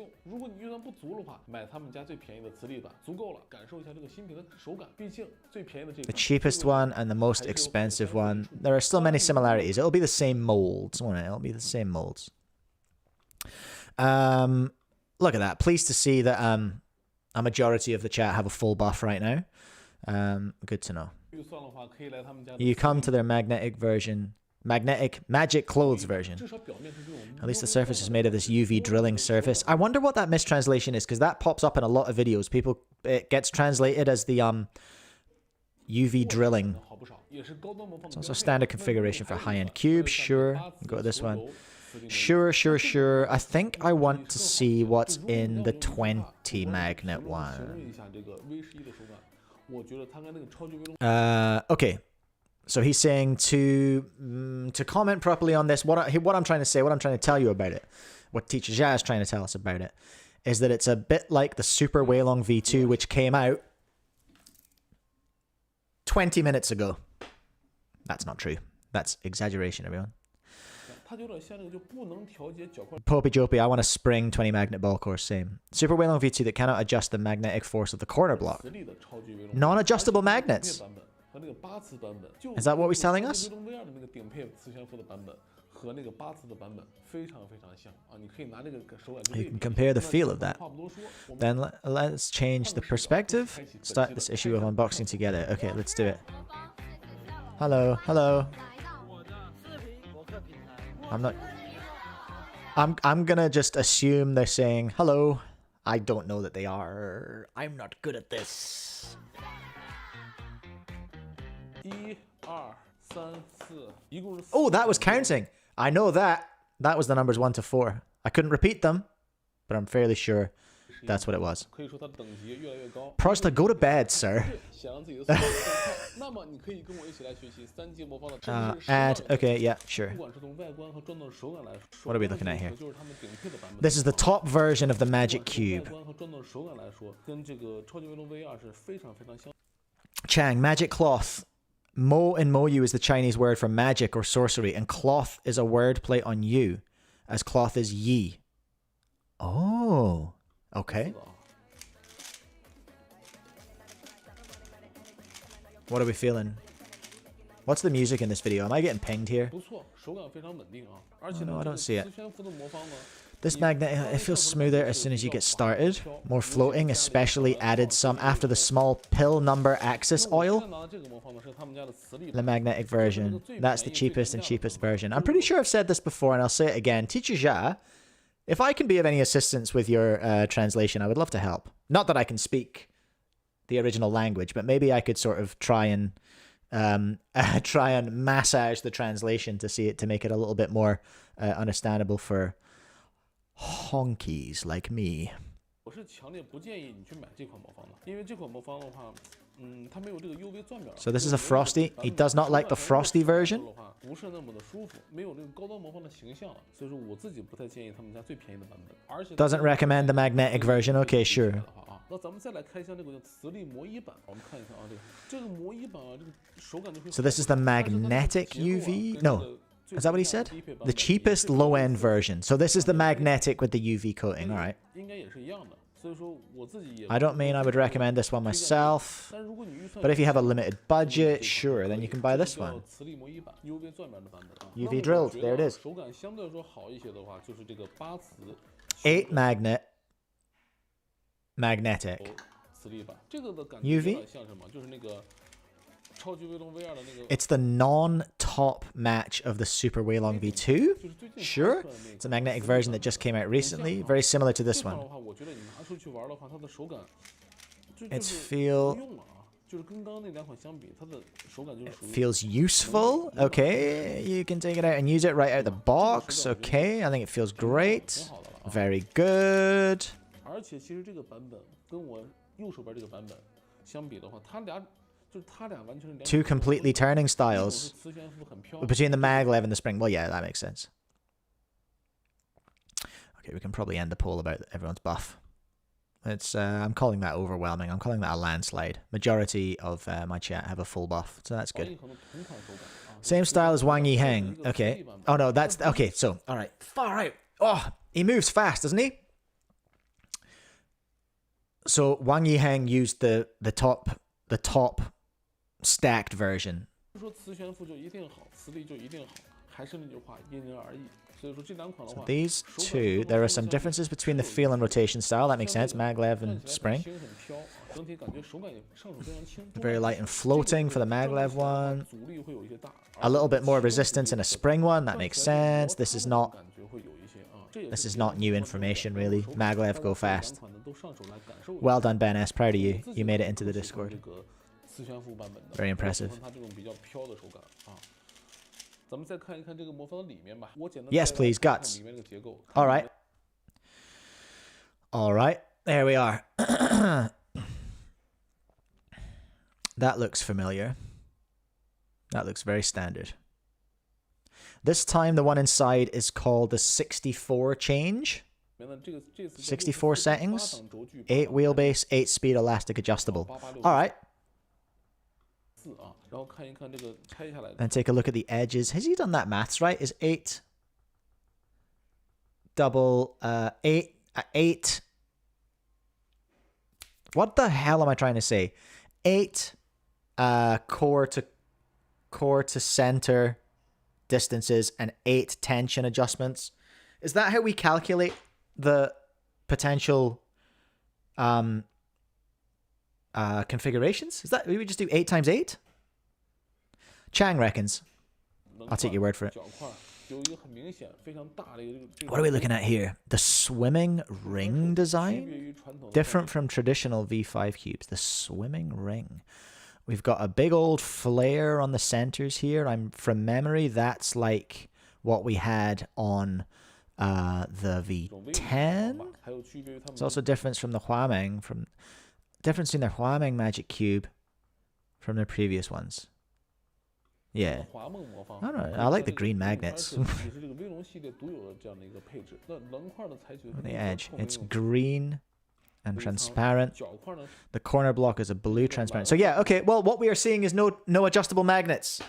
Speaker 1: The cheapest one and the most expensive one. There are still many similarities. It'll be the same molds, won't it? It'll be the same molds. Look at that. Pleased to see that a majority of the chat have a full buff right now. Good to know. You come to their magnetic version. Magnetic magic clothes version. At least the surface is made of this UV drilling surface. I wonder what that mistranslation is, because that pops up in a lot of videos. It gets translated as the UV drilling. It's also standard configuration for high-end cubes. Sure. Go to this one. Sure. I think I want to see what's in the 20 magnet one. Okay. So he's saying to comment properly on this, what I'm trying to say, what I'm trying to tell you about it, what Teacher Jia is trying to tell us about it, is that it's a bit like the Super Weilong V2, which came out 20 minutes ago. That's not true. That's exaggeration, everyone. Popey Jopey, I want a spring 20 magnet ball core, same. Super Weilong V2 that cannot adjust the magnetic force of the corner block. Non-adjustable magnets. Is that what he's telling us? You can compare the feel of that. Then let's change the perspective. Start this issue of unboxing together. Okay, let's do it. Hello. I'm gonna just assume they're saying hello. I don't know that they are. I'm not good at this. Oh, that was counting. I know that. That was the numbers 1 to 4. I couldn't repeat them, but I'm fairly sure that's what it was. Prozzta, go to bed, sir. Add. Okay, yeah, sure. What are we looking at here? This is the top version of the Magic Cube. Chang, magic cloth. Mo in Moyu is the Chinese word for magic or sorcery, and cloth is a word play on you, as cloth is yi. Oh, okay. What are we feeling? What's the music in this video? Am I getting pinged here? Oh, no, I don't see it. This magnet, it feels smoother as soon as you get started. More floating, especially added some after the small pill number axis oil. The magnetic version. That's the cheapest version. I'm pretty sure I've said this before, and I'll say it again. Teacher Jia, if I can be of any assistance with your translation, I would love to help. Not that I can speak the original language, but maybe I could sort of try and massage the translation to make it a little bit more understandable for honkies like me. So this is a Frosty. He does not like the Frosty version. Doesn't recommend the magnetic version. Okay, sure. So this is the magnetic UV? No. Is that what he said? The cheapest low-end version. So this is the magnetic with the UV coating. All right. I don't mean I would recommend this one myself, but if you have a limited budget, sure, then you can buy this one. UV drilled. There it is. 8 magnet. Magnetic. UV? It's the non-top match of the Super Weilong V2. Sure. It's a magnetic version that just came out recently. Very similar to this one. It feels useful. Okay. You can take it out and use it right out the box. Okay. I think it feels great. Very good. Two completely turning styles between the maglev and the spring. Well, yeah, that makes sense. Okay, we can probably end the poll about everyone's buff. It's I'm calling that overwhelming. I'm calling that a landslide. Majority of my chat have a full buff, so that's good. Same style as Wang Yiheng. Okay. Oh no, that's okay. So all right, far out. Oh, he moves fast, doesn't he? So Wang Yiheng used the top stacked version. So these two, there are some differences between the feel and rotation style. That makes sense. Maglev and spring. Very light and floating for the maglev one. A little bit more resistance in a spring one. That makes sense. This is not new information, really. Maglev go fast. Well done, Ben S. Proud of you. You made it into the Discord. Very impressive. Yes, please, guts. All right. All right. There we are. That looks familiar. That looks very standard. This time, the one inside is called the 64 change. 64 settings. 8 wheelbase, 8 speed, elastic adjustable. All right. And take a look at the edges. Has he done that maths right? Is 8 double 8? What the hell am I trying to say? 8 core to center distances and 8 tension adjustments. Is that how we calculate the potential configurations? Is that we would just do 8 times 8? Chang reckons. I'll take your word for it. What are we looking at here? The swimming ring design? Different from traditional V5 cubes. The swimming ring. We've got a big old flare on the centers here. From memory, that's like what we had on the V10. There's also difference from the Huameng, difference in the Huameng Magic Cube from the previous ones. Yeah. I don't know. I like the green magnets. On the edge. It's green and transparent. The corner block is a blue transparent. So yeah, okay. Well, what we are seeing is no adjustable magnets.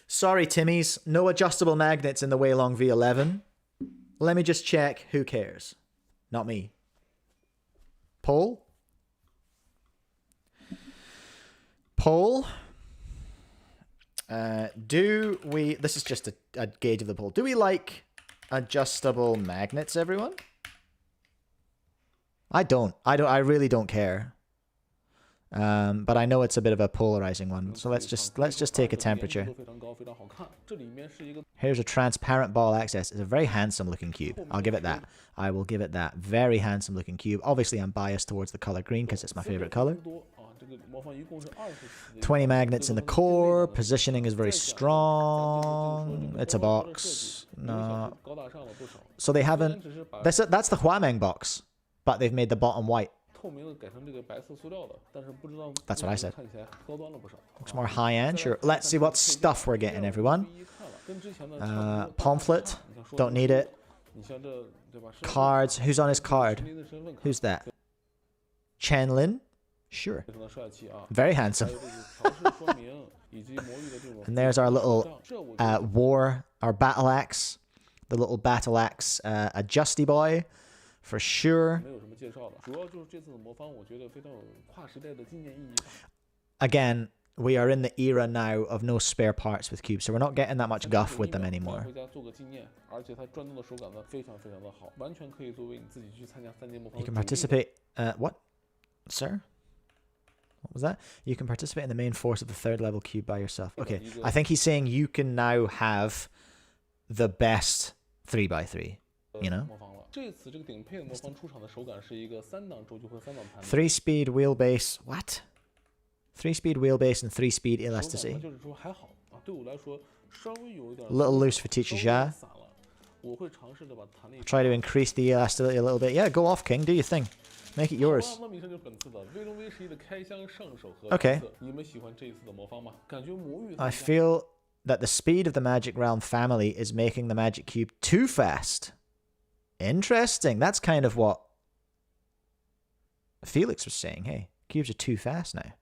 Speaker 1: Sorry, Timmies. No adjustable magnets in the Weilong V11. Let me just check. Who cares? Not me. Poll? This is just a gauge of the poll. Do we like adjustable magnets, everyone? I don't. I really don't care. But I know it's a bit of a polarizing one. So let's just take a temperature. Here's a transparent ball access. It's a very handsome looking cube. I'll give it that. I will give it that. Very handsome looking cube. Obviously, I'm biased towards the color green because it's my favorite color. 20 magnets in the core. Positioning is very strong. It's a box. No. So they haven't... That's the Huameng box. But they've made the bottom white. That's what I said. Looks more high-end. Sure. Let's see what stuff we're getting, everyone. Pamphlet. Don't need it. Cards. Who's on his card? Who's that? Chen Lin? Sure. Very handsome. And there's our little our battle axe. The little battle axe adjusty boy. For sure. Again, we are in the era now of no spare parts with cubes, so we're not getting that much guff with them anymore. You can participate... what? Sir? What was that? You can participate in the main force of the 3rd level cube by yourself. Okay, I think he's saying you can now have the best 3x3, you know? 3-speed wheelbase. What? 3-speed wheelbase and 3-speed elasticity. A little loose for teacher Xia. Try to increase the elasticity a little bit. Yeah, go off, King. Do your thing. Make it yours. Okay. I feel that the speed of the Magic Realm family is making the Magic Cube too fast. Interesting. That's kind of what Felix was saying. Hey, cubes are too fast now.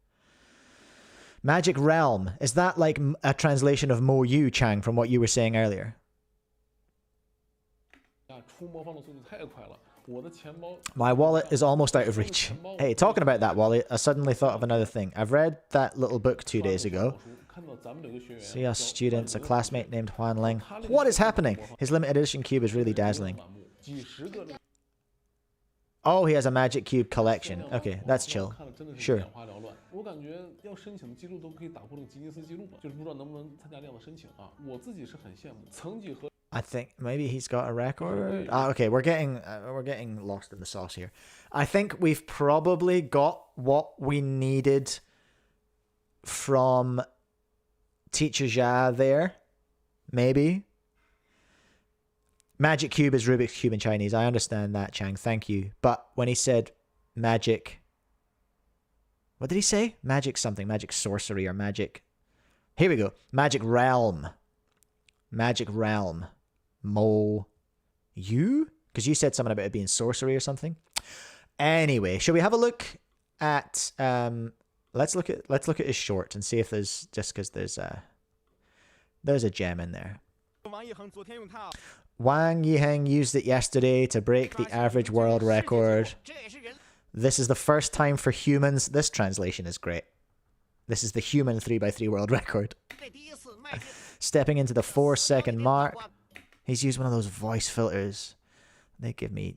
Speaker 1: Magic Realm. Is that like a translation of Mo Yu, Chang, from what you were saying earlier? My wallet is almost out of reach. Hey, talking about that wallet, I suddenly thought of another thing. I've read that little book 2 days ago. See us students, a classmate named Huan Ling. What is happening? His limited edition cube is really dazzling. Oh, he has a Magic Cube collection. Okay, that's chill. Sure. I think maybe he's got a record. Okay, we're getting lost in the sauce here. I think we've probably got what we needed from Teacher Xia there. Maybe. Magic Cube is Rubik's Cube in Chinese. I understand that, Chang. Thank you. But when he said magic... What did he say? Magic something. Magic sorcery or magic... Here we go. Magic Realm. Magic Realm. Mo... You? Because you said something about it being sorcery or something. Anyway, shall we have a look at... Let's look at his short and see if there's... Just because there's a gem in there. Wang Yiheng used it yesterday to break the average world record. This is the first time for humans. This translation is great. This is the human 3x3 world record. Stepping into the 4-second mark. He's used one of those voice filters. They give me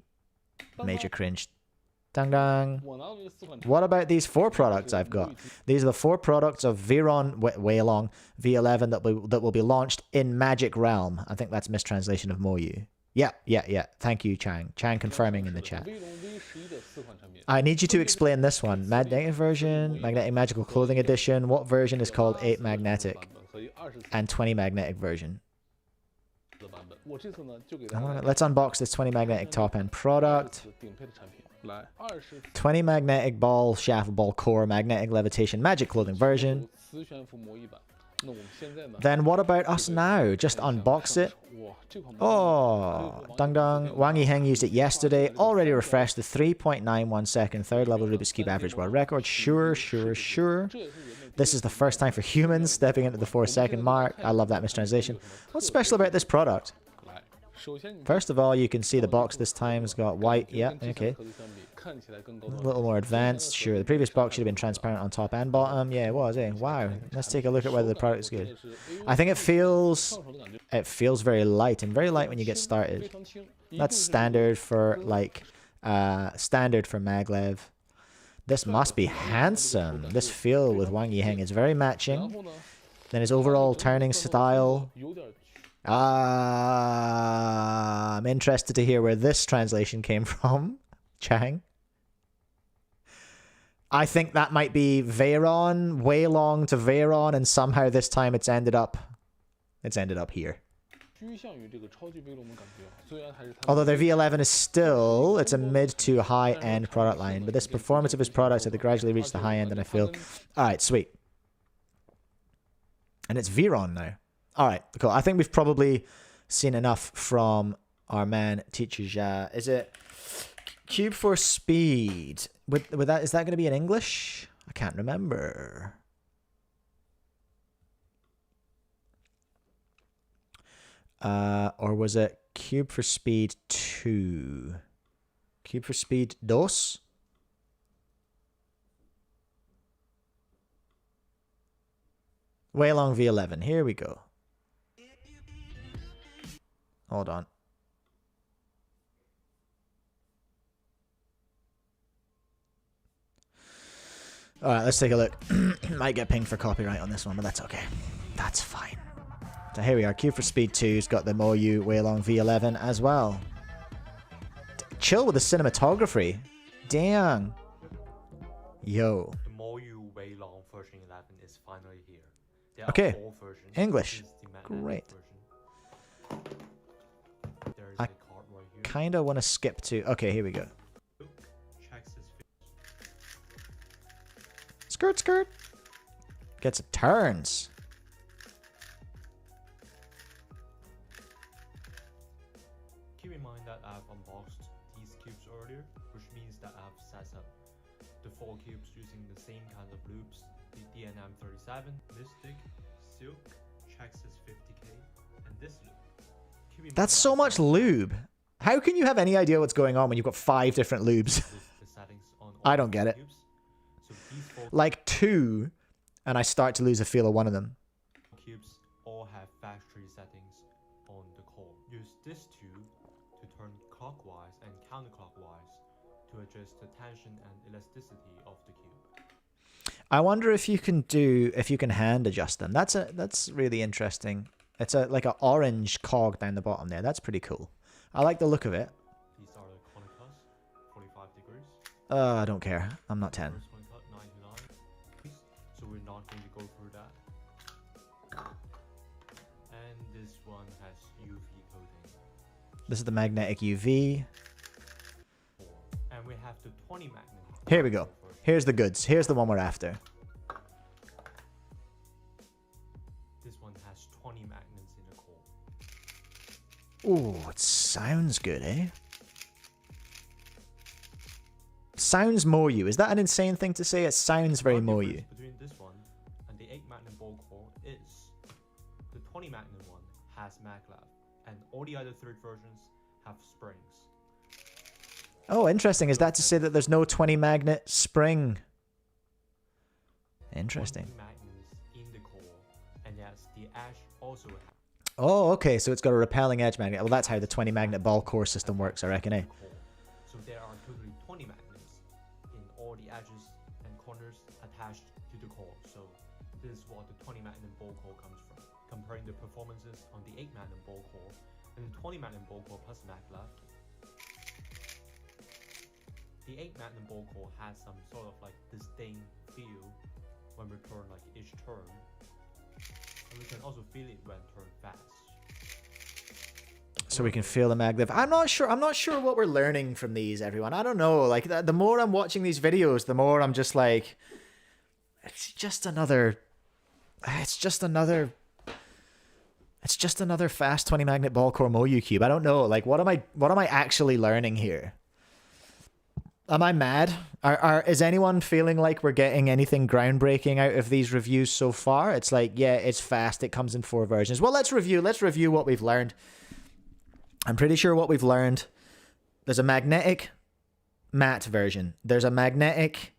Speaker 1: major cringe. Dang dang. What about these 4 products I've got? These are the 4 products of Weilong V11 that will be launched in Magic Realm. I think that's mistranslation of Moyu. Yeah. Thank you, Chang. Chang confirming in the chat. I need you to explain this one. Magnetic version, Magnetic Magical Clothing Edition. What version is called 8 Magnetic? And 20 Magnetic version. Let's unbox this 20 Magnetic top-end product. 20 magnetic ball, shaft, ball core, magnetic levitation, magic clothing version. Then what about us now? Just unbox it. Oh, dang dang. Wang Yiheng used it yesterday. Already refreshed the 3.91 second 3rd level Rubik's Cube average world record. Sure. This is the first time for humans stepping into the 4-second mark. I love that mistranslation. What's special about this product? First of all, you can see the box this time has got white. Yeah, okay. A little more advanced. Sure, the previous box should have been transparent on top and bottom. Yeah, it was, eh? Wow. Let's take a look at whether the product is good. I think it feels very light, and very light when you get started. That's standard for, like, standard for maglev. This must be handsome. This feel with Wang Yiheng is very matching. Then his overall turning style... I'm interested to hear where this translation came from, Chang. I think that might be Veyron, Weilong to Veyron, and somehow this time it's ended up here. Although their V11 is still, it's a mid to high end product line, but this performance of his products had to gradually reach the high end, and I feel, all right, sweet. And it's Veyron now. All right, cool. I think we've probably seen enough from our man, Teacher Xia. Is it Cube for Speed? With that, is that going to be in English? I can't remember. Or was it Cube for Speed 2? Cube for Speed 2? Weilong V11. Here we go. Hold on. All right, let's take a look. Might get pinged for copyright on this one, but that's okay. That's fine. So here we are. Cube for Speed 2's got the Moyu Weilong V11 as well. Chill with the cinematography. Dang. Yo.
Speaker 4: The Moyu Weilong version 11 is finally here. There
Speaker 1: Okay.
Speaker 4: are 4 versions.
Speaker 1: English.
Speaker 4: This is the magnetic
Speaker 1: Great.
Speaker 4: version. There is
Speaker 1: I
Speaker 4: a card right here.
Speaker 1: Kind of want to skip to... Okay, here we go.
Speaker 4: Checks his
Speaker 1: Skirt, skirt. Gets turns.
Speaker 4: Keep in mind that I've unboxed these cubes earlier, which means that I've set up the 4 cubes using the same kind of loops, the DNM37, Mystic, Silk, Chex's 50k, and this loop. Keep in mind
Speaker 1: That's
Speaker 4: that
Speaker 1: so
Speaker 4: I've
Speaker 1: much
Speaker 4: set
Speaker 1: lube. How can you have any idea what's going on when you've got 5 different lubes?
Speaker 4: the settings on
Speaker 1: I
Speaker 4: all
Speaker 1: don't get
Speaker 4: 4
Speaker 1: it.
Speaker 4: cubes. So these 4
Speaker 1: Like 2, and I start to lose a feel of one of them.
Speaker 4: cubes all have factory settings on the core. Use this tube to turn clockwise and counterclockwise to adjust the tension and elasticity of the cube.
Speaker 1: I wonder if you can hand adjust them. That's really interesting. It's like an orange cog down the bottom there. That's pretty cool. I like the look of it.
Speaker 4: These are the corner cuts, 45 degrees.
Speaker 1: I don't care. I'm not 10.
Speaker 4: First one cut, 99. So we're not going to go through that. And this one has UV coating.
Speaker 1: This is the magnetic UV.
Speaker 4: And we have the 20 magnet.
Speaker 1: Here we go. Here's the goods. Here's the one we're after.
Speaker 4: This one has 20 magnets in the core.
Speaker 1: Ooh, it sounds good, eh? Sounds Moyu. Is that an insane thing to say? It sounds very
Speaker 4: One
Speaker 1: Moyu.
Speaker 4: difference between this one and the 8 magnet ball core is the 20 magnet one has maglev, and all the other 3 versions have springs.
Speaker 1: Oh, interesting. Is that to say that there's no 20 magnet spring? Interesting.
Speaker 4: 20 magnets in the core, and yes, the ash also has
Speaker 1: Oh, okay. So it's got a repelling edge magnet. Well, that's how the 20 magnet ball core system works, I reckon, eh?
Speaker 4: core. So there are totally 20 magnets in all the edges and corners attached to the core. So this is what the 20 magnet ball core comes from. Comparing the performances on the 8 magnet ball core and the 20 magnet ball core plus maglev. The 8 magnet ball core has some sort of like distinct feel when we turn like each turn. And we can also feel it when turned fast.
Speaker 1: So we can feel the maglev. I'm not sure what we're learning from these, everyone. I don't know. Like the more I'm watching these videos, the more I'm just like, it's just another fast 20 magnet ball core Moyu cube. I don't know. Like what am I actually learning here? Am I mad? Is anyone feeling like we're getting anything groundbreaking out of these reviews so far? It's like, yeah, it's fast. It comes in 4 versions. Well, let's review what we've learned. I'm pretty sure what we've learned. There's a magnetic matte version. There's a magnetic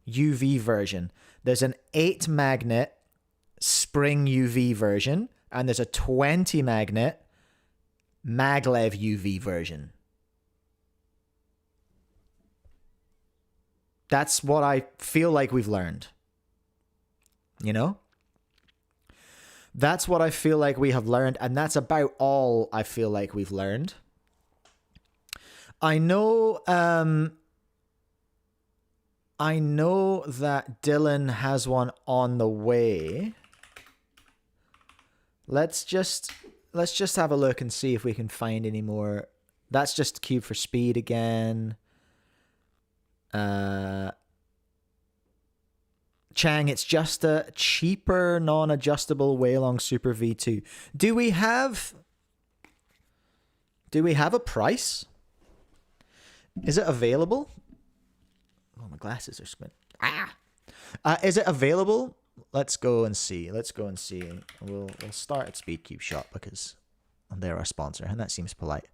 Speaker 1: UV version. There's an 8 magnet spring UV version. And there's a 20 magnet maglev UV version. That's what I feel like we've learned. You know? That's what I feel like we have learned, and that's about all I feel like we've learned. I know that Dylan has one on the way. Let's just have a look and see if we can find any more. That's just Cube for Speed again. Chang, it's just a cheaper, non-adjustable Weilong Super V2. Do we have a price? Is it available? Oh, my glasses are squint. Is it available? Let's go and see. We'll start at Speedcube Shop because they're our sponsor, and that seems polite.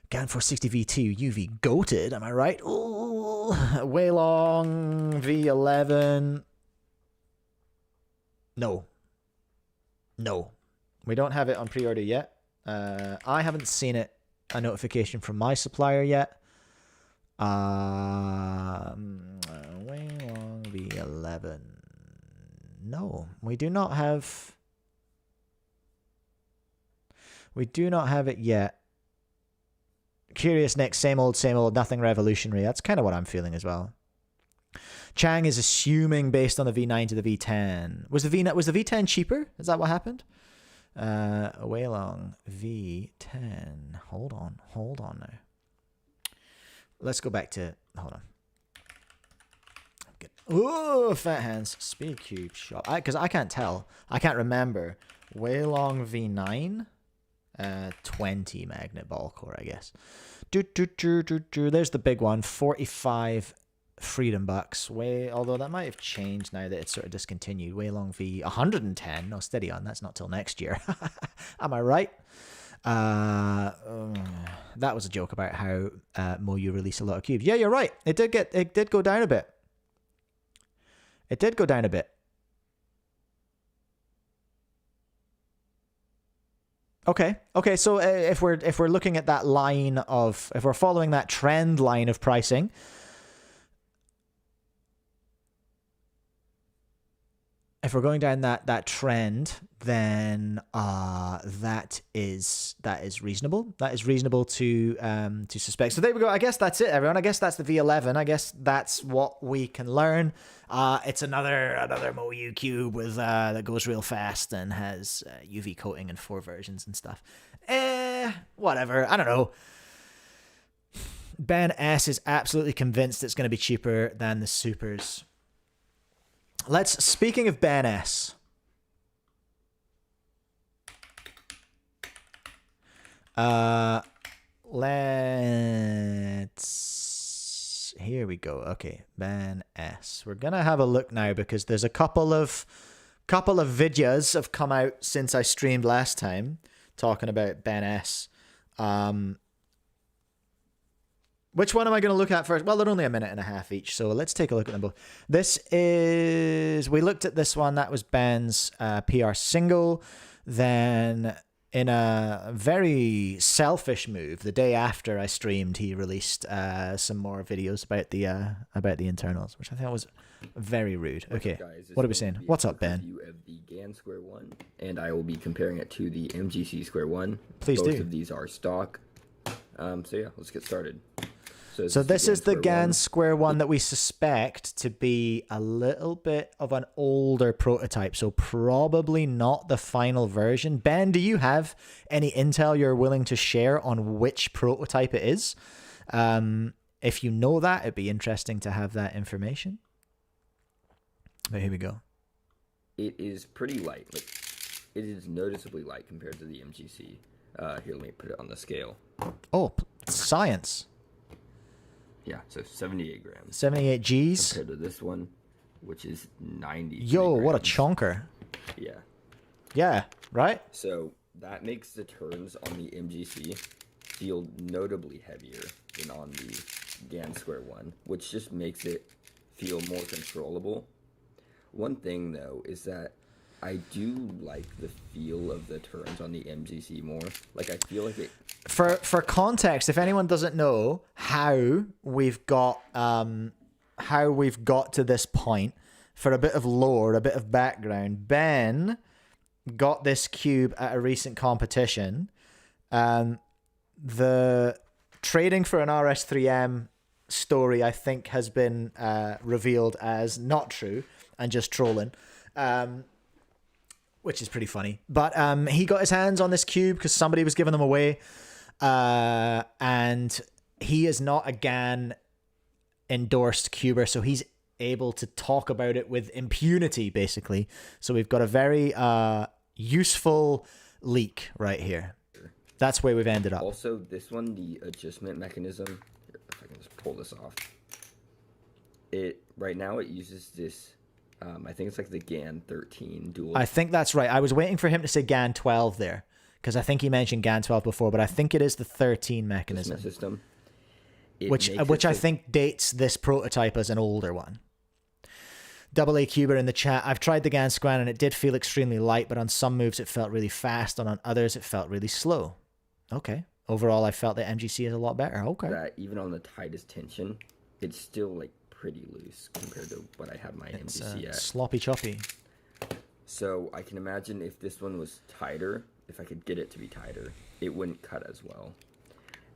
Speaker 1: Gan 460 V2 UV goated, am I right? Ooh, Weilong V11. No. We don't have it on pre-order yet. I haven't seen a notification from my supplier yet. Weilong V11. No, we do not have... We do not have it yet. Curious Nick, same old, nothing revolutionary. That's kind of what I'm feeling as well. Chang is assuming based on the V9 to the V10. Was the V10 cheaper? Is that what happened? Weilong V10. Hold on now. Let's go back to... Hold on. Oh, fat hands. Speedcube shop. Because I can't tell. I can't remember. Weilong V9. 20 magnet ball core, I guess. There's the big one. 45 freedom bucks. Although that might have changed now that it's sort of discontinued. Weilong V 110. No, steady on. That's not till next year. Am I right? That was a joke about how Moyu released a lot of cubes. Yeah, you're right. It did go down a bit. It did go down a bit. Okay. So if we're looking at that line of, if we're following that trend line of pricing, if we're going down that trend, then that is reasonable. That is reasonable to suspect. So there we go. I guess that's it, everyone. I guess that's the V11. I guess that's what we can learn. It's another Moyu cube with that goes real fast and has UV coating and 4 versions and stuff. Whatever. I don't know. Ben S is absolutely convinced it's going to be cheaper than the Supers. Speaking of Ben S. Here we go. Okay, Ben S. We're gonna have a look now because there's a couple of videos have come out since I streamed last time talking about Ben S. Which one am I going to look at first? Well, they're only a minute and a half each, so let's take a look at them both. We looked at this one. That was Ben's PR single. Then, in a very selfish move, the day after I streamed, he released some more videos about the internals, which I thought was very rude. Okay, what are we saying? What's up, Ben?
Speaker 5: Review of the Gan Square One, and I will be comparing it to the MGC Square One.
Speaker 1: Please do.
Speaker 5: Both of these are stock. So yeah, let's get started.
Speaker 1: So this is the Gan Square One that we suspect to be a little bit of an older prototype, so probably not the final version. Ben, do you have any intel you're willing to share on which prototype it is? If you know that, it'd be interesting to have that information. But here we go.
Speaker 5: It is pretty light. Like, it is noticeably light compared to the MGC. Here, let me put it on the scale.
Speaker 1: Oh, science.
Speaker 5: Yeah, so 78 grams.
Speaker 1: 78 Gs.
Speaker 5: Compared to this one, which is 90.
Speaker 1: Yo,
Speaker 5: grams.
Speaker 1: what a chonker.
Speaker 5: Yeah.
Speaker 1: Yeah, right?
Speaker 5: So that makes the turns on the MGC feel notably heavier than on the Gan Square One, which just makes it feel more controllable. One thing, though, is that I do like the feel of the turns on the MGC more. Like, I feel like it...
Speaker 1: For context, if anyone doesn't know how we've got to this point, for a bit of lore, a bit of background, Ben got this cube at a recent competition. The trading for an RS3M story, I think, has been revealed as not true and just trolling. Which is pretty funny. But he got his hands on this cube because somebody was giving them away. And he is not a GAN endorsed cuber, so he's able to talk about it with impunity, basically. So we've got a very useful leak right here. That's where we've ended up.
Speaker 5: Also, this one, the adjustment mechanism, here, if I can just pull this off. Right now it uses this, I think it's like the GAN 13 dual.
Speaker 1: I think that's right. I was waiting for him to say GAN 12 there, because I think he mentioned GAN 12 before, but I think it is the 13 mechanism.
Speaker 5: System.
Speaker 1: Which I think dates this prototype as an older one. Double A Cuber in the chat. I've tried the Gan Squan and it did feel extremely light, but on some moves it felt really fast, and on others it felt really slow. Okay. Overall, I felt that MGC is a lot better. Okay.
Speaker 5: That even on the tightest tension, it's still like pretty loose compared to what I have my
Speaker 1: It's
Speaker 5: MGC at.
Speaker 1: sloppy choppy.
Speaker 5: So I can imagine if this one was tighter, if I could get it to be tighter, it wouldn't cut as well.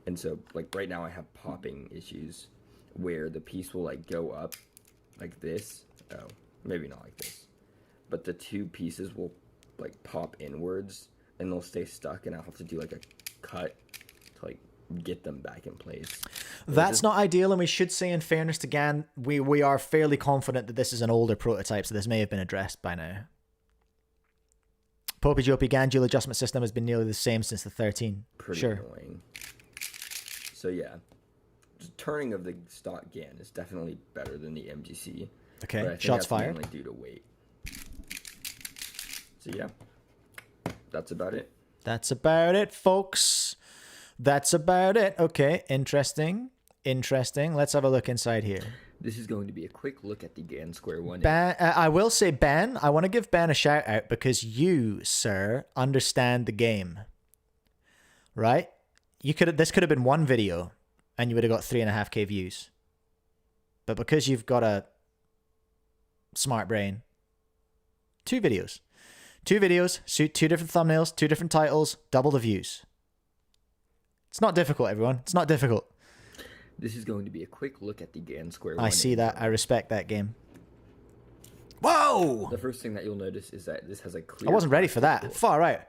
Speaker 5: And so, like, right now I have popping issues where the piece will, like, go up like this. Oh, maybe not like this. But the two pieces will, like, pop inwards, and they'll stay stuck, and I'll have to do, like, a cut to, like, get them back in place.
Speaker 1: That's not ideal, and we should say, in fairness to Gan, we are fairly confident that this is an older prototype, so this may have been addressed by now. Popey Jopey Gan dual adjustment system has been nearly the same since the 13.
Speaker 5: Pretty
Speaker 1: Sure.
Speaker 5: annoying. So yeah, turning of the stock Gan is definitely better than the MGC.
Speaker 1: Okay,
Speaker 5: but I think
Speaker 1: shots
Speaker 5: that's
Speaker 1: fired.
Speaker 5: mainly due to weight. So yeah, that's about it.
Speaker 1: That's about it, folks. That's about it. Okay, interesting. Interesting. Let's have a look inside here.
Speaker 5: This is going to be a quick look at the Gan Square 1.
Speaker 1: Ben, I will say, Ben, I want to give Ben a shout out because you, sir, understand the game. Right? This could have been one video and you would have got 3.5K views. But because you've got a smart brain, 2 videos. 2 videos, 2 different thumbnails, 2 different titles, double the views. It's not difficult, everyone. It's not difficult.
Speaker 5: This is going to be a quick look at the Gan Square 1.
Speaker 1: I see that. I respect that game. Whoa!
Speaker 5: The first thing that you'll notice is that this has a clear...
Speaker 1: I wasn't ready for that.
Speaker 5: plastic
Speaker 1: Far right.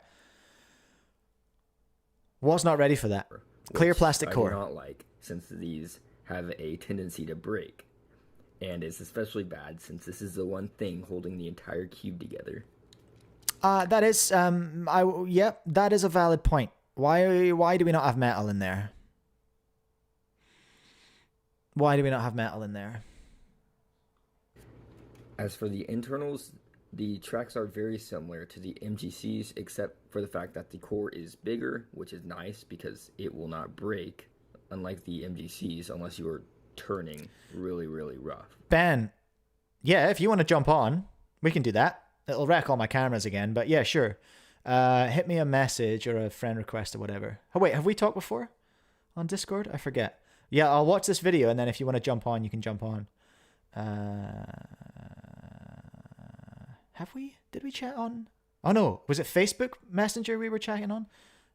Speaker 1: Was not ready for that.
Speaker 5: core,
Speaker 1: Clear
Speaker 5: which
Speaker 1: plastic
Speaker 5: I
Speaker 1: core.
Speaker 5: do not like, since these have a tendency to break. And it's especially bad since this is the one thing holding the entire cube together.
Speaker 1: That is, yep, that is a valid point. Why do we not have metal in there? Why do we not have metal in there?
Speaker 5: As for the internals, the tracks are very similar to the MGCs, except for the fact that the core is bigger, which is nice because it will not break, unlike the MGCs, unless you are turning really, really rough.
Speaker 1: Ben, yeah, if you want to jump on, we can do that. It'll wreck all my cameras again, but yeah, sure. Hit me a message or a friend request or whatever. Oh, wait, have we talked before on Discord? I forget. Yeah, I'll watch this video, and then if you want to jump on, you can jump on. Have we? Did we chat on? Oh, no. Was it Facebook Messenger we were chatting on?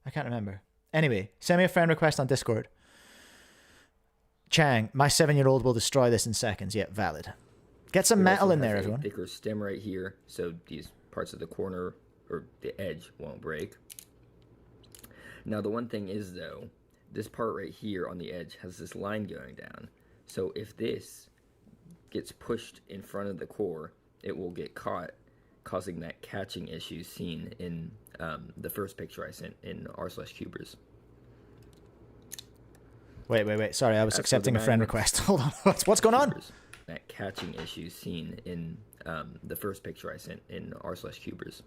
Speaker 1: I can't remember. Anyway, send me a friend request on Discord. Chang, my 7-year-old will destroy this in seconds. Yeah, valid. Get some
Speaker 5: It
Speaker 1: metal
Speaker 5: also
Speaker 1: in there,
Speaker 5: has a
Speaker 1: everyone.
Speaker 5: thicker stem right here, so these parts of the corner or the edge won't break. Now, the one thing is, though, this part right here on the edge has this line going down. So if this gets pushed in front of the core, it will get caught, causing that catching issue seen in the first picture I sent in r/cubers.
Speaker 1: Wait. Sorry, I was
Speaker 5: As for
Speaker 1: accepting
Speaker 5: the
Speaker 1: a friend
Speaker 5: magnets,
Speaker 1: request. Hold on. What's going on?
Speaker 5: That catching issue seen in the first picture I sent in r/cubers.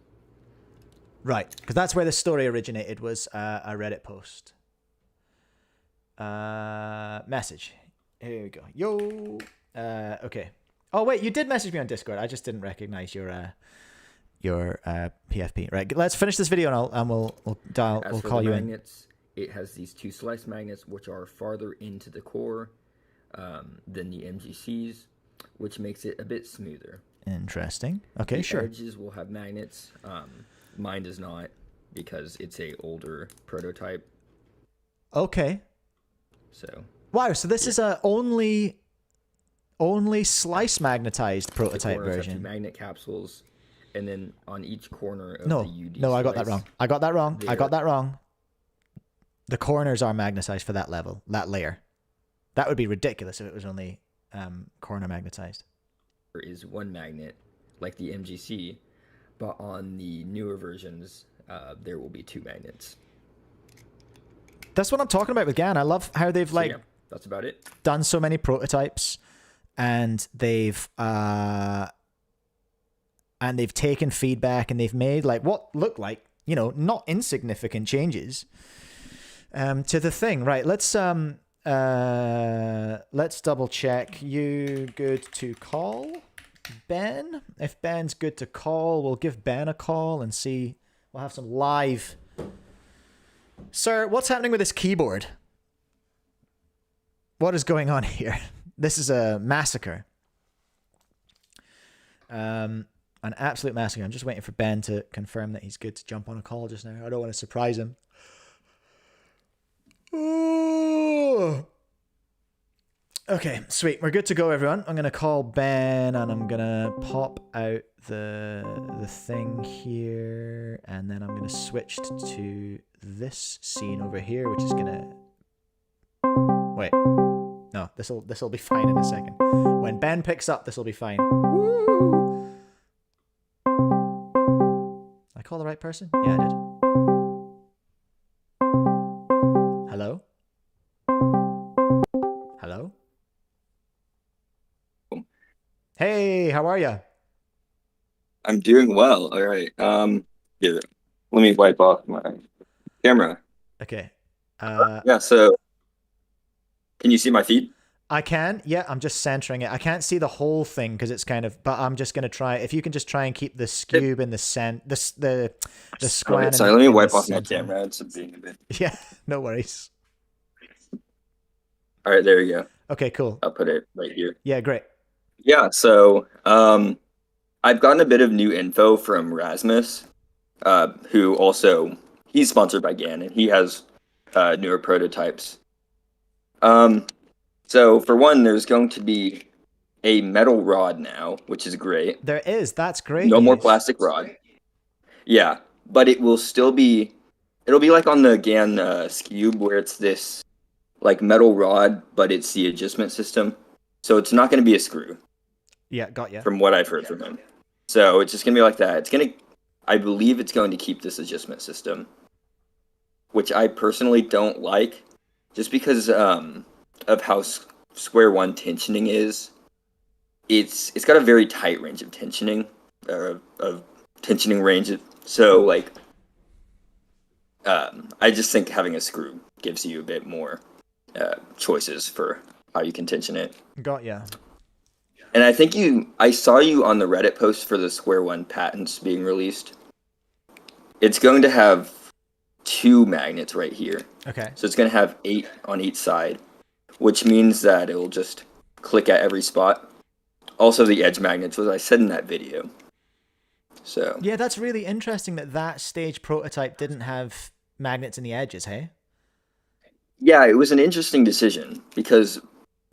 Speaker 1: Right, because that's where the story originated, was a Reddit post. Message. Here we go. Yo. Okay. Oh wait, you did message me on Discord. I just didn't recognize your PFP. Right. Let's finish this video and we'll call you
Speaker 5: magnets, it has these 2 slice magnets which are farther into the core than the MGCs, which makes it a bit smoother.
Speaker 1: Interesting. Okay,
Speaker 5: the
Speaker 1: sure.
Speaker 5: edges will have magnets. Mine does not because it's a older prototype.
Speaker 1: Okay.
Speaker 5: So.
Speaker 1: Wow. So this is a only slice magnetized prototype
Speaker 5: the corners have 2
Speaker 1: version.
Speaker 5: magnet capsules, and then on each corner of
Speaker 1: No,
Speaker 5: the UD
Speaker 1: no, I got that
Speaker 5: slice,
Speaker 1: wrong. I got that wrong. The corners are magnetized for that level, that layer. That would be ridiculous if it was only corner magnetized.
Speaker 5: There is 1 magnet, like the MGC, but on the newer versions, there will be 2 magnets.
Speaker 1: That's what I'm talking about with Gan. I love how they've
Speaker 5: So, yeah, that's about it.
Speaker 1: done so many prototypes, and they've taken feedback and they've made like what look like, you know, not insignificant changes to the thing. Right, let's double check. You good to call, Ben? If Ben's good to call, we'll give Ben a call and see. We'll have some live. Sir, what's happening with this keyboard? What is going on here? This is a massacre. An absolute massacre. I'm just waiting for Ben to confirm that he's good to jump on a call just now. I don't want to surprise him. Oh. Okay, sweet. We're good to go, everyone. I'm gonna call Ben and I'm gonna pop out the thing here, and then I'm gonna switch to this scene over here, which is gonna wait. No, this'll be fine in a second. When Ben picks up, this'll be fine. Woo! I call the right person? Yeah, I did. Hello? Hello? Hey, how are you?
Speaker 6: I'm doing well. All right. Here, let me wipe off my camera.
Speaker 1: Okay.
Speaker 6: Yeah. So, can you see my feed?
Speaker 1: I can. Yeah, I'm just centering it. I can't see the whole thing because it's kind of. But I'm just gonna try. If you can just try and keep the scube in the the squan.
Speaker 6: Right, sorry, let me wipe off my camera. It's being a bit.
Speaker 1: Yeah. No worries.
Speaker 6: All right. There we go.
Speaker 1: Okay. Cool.
Speaker 6: I'll put it right here.
Speaker 1: Yeah. Great.
Speaker 6: Yeah. So, I've gotten a bit of new info from Rasmus, who also he's sponsored by Gan, and he has newer prototypes. So for one, there's going to be a metal rod now, which is great.
Speaker 1: There is. That's great.
Speaker 6: No more
Speaker 1: news.
Speaker 6: plastic rod. Yeah, but it will still be. It'll be like on the Gan Cube, where it's this like metal rod, but it's the adjustment system. So it's not going to be a screw.
Speaker 1: Yeah. Got you.
Speaker 6: From what I've heard from him. So it's just going to be like that. It's going to. I believe it's going to keep this adjustment system, which I personally don't like, just because of how Square One tensioning is. It's got a very tight range of tensioning, of tensioning range. So like, I just think having a screw gives you a bit more choices for how you can tension it.
Speaker 1: Got ya.
Speaker 6: And I think I saw you on the Reddit post for the Square One patents being released. It's going to have 2 magnets right here.
Speaker 1: Okay.
Speaker 6: So it's going to have 8 on each side, which means that it will just click at every spot. Also, the edge magnets, as I said in that video. So
Speaker 1: Yeah, that's really interesting that stage prototype didn't have magnets in the edges, hey?
Speaker 6: yeah, it was an interesting decision because,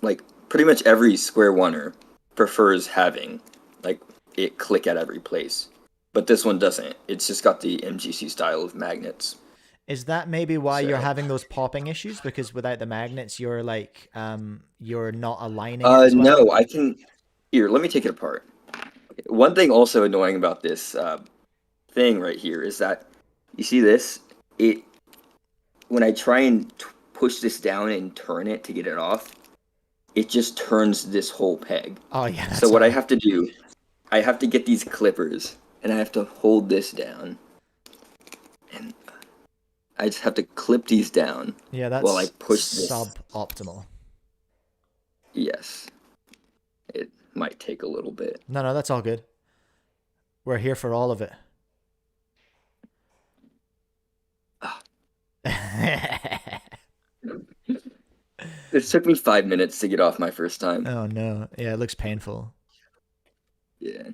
Speaker 6: like, pretty much every Square Oneer prefers having like it click at every place, but this one doesn't. It's just got the MGC style of magnets.
Speaker 1: Is that maybe why you're
Speaker 6: So-
Speaker 1: having those popping issues? Because without the magnets, you're like, you're not aligning it as well?
Speaker 6: No, I can. Here, let me take it apart. Okay, one thing also annoying about this thing right here is that you see this. When I try and push this down and turn it to get it off, it just turns this whole peg.
Speaker 1: Oh, yeah.
Speaker 6: So what I have to do, I have to get these clippers and I have to hold this down, and I just have to clip these down.
Speaker 1: Yeah, that's
Speaker 6: while I push this.
Speaker 1: suboptimal.
Speaker 6: Yes, it might take a little bit.
Speaker 1: No, that's all good. We're here for all of it.
Speaker 6: It took me 5 minutes to get off my first time.
Speaker 1: Oh, no. Yeah, it looks painful.
Speaker 6: Yeah.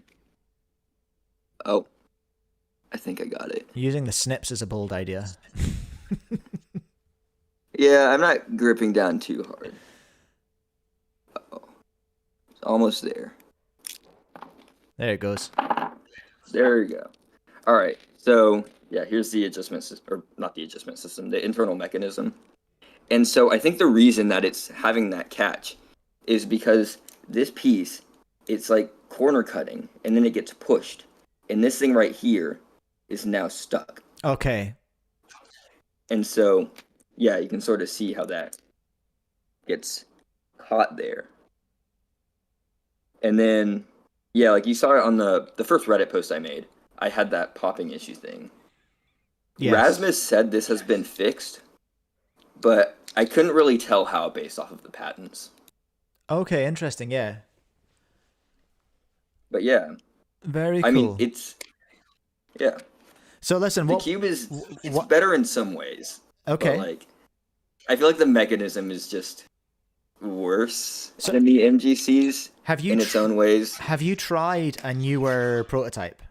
Speaker 6: Oh, I think I got it.
Speaker 1: Using the snips is a bold idea.
Speaker 6: Yeah, I'm not gripping down too hard. Uh-oh. It's almost there.
Speaker 1: There it goes.
Speaker 6: There we go. All right. So, yeah, here's the adjustment system, or not the adjustment system, the internal mechanism. And so I think the reason that it's having that catch is because this piece, it's like corner cutting, and then it gets pushed. And this thing right here is now stuck.
Speaker 1: Okay.
Speaker 6: And so, yeah, you can sort of see how that gets caught there. And then, yeah, like you saw it on the first Reddit post I made, I had that popping issue thing.
Speaker 1: Yes.
Speaker 6: Rasmus said this has been fixed, but I couldn't really tell how based off of the patents.
Speaker 1: Okay, interesting, yeah.
Speaker 6: But yeah,
Speaker 1: Very cool.
Speaker 6: I mean, it's, yeah.
Speaker 1: So listen,
Speaker 6: The
Speaker 1: what...
Speaker 6: Cube is
Speaker 1: what-
Speaker 6: better in some ways.
Speaker 1: Okay.
Speaker 6: But, like, I feel like the mechanism is just worse
Speaker 1: So-
Speaker 6: than the MGCs
Speaker 1: Have you
Speaker 6: in its own ways.
Speaker 1: have you tried a newer prototype?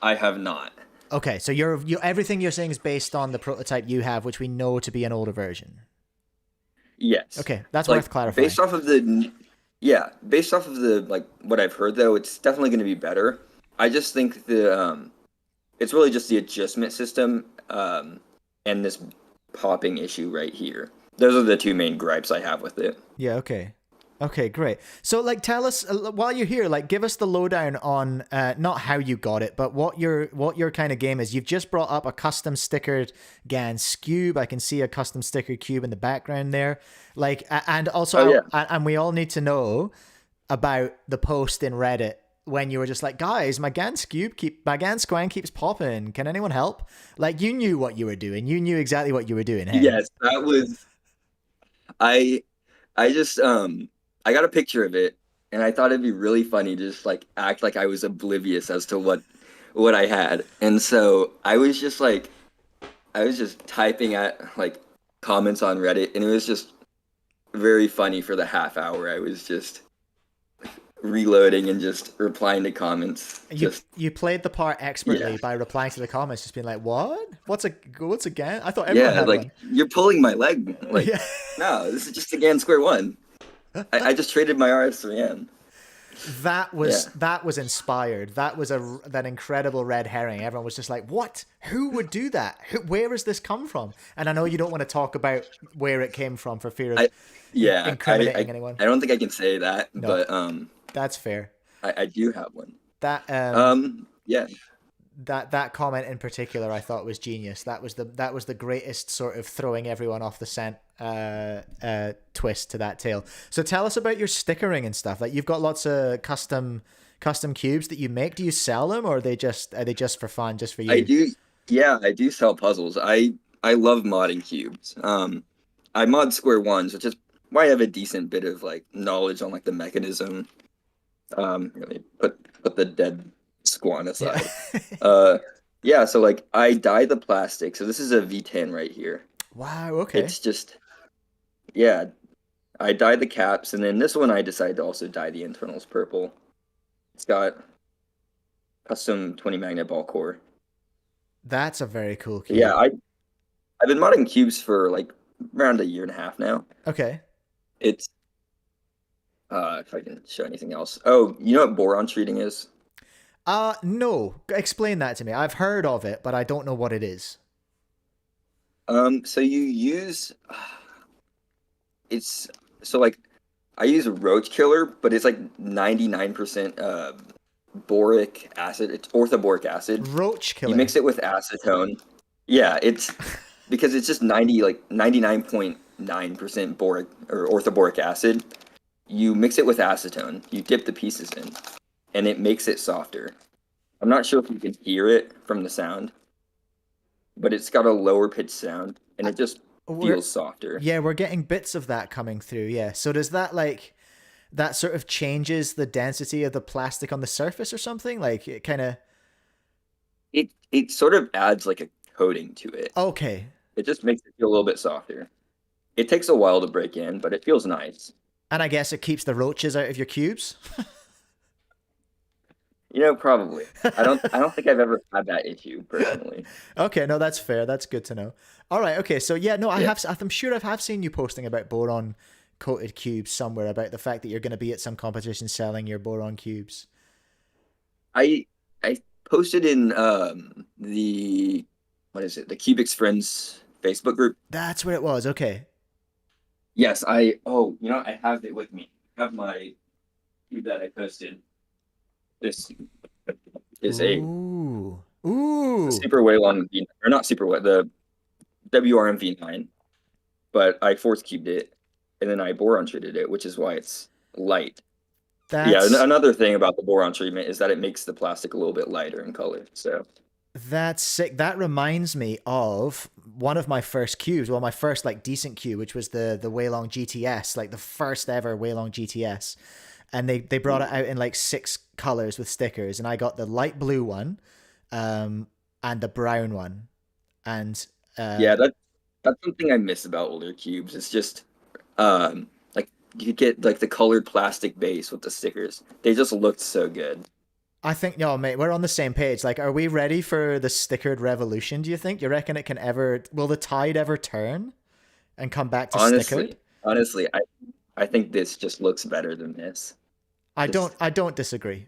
Speaker 6: I have not.
Speaker 1: Okay, so everything you're saying is based on the prototype you have, which we know to be an older version.
Speaker 6: Yes.
Speaker 1: Okay, that's
Speaker 6: Like,
Speaker 1: worth clarifying.
Speaker 6: based off of the like what I've heard though, it's definitely going to be better. I just think it's really just the adjustment system and this popping issue right here. Those are the two main gripes I have with it.
Speaker 1: Yeah, okay. Okay, great. So, like, tell us while you're here, like, give us the lowdown on not how you got it, but what your kind of game is. You've just brought up a custom stickered Gan Cube. I can see a custom stickered cube in the background there. Like, and also, and we all need to know about the post in Reddit when you were just like, guys, my Gan Squan keeps popping. Can anyone help? Like, you knew what you were doing. You knew exactly what you were doing. Hey?
Speaker 6: Yes, that was. I just I got a picture of it, and I thought it'd be really funny to just like act like I was oblivious as to what I had, and so I was just typing at like comments on Reddit, and it was just very funny for the half hour. I was just reloading and just replying to comments.
Speaker 1: You played the part expertly by replying to the comments, just being like, "What? What's a Gan? I thought everyone had
Speaker 6: like
Speaker 1: one."
Speaker 6: You're pulling my leg. Like, no, this is just a Gan Square 1. I just traded my RS3M.
Speaker 1: That was inspired. That was that incredible red herring. Everyone was just like, "What? Who would do that? Where has this come from?" And I know you don't want to talk about where it came from for fear of incriminating anyone.
Speaker 6: I don't think I can say that, but
Speaker 1: that's fair.
Speaker 6: I do have one.
Speaker 1: That
Speaker 6: yeah.
Speaker 1: That comment in particular, I thought was genius. That was the greatest sort of throwing everyone off the scent twist to that tale. So tell us about your stickering and stuff. Like, you've got lots of custom cubes that you make. Do you sell them, or are they just for fun, just for you?
Speaker 6: I do. Yeah, I do sell puzzles. I love modding cubes. I mod Square 1s, which is why I have a decent bit of like knowledge on like the mechanism. Really put the dead Squan aside. Yeah, so like I dye the plastic. So this is a V10 right here.
Speaker 1: Wow, okay.
Speaker 6: It's just, yeah, I dyed the caps, and then this one I decided to also dye the internals purple. It's got custom 20 magnet ball core.
Speaker 1: That's a very cool cube.
Speaker 6: Yeah, I've been modding cubes for like around a year and a half now.
Speaker 1: Okay.
Speaker 6: It's if I can show anything else. Oh, you know what boron treating is?
Speaker 1: No. Explain that to me. I've heard of it, but I don't know what it is.
Speaker 6: So you use like I use a roach killer, but it's like 99% boric acid. It's orthoboric acid.
Speaker 1: Roach killer.
Speaker 6: You mix it with acetone. Yeah, it's because it's just 99.9% boric or orthoboric acid. You mix it with acetone. You dip the pieces in, and it makes it softer. I'm not sure if you can hear it from the sound, but it's got a lower pitch sound, and it just feels softer.
Speaker 1: Yeah, we're getting bits of that coming through. Yeah. So does that that sort of changes the density of the plastic on the surface or something? Like, it kind of...
Speaker 6: It sort of adds like a coating to it.
Speaker 1: Okay.
Speaker 6: It just makes it feel a little bit softer. It takes a while to break in, but it feels nice.
Speaker 1: And I guess it keeps the roaches out of your cubes?
Speaker 6: Probably. I don't think I've ever had that issue personally.
Speaker 1: Okay, no, that's fair. That's good to know. All right, okay. So yeah, no, I'm sure I have seen you posting about boron coated cubes somewhere, about the fact that you're going to be at some competition selling your boron cubes.
Speaker 6: I posted in the Cubix Friends Facebook group.
Speaker 1: That's what it was. Okay.
Speaker 6: Yes, I have it with me. I have my cube that I posted. This is a Super Weilong V9, or not Super Weilong, the WRM V9, but I force cubed it, and then I boron treated it, which is why it's light. Yeah, another thing about the boron treatment is that it makes the plastic a little bit lighter in color. So
Speaker 1: that's sick. That reminds me of one of my first cubes. Well, my first like decent cube, which was the Weilong GTS, like the first ever Weilong GTS. And they brought it out in like 6 colors with stickers, and I got the light blue one, and the brown one, and
Speaker 6: yeah, that's something I miss about older cubes. It's just Like you could get like the colored plastic base with the stickers. They just looked so good.
Speaker 1: I think, no, mate, we're on the same page. Like, are we ready for the stickered revolution, do you think? You reckon it can ever, will the tide ever turn and come back to stickered?
Speaker 6: Honestly, I think this just looks better than this.
Speaker 1: I don't disagree.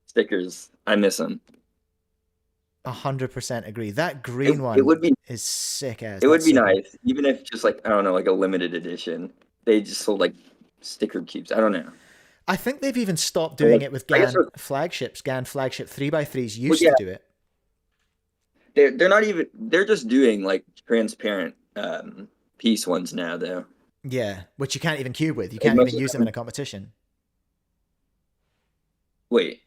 Speaker 6: Stickers, I miss them.
Speaker 1: 100% agree. That green one is sick as.
Speaker 6: It would be nice, even if just like, I don't know, like a limited edition. They just sold like sticker cubes. I don't know.
Speaker 1: I think they've even stopped doing it with Gan flagships. Gan flagship 3x3s used to do it.
Speaker 6: They're not even, they're just doing like transparent piece ones now though.
Speaker 1: Yeah, which you can't even cube with. You can't even use them in a competition.
Speaker 6: Wait,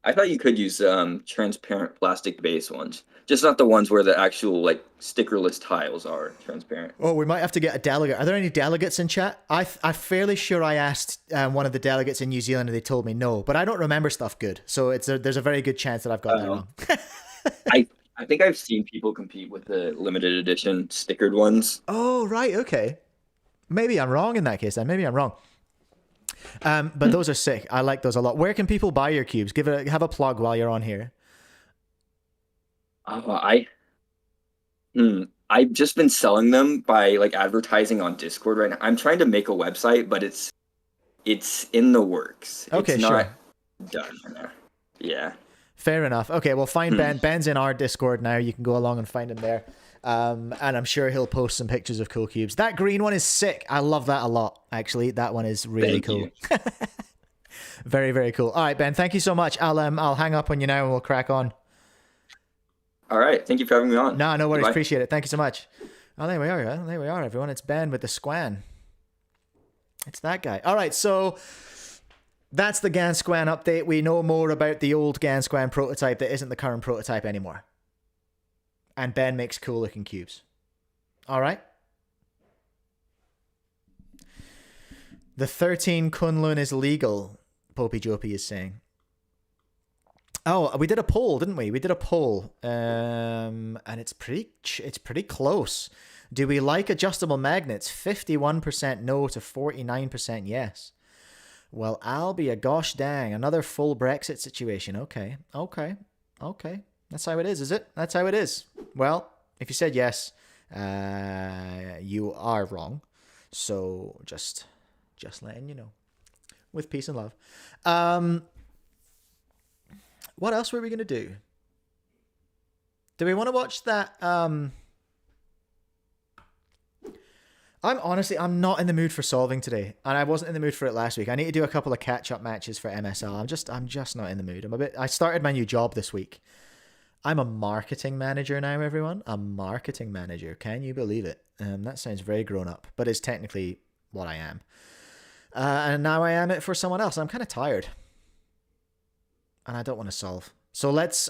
Speaker 6: I thought you could use transparent plastic base ones, just not the ones where the actual like stickerless tiles are transparent.
Speaker 1: Oh, we might have to get a delegate. Are there any delegates in chat? I'm fairly sure I asked one of the delegates in New Zealand and they told me no, but I don't remember stuff good, so there's a very good chance that I've got that wrong.
Speaker 6: I think I've seen people compete with the limited edition stickered ones.
Speaker 1: Oh, right, okay. Maybe I'm wrong in that case then. Maybe I'm wrong. But those are sick. I like those a lot. Where can people buy your cubes? Have a plug while you're on here.
Speaker 6: I've just been selling them by like advertising on Discord right now. I'm trying to make a website, but it's in the works.
Speaker 1: Okay,
Speaker 6: it's
Speaker 1: sure.
Speaker 6: not done right now. Yeah.
Speaker 1: Fair enough. Okay, well, find Ben. Ben's in our Discord now. You can go along and find him there. And I'm sure he'll post some pictures of cool cubes. That green one is sick. I love that a lot, actually. That one is really cool. Very, very cool. All right, Ben, thank you so much. I'll hang up on you now and we'll crack on.
Speaker 6: All right. Thank you for having me on.
Speaker 1: No worries.
Speaker 6: Goodbye.
Speaker 1: Appreciate it. Thank you so much. Oh, there we are. There we are, everyone. It's Ben with the Squan. It's that guy. All right, so that's the Gan Squan update. We know more about the old Gan Squan prototype that isn't the current prototype anymore. And Ben makes cool looking cubes. All right. The 13 Kunlun is legal, Popey Jopey is saying. Oh, we did a poll, didn't we? We did a poll. And it's pretty close. Do we like adjustable magnets? 51% no to 49% yes. Well, I'll be a gosh dang. Another full Brexit situation. Okay. That's how it is it? That's how it is. Well, if you said yes, you are wrong. So just letting you know. With peace and love. What else were we going to do? Do we want to watch that? I'm not in the mood for solving today, and I wasn't in the mood for it last week. I need to do a couple of catch-up matches for MSL. I'm just not in the mood. I started my new job this week. I'm a marketing manager now, everyone. A marketing manager. Can you believe it? That sounds very grown up, but it's technically what I am. And now I am it for someone else. I'm kind of tired. And I don't want to solve. So let's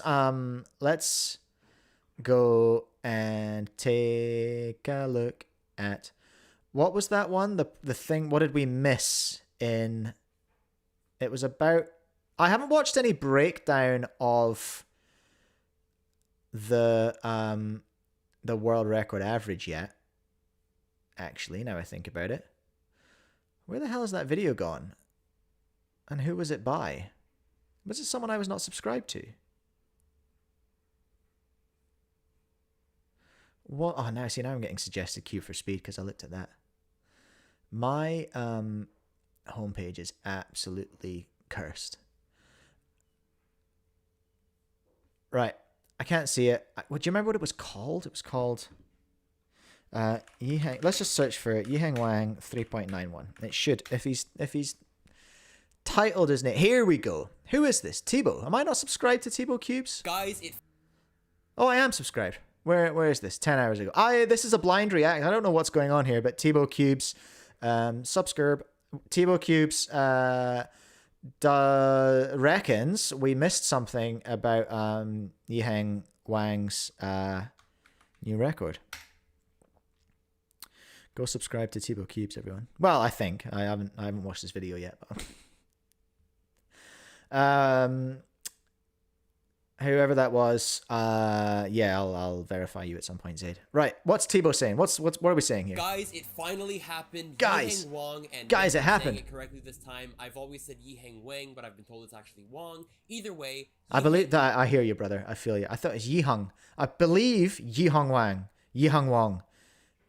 Speaker 1: go and take a look at what was that one? The thing, what did we miss in? It was about, I haven't watched any breakdown of the world record average yet. Actually, now I think about it. Where the hell has that video gone? And who was it by? Was it someone I was not subscribed to? What? Oh, now I'm getting suggested Q for speed because I looked at that. My homepage is absolutely cursed. Right. I can't see it. Would you remember what it was called? It was called Yiheng. Let's just search for it. Yiheng Wang 3.91. It should, if he's titled his name. Here we go. Who is this? Tebow. Am I not subscribed to Tebow Cubes?
Speaker 7: Guys,
Speaker 1: Oh, I am subscribed. Where is this? 10 hours ago. This is a blind react. I don't know what's going on here, but Tebow Cubes, subscribe. Tebow Cubes reckons we missed something about Yiheng Wang's new record. Go subscribe to Tebow Cubes, everyone. Well, I think I haven't watched this video yet. But Whoever that was, yeah, I'll verify you at some point, Zaid. Right, what's Tebow saying? What are we saying here?
Speaker 7: Guys, it finally happened.
Speaker 1: Guys.
Speaker 7: Yiheng Wang, and
Speaker 1: Guys,
Speaker 7: maybe
Speaker 1: it
Speaker 7: I'm
Speaker 1: happened.
Speaker 7: saying it correctly this time. I've always said Yiheng Wang, but I've been told it's actually Wang. Either way,
Speaker 1: I believe that. I hear you, brother. I feel you. I thought it was Yiheng. I believe Yiheng Wang. Yiheng Wang.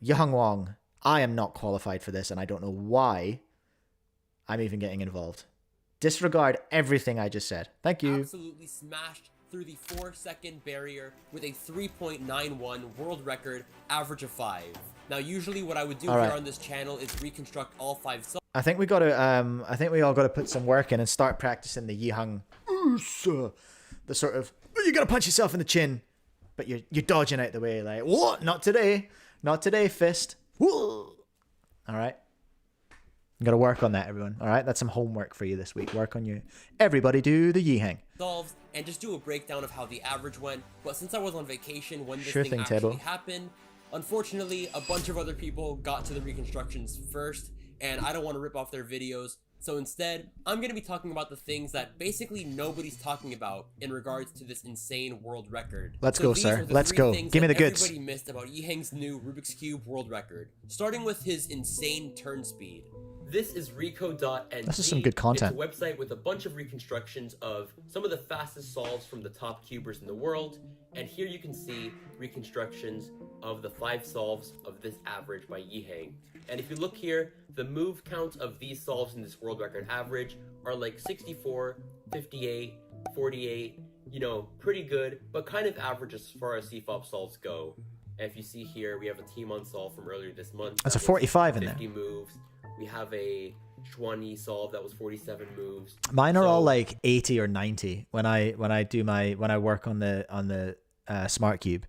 Speaker 1: Yiheng Wang. I am not qualified for this, and I don't know why I'm even getting involved. Disregard everything I just said. Thank you.
Speaker 7: absolutely smashed through the 4-second barrier with a 3.91 world record average of 5. Now, usually what I would do
Speaker 1: All
Speaker 7: here
Speaker 1: right.
Speaker 7: on this channel is reconstruct all 5 songs.
Speaker 1: I think we got to. I think we all got to put some work in and start practicing the Yiheng. The sort of you got to punch yourself in the chin, but you're dodging out the way. Like what? Not today. Not today, fist. Whoa. All right. You got to work on that, everyone. All right. That's some homework for you this week. Work on you. Everybody do the Yiheng.
Speaker 7: Solves and just do a breakdown of how the average went. But since I was on vacation when this
Speaker 1: Sure
Speaker 7: thing
Speaker 1: thing,
Speaker 7: actually
Speaker 1: Tabo.
Speaker 7: happened, unfortunately, a bunch of other people got to the reconstructions first, and I don't want to rip off their videos. So instead, I'm going to be talking about the things that basically nobody's talking about in regards to this insane world record.
Speaker 1: Let's
Speaker 7: So
Speaker 1: go,
Speaker 7: these
Speaker 1: sir.
Speaker 7: are the
Speaker 1: Let's
Speaker 7: 3
Speaker 1: go.
Speaker 7: things
Speaker 1: Give me
Speaker 7: that
Speaker 1: the goods.
Speaker 7: Everybody missed about Yiheng's new Rubik's Cube world record. Starting with his insane turn speed. This is Rico.NG.
Speaker 1: This is some good content.
Speaker 7: It's a website with a bunch of reconstructions of some of the fastest solves from the top cubers in the world. And here you can see reconstructions of the 5 solves of this average by Yiheng. And if you look here, the move count of these solves in this world record average are like 64, 58, 48, you know, pretty good, but kind of average as far as CFOP solves go. And if you see here, we have a Tingman solve from earlier this month.
Speaker 1: That's a
Speaker 7: that was
Speaker 1: 45 in there.
Speaker 7: 50 moves. We have a Schwani solve that was 47 moves.
Speaker 1: Mine are
Speaker 7: So-
Speaker 1: all like 80 or 90 when I work on the smart cube.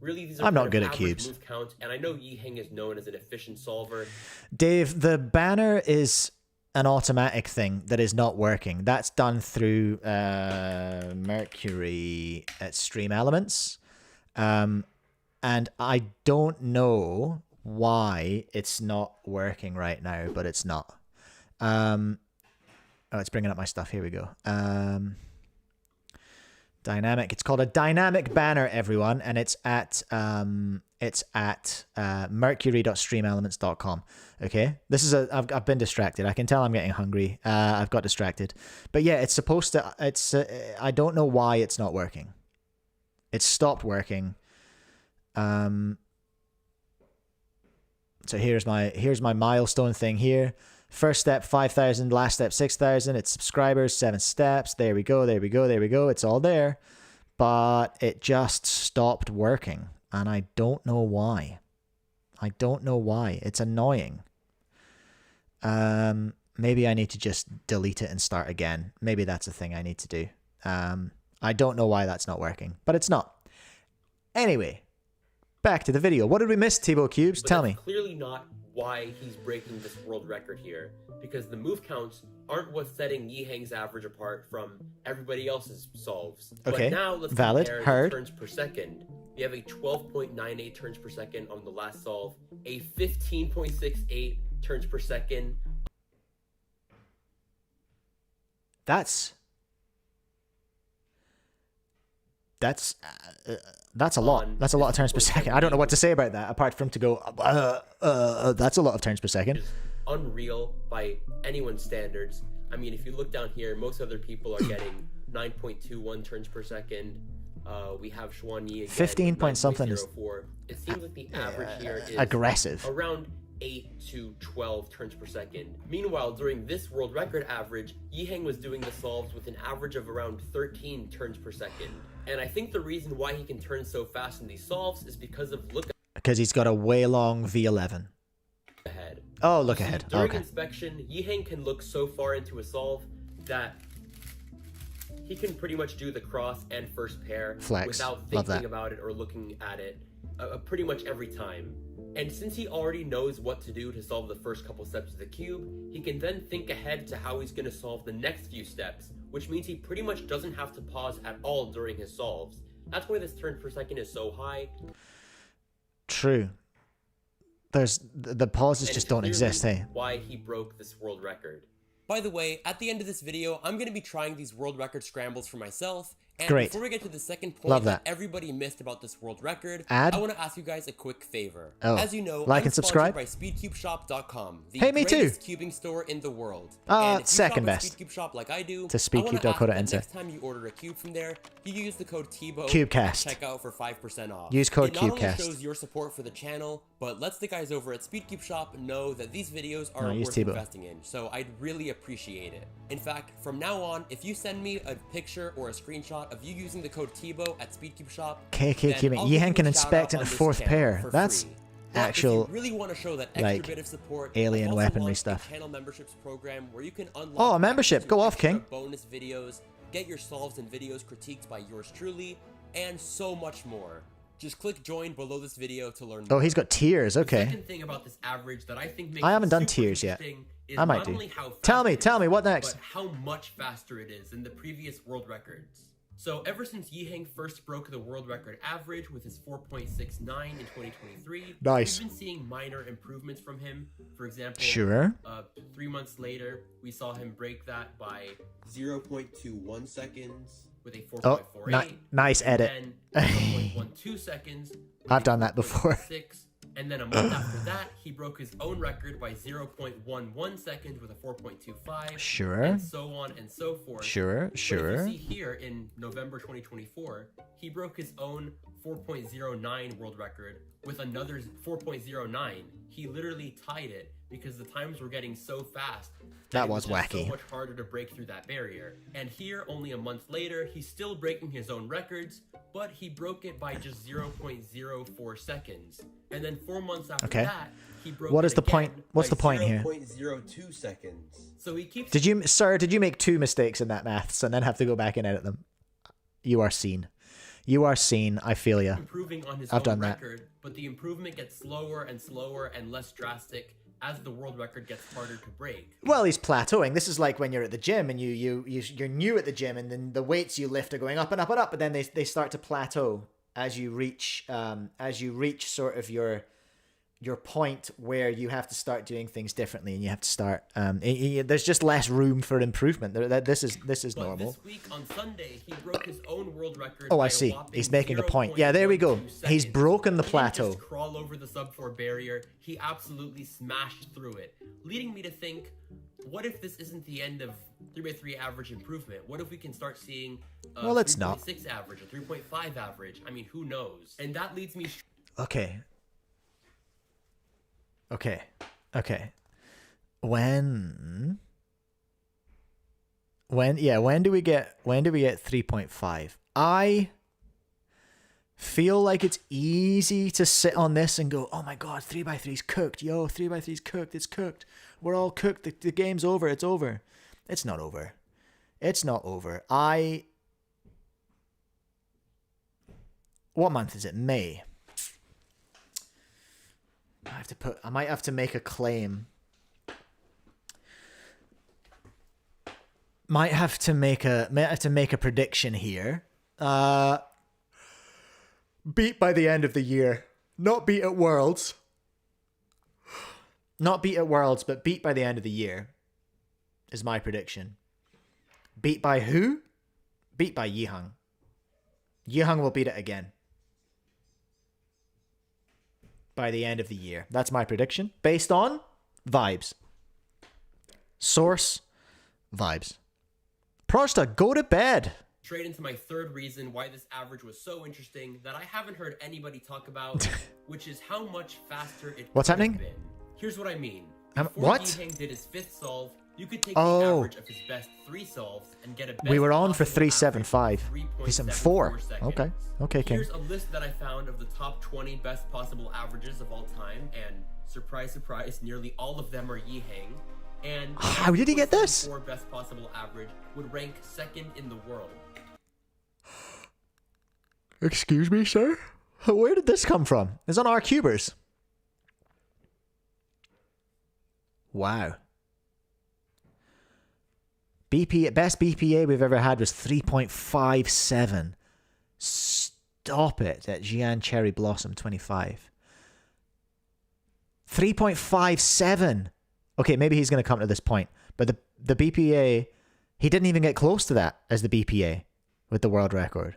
Speaker 7: Really, these are
Speaker 1: I'm not
Speaker 7: kind of
Speaker 1: good at
Speaker 7: average
Speaker 1: cubes.
Speaker 7: Move count, and I know Yiheng is known as an efficient solver.
Speaker 1: Dave, the banner is an automatic thing that is not working. That's done through Mercury at Stream Elements. And I don't know why it's not working right now, but it's not. Oh, it's bringing up my stuff. Here we go. Dynamic. It's called a dynamic banner, everyone, and it's at mercury.streamelements.com. Okay, this is I've been distracted. I can tell I'm getting hungry. I've got distracted, but yeah, it's supposed to. It's I don't know why it's not working. It's stopped working. So here's my milestone thing here. First step 5,000, last step 6,000. It's subscribers, 7 steps. There we go. It's all there, but it just stopped working, and I don't know why. It's annoying. Maybe I need to just delete it and start again. Maybe that's a thing I need to do. I don't know why that's not working, but it's not. Anyway, back to the video. What did we miss, Tebow Cubes?
Speaker 7: But
Speaker 1: Tell
Speaker 7: that's
Speaker 1: me.
Speaker 7: clearly not why he's breaking this world record here, because the move counts aren't what's setting Yiheng's average apart from everybody else's solves.
Speaker 1: Okay,
Speaker 7: But now let's
Speaker 1: valid,
Speaker 7: compare
Speaker 1: heard.
Speaker 7: the turns per second. We have a 12.98 turns per second on the last solve, a 15.68 turns per second.
Speaker 1: That's a lot. That's a lot of turns per second. I don't know what to say about that apart from to go. That's a lot of turns per second.
Speaker 7: Which is unreal by anyone's standards. I mean, if you look down here, most other people are getting 9.21 turns per second. We have Schwani again.
Speaker 1: 15 point something is
Speaker 7: 9.04. It seems like the average here is
Speaker 1: aggressive.
Speaker 7: around 8 to 12 turns per second. Meanwhile, during this world record average, Yiheng was doing the solves with an average of around 13 turns per second. And I think the reason why he can turn so fast in these solves is because of look
Speaker 1: Because he's got a Weilong V11.
Speaker 7: ahead.
Speaker 1: Oh, look
Speaker 7: See,
Speaker 1: ahead.
Speaker 7: During
Speaker 1: Okay.
Speaker 7: inspection, Yiheng can look so far into a solve that he can pretty much do the cross and first pair
Speaker 1: Flex.
Speaker 7: without
Speaker 1: Love
Speaker 7: thinking
Speaker 1: that.
Speaker 7: about it or looking at it pretty much every time. And since he already knows what to do to solve the first couple steps of the cube, he can then think ahead to how he's going to solve the next few steps, which means he pretty much doesn't have to pause at all during his solves. That's why this turn per second is so high.
Speaker 1: True. There's the pauses
Speaker 7: And
Speaker 1: just
Speaker 7: it's
Speaker 1: don't
Speaker 7: clearly
Speaker 1: exist, hey.
Speaker 7: why he broke this world record. By the way, at the end of this video, I'm going to be trying these world record scrambles for myself, And
Speaker 1: Great.
Speaker 7: before we get to the second point
Speaker 1: Love that.
Speaker 7: everybody missed about this world record,
Speaker 1: Ad?
Speaker 7: I want to ask you guys a quick favor.
Speaker 1: Oh.
Speaker 7: As you know,
Speaker 1: Like
Speaker 7: I'm
Speaker 1: and subscribe?
Speaker 7: sponsored by speedcubeshop.com, the
Speaker 1: Hey, me too.
Speaker 7: greatest cubing store in the world. And if you
Speaker 1: second
Speaker 7: shop at
Speaker 1: best.
Speaker 7: Speedcube Shop like I do,
Speaker 1: To
Speaker 7: I wanna ask that
Speaker 1: speedcube.co.nz.
Speaker 7: next time you order a cube from there, you use the code TBO
Speaker 1: Cubecast.
Speaker 7: at checkout for 5% off.
Speaker 1: Use code
Speaker 7: It not
Speaker 1: Cubecast.
Speaker 7: only shows your support for the channel, but lets the guys over at Speedcube Shop know that these videos are
Speaker 1: No, use
Speaker 7: worth
Speaker 1: T-Bo.
Speaker 7: investing in, so I'd really appreciate it. In fact, from now on, if you send me a picture or a screenshot of you using the code TBO at Speedcube Shop,
Speaker 1: KK
Speaker 7: then
Speaker 1: Cubing.
Speaker 7: I'll give
Speaker 1: Yihan
Speaker 7: you
Speaker 1: can
Speaker 7: a shout
Speaker 1: inspect
Speaker 7: out
Speaker 1: in a
Speaker 7: on this
Speaker 1: fourth
Speaker 7: channel
Speaker 1: pair.
Speaker 7: for
Speaker 1: That's
Speaker 7: free. But
Speaker 1: actual,
Speaker 7: if you really want to show that extra
Speaker 1: like,
Speaker 7: bit of support,
Speaker 1: alien
Speaker 7: I've also
Speaker 1: weaponry
Speaker 7: launched
Speaker 1: stuff.
Speaker 7: a channel memberships program where you can unlock
Speaker 1: Oh, a membership.
Speaker 7: access
Speaker 1: Go
Speaker 7: to
Speaker 1: off,
Speaker 7: extra
Speaker 1: King.
Speaker 7: bonus videos, get your solves and videos critiqued by yours truly, and so much more. Just click join below this video to learn more.
Speaker 1: Oh, he's got tiers.
Speaker 7: The
Speaker 1: Okay.
Speaker 7: second thing about this average that I think makes
Speaker 1: I haven't
Speaker 7: it
Speaker 1: done
Speaker 7: super
Speaker 1: tiers yet.
Speaker 7: interesting is
Speaker 1: I might
Speaker 7: not
Speaker 1: do.
Speaker 7: only how fast
Speaker 1: Tell me,
Speaker 7: it
Speaker 1: tell me,
Speaker 7: is,
Speaker 1: what next?
Speaker 7: But how much faster it is than the previous world records. So ever since Yiheng first broke the world record average with his 4.69 in 2023,
Speaker 1: Nice.
Speaker 7: we've been seeing minor improvements from him. For example,
Speaker 1: Sure.
Speaker 7: 3 months later, we saw him break that by 0.21 seconds with a 4.48.
Speaker 1: Nice edit.
Speaker 7: And 0.12 seconds. with
Speaker 1: I've
Speaker 7: a
Speaker 1: done that before.
Speaker 7: 4.6. And then a month after that, he broke his own record by 0.11 seconds with a 4.25.
Speaker 1: Sure.
Speaker 7: And so on and so forth.
Speaker 1: Sure,
Speaker 7: But
Speaker 1: sure.
Speaker 7: if you see here in November 2024, he broke his own 4.09 world record with another 4.09. He literally tied it because the times were getting so fast.
Speaker 1: That
Speaker 7: it
Speaker 1: was
Speaker 7: just
Speaker 1: wacky.
Speaker 7: so much harder to break through that barrier. And here, only a month later, he's still breaking his own records, but he broke it by just 0.04 seconds. And then 4 months after
Speaker 1: Okay.
Speaker 7: that, he broke
Speaker 1: What
Speaker 7: it
Speaker 1: is the point?
Speaker 7: again
Speaker 1: What's
Speaker 7: by
Speaker 1: the point here?
Speaker 7: 0.02 seconds. So he keeps
Speaker 1: Did you, sir? Did you make 2 mistakes in that maths and then have to go back and edit them? You are seen. You are seen. I feel ya.
Speaker 7: improving on his
Speaker 1: I've
Speaker 7: own
Speaker 1: done that.
Speaker 7: record, but the improvement gets slower and slower and less drastic as the world record gets harder to break.
Speaker 1: Well, he's plateauing. This is like when you're at the gym and you're new at the gym, and then the weights you lift are going up and up and up, but then they start to plateau as you reach sort of your point where you have to start doing things differently, and you have to start. There's just less room for improvement. This is
Speaker 7: But
Speaker 1: normal.
Speaker 7: this week on Sunday, he broke his own world record.
Speaker 1: Oh,
Speaker 7: by
Speaker 1: I
Speaker 7: a
Speaker 1: see.
Speaker 7: whopping
Speaker 1: He's making a point. Yeah, there we go.
Speaker 7: 0.12
Speaker 1: He's
Speaker 7: seconds.
Speaker 1: broken the
Speaker 7: He didn't
Speaker 1: plateau.
Speaker 7: just crawl over the sub 4 barrier. He absolutely smashed through it, leading me to think, what if this isn't the end of 3x3 average improvement? What if we can start seeing a
Speaker 1: Well, it's not.
Speaker 7: 3.6 average, a 3.5 average? I mean, who knows? And that leads me
Speaker 1: Okay. When do we get 3.5? I feel like it's easy to sit on this and go, oh my god, 3x3's cooked. Yo, 3x3's cooked. It's cooked. We're all cooked. The game's over. It's over. It's not over. It's not over. What month is it? May. I might have to make a claim. Might have to make a prediction here. Beat by the end of the year. Not beat at Worlds. Not beat at Worlds, but beat by the end of the year is my prediction. Beat by who? Beat by Yihang. Yihang will beat it again by the end of the year. That's my prediction based on vibes. Source, vibes. Prozzta, go to bed.
Speaker 7: straight into my third reason why this average was so interesting that I haven't heard anybody talk about, which is how much faster it
Speaker 1: What's
Speaker 7: could have
Speaker 1: happening?
Speaker 7: been. Here's what I mean.
Speaker 1: What?
Speaker 7: Before Yiheng did his 5th solve, you could take the
Speaker 1: Oh.
Speaker 7: average of his best 3 solves and get a best
Speaker 1: We were on for
Speaker 7: possible
Speaker 1: 375.
Speaker 7: average of
Speaker 1: 374.
Speaker 7: 3.74 seconds.
Speaker 1: Okay. Okay, King.
Speaker 7: Here's a list that I found of the top 20 best possible averages of all time, and surprise, surprise, nearly all of them are Yiheng. And
Speaker 1: How did he get this?
Speaker 7: 4 best possible average would rank 2nd in the world.
Speaker 1: Excuse me, sir? Where did this come from? It's on our cubers. Wow. Best BPA we've ever had was 3.57. Stop it at Jian Cherry Blossom 25. 3.57. Okay, maybe he's going to come to this point. But the BPA, he didn't even get close to that as the BPA. with the world record.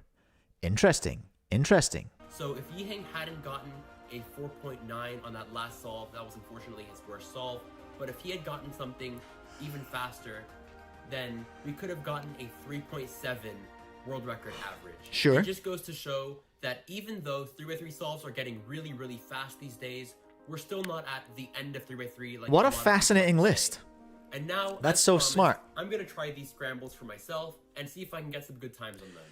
Speaker 1: Interesting. Interesting.
Speaker 7: So if Yiheng hadn't gotten a 4.9 on that last solve, that was unfortunately his worst solve. But if he had gotten something even faster, then we could have gotten a 3.7 world record average.
Speaker 1: Sure.
Speaker 7: It just goes to show that even though 3x3 solves are getting really, really fast these days, we're still not at the end of 3x3. Like
Speaker 1: What a
Speaker 7: lot of
Speaker 1: fascinating
Speaker 7: people say.
Speaker 1: list.
Speaker 7: And now,
Speaker 1: That's
Speaker 7: as
Speaker 1: so
Speaker 7: promised,
Speaker 1: smart.
Speaker 7: I'm gonna try these scrambles for myself and see if I can get some good times on them.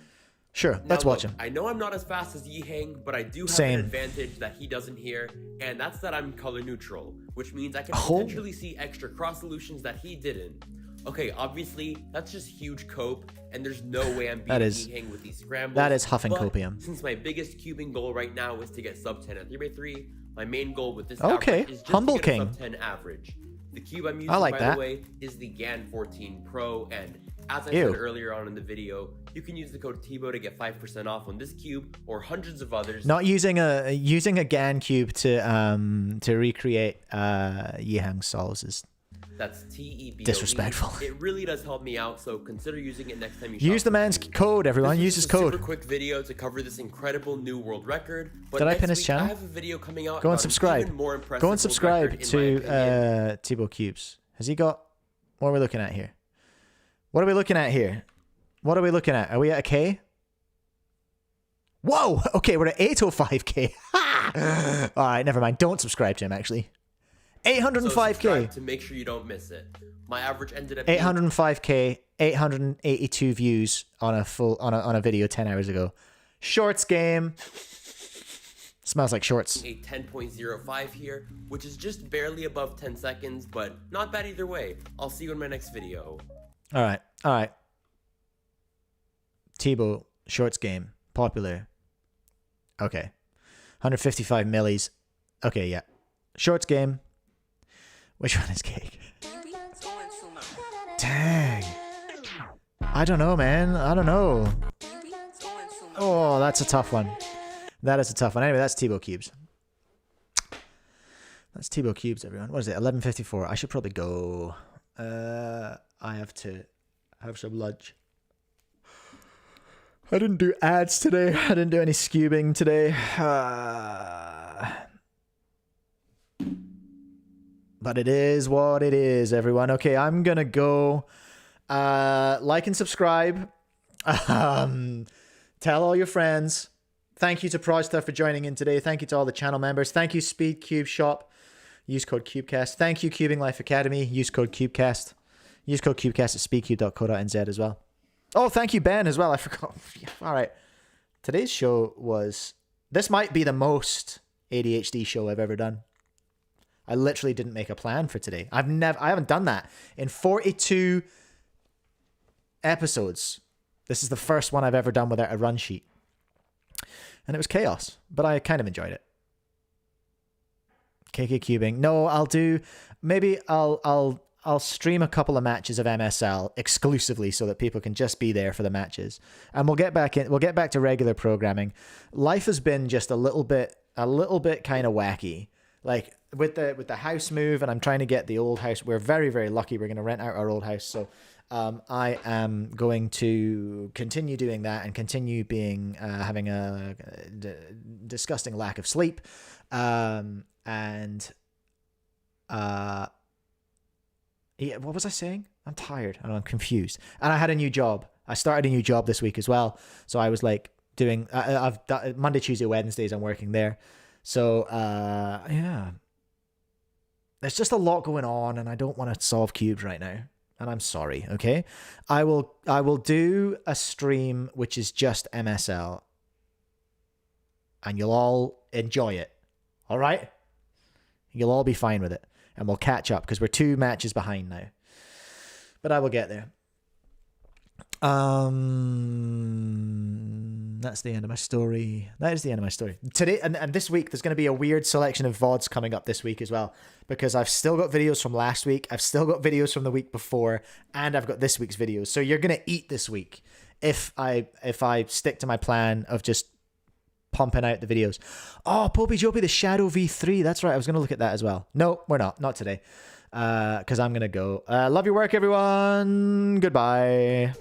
Speaker 1: Sure, let's
Speaker 7: Now,
Speaker 1: watch
Speaker 7: look,
Speaker 1: him.
Speaker 7: I know I'm not as fast as Yiheng, but I do have
Speaker 1: Same.
Speaker 7: an advantage that he doesn't here, and that's that I'm color neutral, which means I can
Speaker 1: Oh.
Speaker 7: potentially see extra cross solutions that he didn't. Okay, obviously, that's just huge cope, and there's no way I'm beating Yiheng with these scrambles.
Speaker 1: That is huffing
Speaker 7: but
Speaker 1: copium.
Speaker 7: Since my biggest cubing goal right now is to get sub 10 at 3x3, my main goal with this
Speaker 1: Okay,
Speaker 7: average is just
Speaker 1: Humble
Speaker 7: to get
Speaker 1: King.
Speaker 7: a sub 10 average. The cube I'm using,
Speaker 1: I like
Speaker 7: by
Speaker 1: that.
Speaker 7: the way, is the Gan 14 Pro, and as I
Speaker 1: Ew.
Speaker 7: said earlier on in the video, you can use the code TIBO to get 5% off on this cube or hundreds of others.
Speaker 1: Not using a GAN cube to recreate Yihang solves is
Speaker 7: That's TEBOE.
Speaker 1: disrespectful.
Speaker 7: It really does help me out, so consider using it next time you
Speaker 1: Use
Speaker 7: shop
Speaker 1: the
Speaker 7: for
Speaker 1: man's
Speaker 7: food.
Speaker 1: code, everyone.
Speaker 7: This
Speaker 1: Use
Speaker 7: was
Speaker 1: his
Speaker 7: just a
Speaker 1: code.
Speaker 7: super quick video to cover this incredible new world record. But
Speaker 1: Did I
Speaker 7: next
Speaker 1: pin his
Speaker 7: week,
Speaker 1: channel?
Speaker 7: I have a video coming out
Speaker 1: Go and
Speaker 7: about an
Speaker 1: subscribe.
Speaker 7: even more impressive
Speaker 1: Go and
Speaker 7: world
Speaker 1: subscribe
Speaker 7: record, in
Speaker 1: to
Speaker 7: my opinion.
Speaker 1: Thibaut Cubes. Has he got? What are we looking at here? What are we looking at here? What are we looking at? Are we at a K? Whoa! Okay, we're at 805K. Ha! All right, never mind. Don't subscribe to him. Actually,
Speaker 7: So
Speaker 1: 805K.
Speaker 7: subscribe to make sure you don't miss it. My average ended up being
Speaker 1: 805K. 882 views on a full on a video 10 hours ago. Shorts game. Smells like shorts.
Speaker 7: a 10.05 here, which is just barely above 10 seconds, but not bad either way. I'll see you in my next video.
Speaker 1: All right. Thibaut, shorts game, popular. Okay. 155 millis. Okay, yeah. Shorts game. Which one is cake? Dang. I don't know, man. I don't know. Oh, that's a tough one. That is a tough one. Anyway, that's Thibaut Cubes. That's Thibaut Cubes, everyone. What is it? 11:54. I should probably go. I have to have some lunch. I didn't do ads today. I didn't do any scubing today. But it is what it is, everyone. Okay, I'm going to go like and subscribe. Tell all your friends. Thank you to Prozzta for joining in today. Thank you to all the channel members. Thank you, Speedcube Shop. Use code Cubecast. Thank you, Cubing Life Academy. Use code Cubecast. Use code Cubecast at speedcube.co.nz as well. Oh, thank you, Ben, as well. I forgot. All right. Today's show was... This might be the most ADHD show I've ever done. I literally didn't make a plan for today. I haven't done that in 42 episodes. This is the first one I've ever done without a run sheet. And it was chaos, but I kind of enjoyed it. KK Cubing. No, I'll do... Maybe I'll stream a couple of matches of MSL exclusively so that people can just be there for the matches. And we'll get back to regular programming. Life has been just a little bit kind of wacky. Like with the house move, and I'm trying to get the old house. We're very, very lucky. We're going to rent out our old house. So I am going to continue doing that and continue being having a disgusting lack of sleep. Yeah, what was I saying? I'm tired and I'm confused. And I had a new job. I started a new job this week as well. So I was like doing, I've Monday, Tuesday, Wednesdays, I'm working there. So, yeah, there's just a lot going on and I don't want to solve cubes right now. And I'm sorry. Okay. I will do a stream, which is just MSL, and you'll all enjoy it. All right. You'll all be fine with it. And we'll catch up because we're 2 matches behind now. But I will get there. That's the end of my story. That is the end of my story. Today and this week, there's going to be a weird selection of VODs coming up this week as well. Because I've still got videos from last week. I've still got videos from the week before. And I've got this week's videos. So you're going to eat this week if I stick to my plan of just pumping out the videos. Oh, Popey Jopey, the Shadow V3. That's right. I was going to look at that as well. No, we're not. Not today. Because I'm going to go. Love your work, everyone. Goodbye.